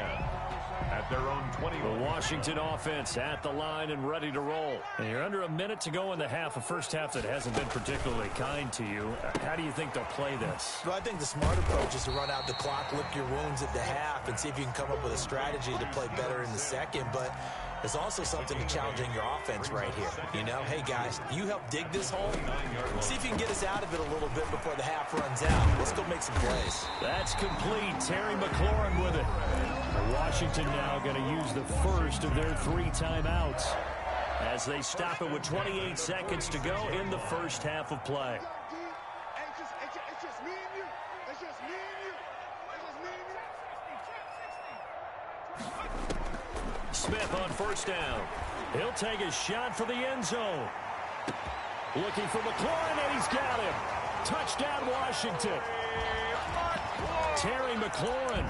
Speaker 3: At their own 20.
Speaker 1: The Washington offense at the line and ready to roll. And you're under a minute to go in the half, a first half that hasn't been particularly kind to you. How do you think they'll play this?
Speaker 2: Well, I think the smart approach is to run out the clock, lick your wounds at the half, and see if you can come up with a strategy to play better in the second. But there's also something to challenging your offense right here. You know, hey, guys, you help dig this hole. See if you can get us out of it a little bit before the half runs out. Let's go make some plays.
Speaker 1: That's complete. Terry McLaurin with it. Washington now going to use the first of their 3 timeouts as they stop it with 28 seconds to go in the first half of play.
Speaker 8: It's just me and you. It's just me and you. It's just me and you.
Speaker 1: Smith on first down. He'll take a shot for the end zone. Looking for McLaurin, and he's got him. Touchdown, Washington. Terry McLaurin,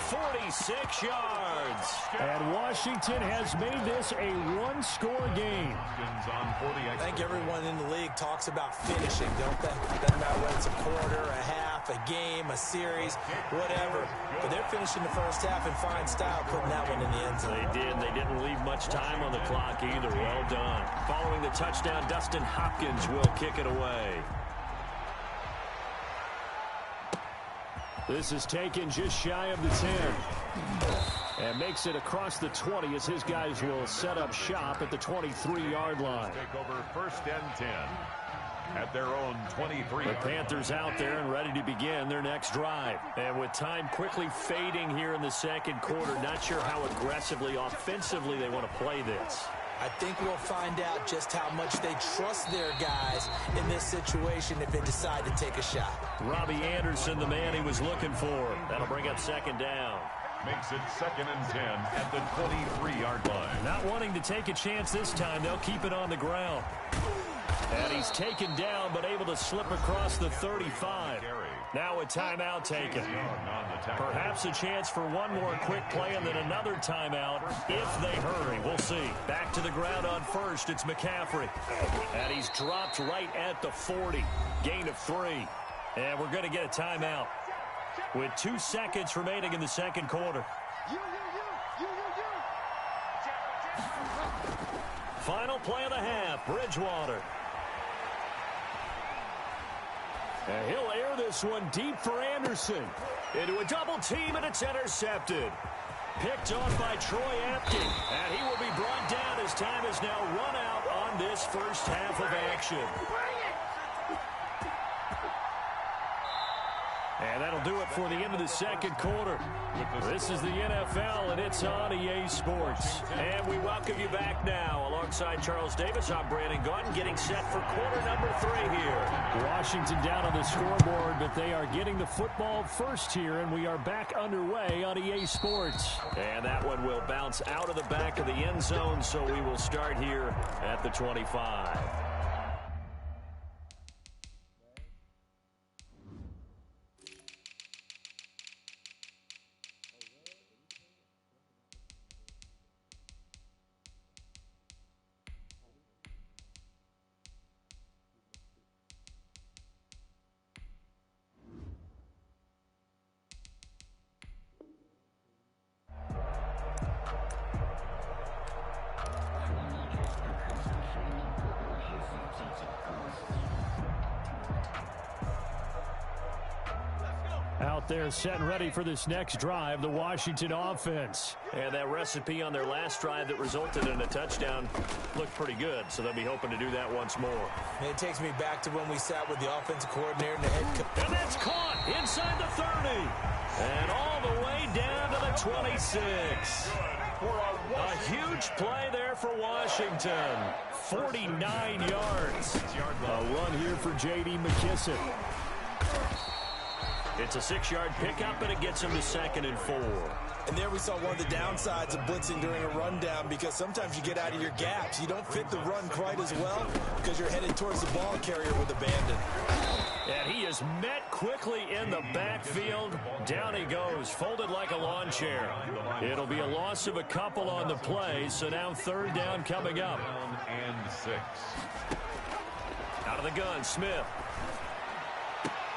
Speaker 1: 46 yards. And Washington has made this a one-score game.
Speaker 2: I think everyone in the league talks about finishing, don't they? Doesn't matter whether it's a quarter, a half, a game, a series, whatever. But they're finishing the first half in fine style, putting that one in the end zone.
Speaker 1: They did. They didn't leave much time on the clock either. Well done. Following the touchdown, Dustin Hopkins will kick it away. This is taken just shy of the 10. And makes it across the 20 as his guys will set up shop at the 23-yard line.
Speaker 3: Take over first and 10 at their own 23.
Speaker 1: The Panthers out there and ready to begin their next drive. And with time quickly fading here in the second quarter, not sure how aggressively, offensively they want to play this.
Speaker 2: I think we'll find out just how much they trust their guys in this situation if they decide to take a shot.
Speaker 1: Robbie Anderson, the man he was looking for. That'll bring up second down.
Speaker 3: Makes it 2nd and 10 at the 23-yard line.
Speaker 1: Not wanting to take a chance this time, they'll keep it on the ground. And he's taken down, but able to slip across the 35. Now a timeout taken. Perhaps a chance for one more quick play and then another timeout if they hurry. We'll see. Back to the ground on first. It's McCaffrey. And he's dropped right at the 40. Gain of 3. And we're going to get a timeout with 2 seconds remaining in the second quarter. Final play of the half. Bridgewater. And he'll air this one deep for Anderson. Into a double team, and it's intercepted. Picked off by Troy Apke. And he will be brought down as time has now run out on this first half of action. And that'll do it for the end of the second quarter. This is the NFL, and it's on EA Sports. And we welcome you back now. Alongside Charles Davis, I'm Brandon Gaudin, getting set for quarter number 3 here. Washington down on the scoreboard, but they are getting the football first here, and we are back underway on EA Sports. And that one will bounce out of the back of the end zone, so we will start here at the 25. Out there set and ready for this next drive, the Washington offense. And that recipe on their last drive that resulted in a touchdown looked pretty good, so they'll be hoping to do that once more.
Speaker 2: And it takes me back to when we sat with the offensive coordinator and the head coach.
Speaker 1: And that's caught inside the 30. And all the way down to the 26. A huge play there for Washington. 49 yards. A run here for J.D. McKissic. It's a 6-yard pickup, and it gets him to 2nd and 4.
Speaker 2: And there we saw one of the downsides of blitzing during a rundown, because sometimes you get out of your gaps. You don't fit the run quite as well because you're headed towards the ball carrier with abandon.
Speaker 1: And he is met quickly in the backfield. Down he goes, folded like a lawn chair. It'll be a loss of a couple on the play, so now 3rd down coming up.
Speaker 3: And 6.
Speaker 1: Out of the gun, Smith.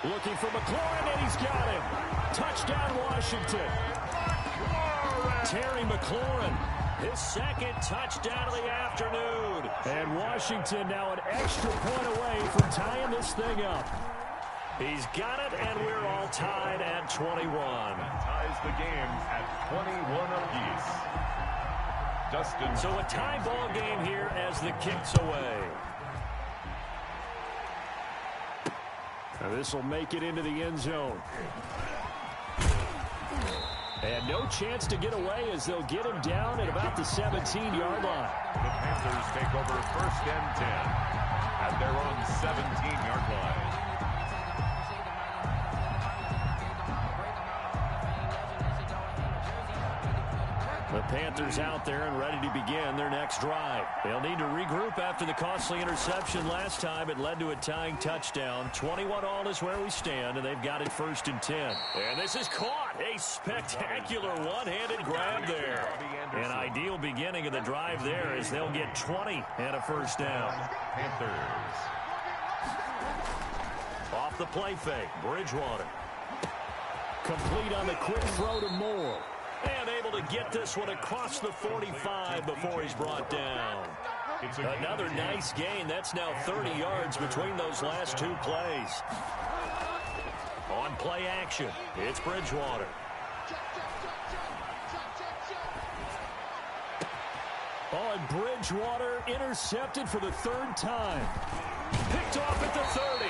Speaker 1: Looking for McLaurin, and he's got him. Touchdown, Washington. Terry McLaurin, his 2nd touchdown of the afternoon. And Washington now an extra point away from tying this thing up. He's got it, and we're all tied at 21.
Speaker 3: Ties the game at 21 apiece. Dustin.
Speaker 1: So a tie ball game here as the kick's away. Now this will make it into the end zone. And no chance to get away as they'll get him down at about the 17-yard line.
Speaker 3: The Panthers take over 1st and 10 at their own 17-yard line.
Speaker 1: The Panthers out there and ready to begin their next drive. They'll need to regroup after the costly interception last time. It led to a tying touchdown. 21-all is where we stand, and they've got it 1st and 10. And this is caught. A spectacular one-handed grab there. An ideal beginning of the drive there as they'll get 20 and a 1st down.
Speaker 3: Panthers.
Speaker 1: Off the play fake, Bridgewater. Complete on the quick throw to Moore. And able to get this one across the 45 before he's brought down. Another nice gain. That's now 30 yards between those last 2 plays. On play action, it's Bridgewater. Oh, and Bridgewater intercepted for the third time. Picked off at the 30.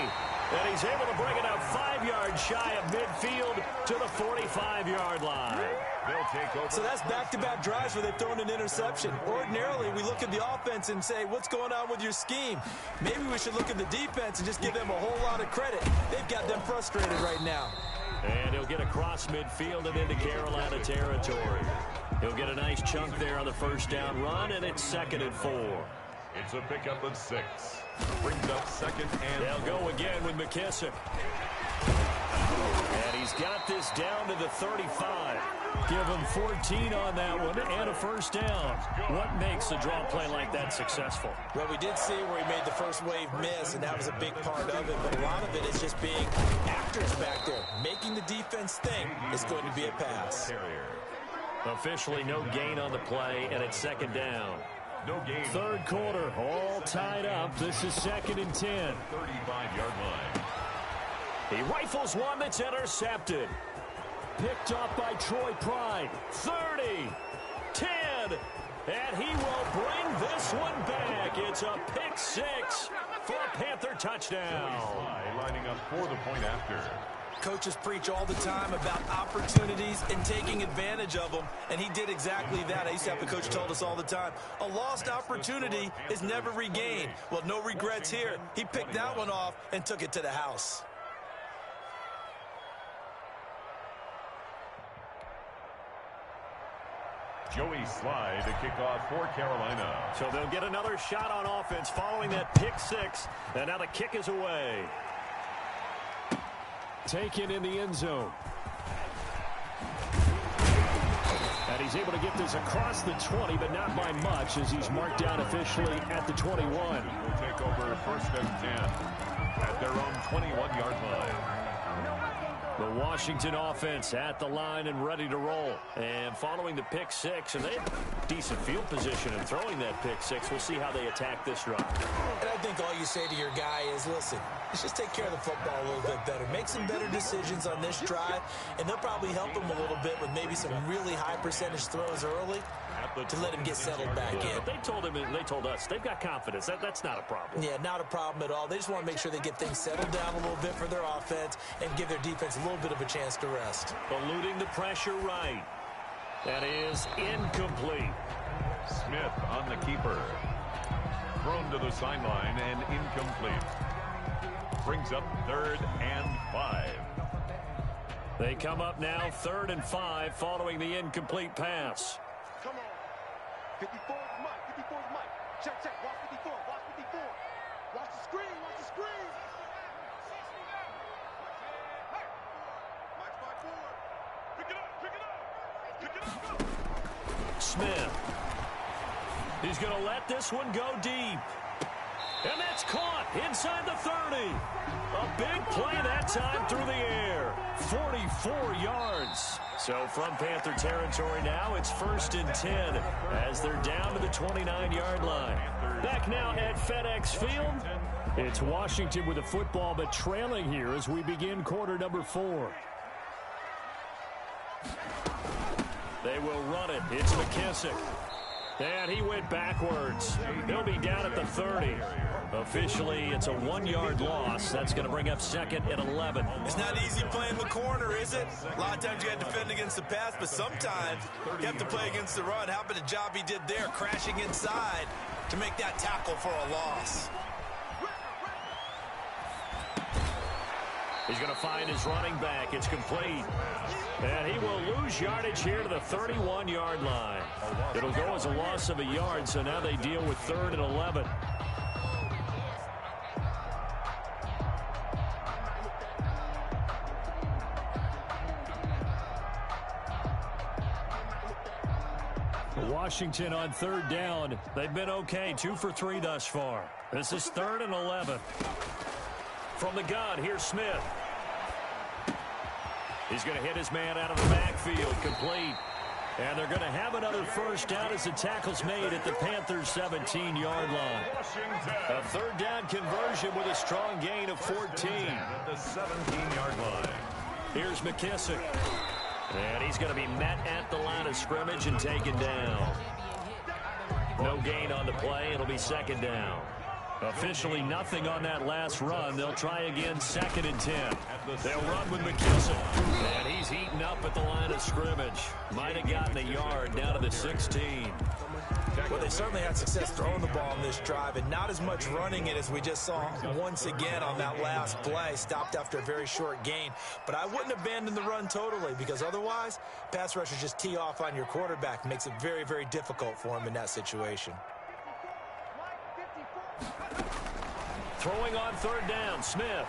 Speaker 1: And he's able to bring it up 5 yards shy of midfield to the 45-yard line.
Speaker 3: They'll take over.
Speaker 2: So that's back-to-back drives where they've thrown an interception. Ordinarily, we look at the offense and say, what's going on with your scheme? Maybe we should look at the defense and just give them a whole lot of credit. They've got them frustrated right now.
Speaker 1: And he'll get across midfield and into Carolina territory. He'll get a nice chunk there on the first down run, and it's 2nd and 4.
Speaker 3: It's a pickup of 6. Brings up 2nd and
Speaker 1: They'll go again with McKissick. And he's got this down to the 35. Give him 14 on that one and a first down. What makes a draw play like that successful?
Speaker 2: Well, we did see where he made the first wave miss, and that was a big part of it. But a lot of it is just being actors back there, making the defense think it's going to be a pass.
Speaker 1: Officially no gain on the play, and it's 2nd down.
Speaker 3: No gain.
Speaker 1: 3rd quarter, all tied up. This is 2nd and 10.
Speaker 3: 35-yard line.
Speaker 1: He rifles one that's intercepted. Picked up by Troy Pride. 30, 10, and he will bring this one back. It's a pick 6 for a Panther touchdown.
Speaker 3: Lining up for the point after.
Speaker 2: Coaches preach all the time about opportunities and taking advantage of them, and he did exactly that. I used to have a coach told us all the time, a lost opportunity is never regained. Well, no regrets here. He picked that one off and took it to the house.
Speaker 3: Joey Slye to kick off for Carolina.
Speaker 1: So they'll get another shot on offense following that pick 6, and now the kick is away. Taken in the end zone. And he's able to get this across the 20, but not by much, as he's marked down officially at the 21.
Speaker 3: We'll take over 1st and 10 at their own 21-yard line.
Speaker 1: The Washington offense at the line and ready to roll. And following the pick 6, and they have decent field position in throwing that pick 6. We'll see how they attack this drive.
Speaker 2: And I think all you say to your guy is, listen, let's just take care of the football a little bit better. Make some better decisions on this drive, and they'll probably help him a little bit with maybe some really high percentage throws early to let him get settled back in.
Speaker 1: But they told him, and they told us, they've got confidence. That's not a problem.
Speaker 2: Yeah, not a problem at all. They just want to make sure they get things settled down a little bit for their offense and give their defense a little bit of a chance to rest.
Speaker 1: Eluding the pressure right. That is incomplete.
Speaker 3: Smith on the keeper. Thrown to the sideline and incomplete. Brings up 3rd and 5.
Speaker 1: They come up now 3rd and 5 following the incomplete pass.
Speaker 8: Come on. 54 is Mike. 54 is Mike. Check, check. Watch 54. Watch 54. Watch the screen. Watch the screen. Mike's back forward. Pick it up. Pick it up. Pick it up. Go.
Speaker 1: Smith. He's going to let this one go deep. And that's caught inside the 30. A big play that time through the air. 44 yards. So from Panther territory now, it's 1st and 10 as they're down to the 29-yard line. Back now at FedEx Field. It's Washington with the football, but trailing here as we begin quarter number 4. They will run it. It's McKissick. And he went backwards. He'll be down at the 30. Officially, it's a 1-yard loss. That's going to bring up 2nd and 11.
Speaker 2: It's not easy playing the corner, is it? A lot of times you got to defend against the pass, but sometimes you have to play against the run. How about the job he did there, crashing inside to make that tackle for a loss?
Speaker 1: He's going to find his running back. It's complete. And he will lose yardage here to the 31-yard line. It'll go as a loss of a yard, so now they deal with 3rd and 11. Washington on 3rd down. They've been okay, 2 for 3 thus far. This is 3rd and 11. From the gun, here's Smith. He's going to hit his man out of the backfield, complete. And they're going to have another first down as the tackle's made at the Panthers' 17-yard line. A 3rd down conversion with a strong gain of 14.
Speaker 3: At the 17-yard line.
Speaker 1: Here's McKissick. And he's going to be met at the line of scrimmage and taken down. No gain on the play. It'll be second down. Officially nothing on that last run. They'll try again, 2nd and 10. They'll run with McKissick. And he's heating up at the line of scrimmage. Might have gotten a yard down to the 16.
Speaker 2: Well, they certainly had success throwing the ball in this drive, and not as much running it as we just saw once again on that last play. Stopped after a very short gain. But I wouldn't abandon the run totally, because otherwise, pass rushers just tee off on your quarterback. Makes it very, very difficult for him in that situation.
Speaker 1: Throwing on 3rd down, Smith.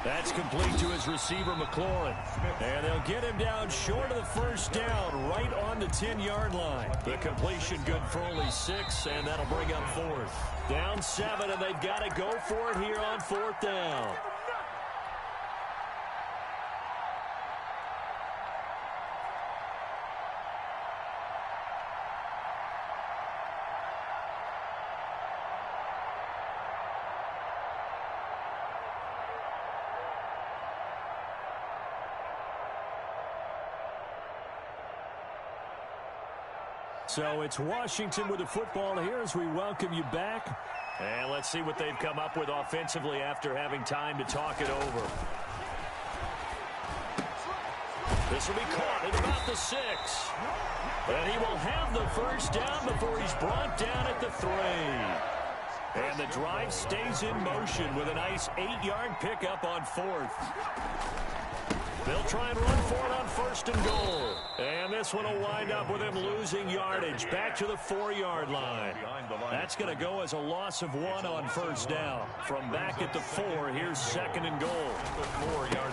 Speaker 1: That's complete to his receiver, McLaurin. And they'll get him down short of the 1st down, right on the 10-yard line. The completion good for only 6, and that'll bring up 4th. Down 7, and they've got to go for it here on 4th down. So it's Washington with the football here as we welcome you back. And let's see what they've come up with offensively after having time to talk it over. This will be caught at about the 6. And he will have the 1st down before he's brought down at the 3. And the drive stays in motion with a nice 8-yard pickup on 4th. They'll try and run for it on 1st and goal. And this one will wind up with him losing yardage back to the 4-yard line. That's going to go as a loss of 1 on 1st down. From back at the 4, here's 2nd and goal.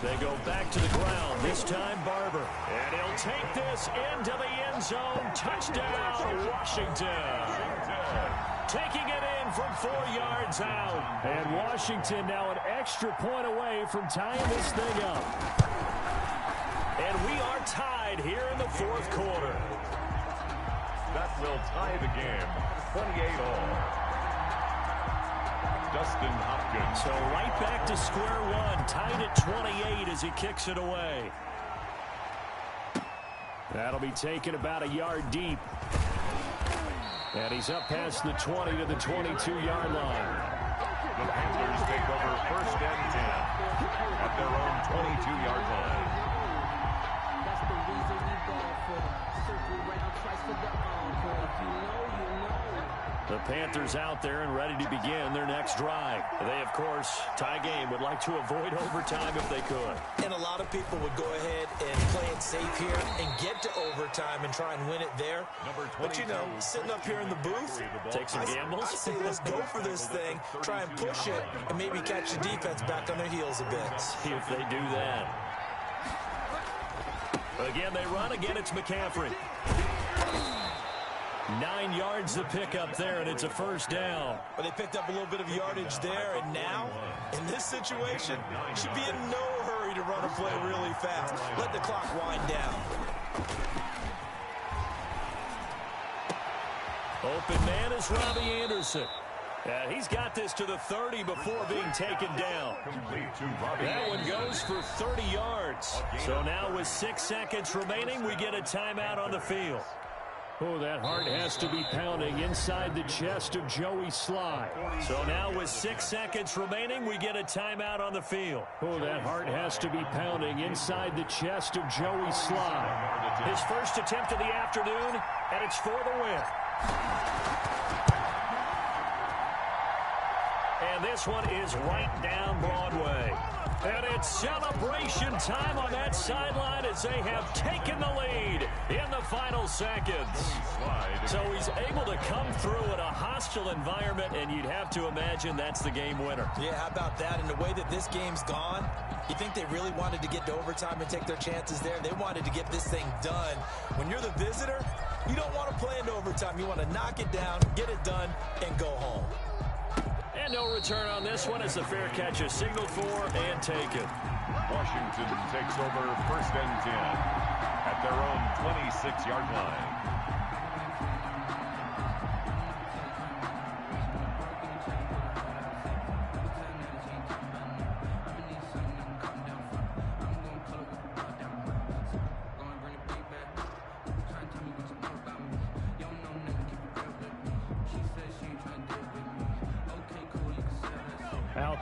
Speaker 1: They go back to the ground, this time Barber. And he'll take this into the end zone. Touchdown, Washington. Taking it in from 4 yards out. And Washington now an extra point away from tying this thing up. And we are tied here in the 4th quarter.
Speaker 3: That will tie the game, 28-all. Dustin Hopkins.
Speaker 1: So right back to square one, tied at 28 as he kicks it away. That'll be taken about a yard deep. And he's up past the 20 to the 22-yard line.
Speaker 3: The Panthers take over 1st and 10 at their own 22-yard line.
Speaker 1: The Panthers out there and ready to begin their next drive. They, of course, tie game, would like to avoid overtime if they could.
Speaker 2: And a lot of people would go ahead and play it safe here and get to overtime and try and win it there. But, you know, sitting up here in the booth,
Speaker 1: take some gambles.
Speaker 2: I say let's go for this thing, try and push it, and maybe catch the defense back on their heels a bit.
Speaker 1: See if they do that. Again, they run. Again, it's McCaffrey. 9 yards the pickup there, and it's a 1st down.
Speaker 2: But they picked up a little bit of yardage there, and now, in this situation, should be in no hurry to run a play really fast. Let the clock wind down.
Speaker 1: Open man is Robbie Anderson. And he's got this to the 30 before being taken down. That one goes for 30 yards. So now with 6 seconds remaining, we get a timeout on the field. Oh, that heart has to be pounding inside the chest of Joey Sly. So now with 6 seconds remaining, we get a timeout on the field. Oh, that heart has to be pounding inside the chest of Joey Sly. His first attempt of the afternoon, and it's for the win. And this one is right down Broadway. And it's celebration time on that sideline as they have taken the lead in the final seconds. So he's able to come through in a hostile environment, and you'd have to imagine that's the game winner.
Speaker 2: Yeah, how about that? And the way that this game's gone, you think they really wanted to get to overtime and take their chances there? They wanted to get this thing done. When you're the visitor, you don't want to play into overtime. You want to knock it down, get it done, and go home.
Speaker 1: And no return on this one as the fair catch is signaled for and taken.
Speaker 3: Washington takes over 1st and 10 at their own 26-yard line.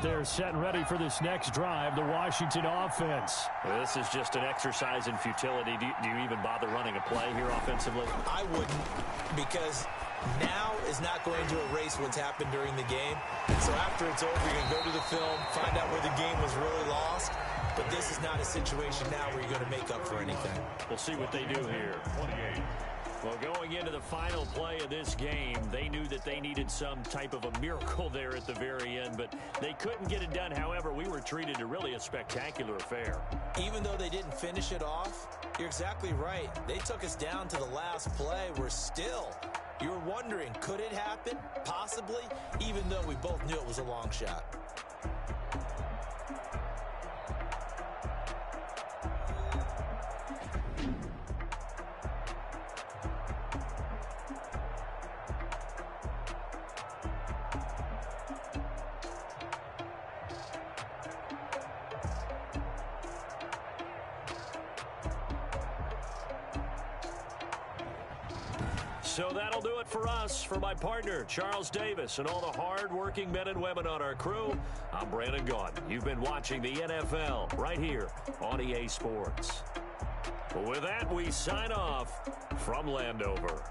Speaker 1: They're set and ready for this next drive, the Washington offense.
Speaker 9: Well, this is just an exercise in futility. Do you even bother running a play here offensively?
Speaker 2: I wouldn't, because now is not going to erase what's happened during the game. So after it's over, you're going to go to the film, find out where the game was really lost. But this is not a situation now where you're going to make up for anything.
Speaker 1: We'll see what they do here.
Speaker 3: 28.
Speaker 1: Well, going into the final play of this game, they knew that they needed some type of a miracle there at the very end, but they couldn't get it done. However, we were treated to really a spectacular affair.
Speaker 2: Even though they didn't finish it off, you're exactly right. They took us down to the last play. You were wondering, could it happen? Possibly, even though we both knew it was a long shot.
Speaker 1: So that'll do it for us. For my partner, Charles Davis, and all the hard-working men and women on our crew, I'm Brandon Gaudin. You've been watching the NFL right here on EA Sports. With that, we sign off from Landover.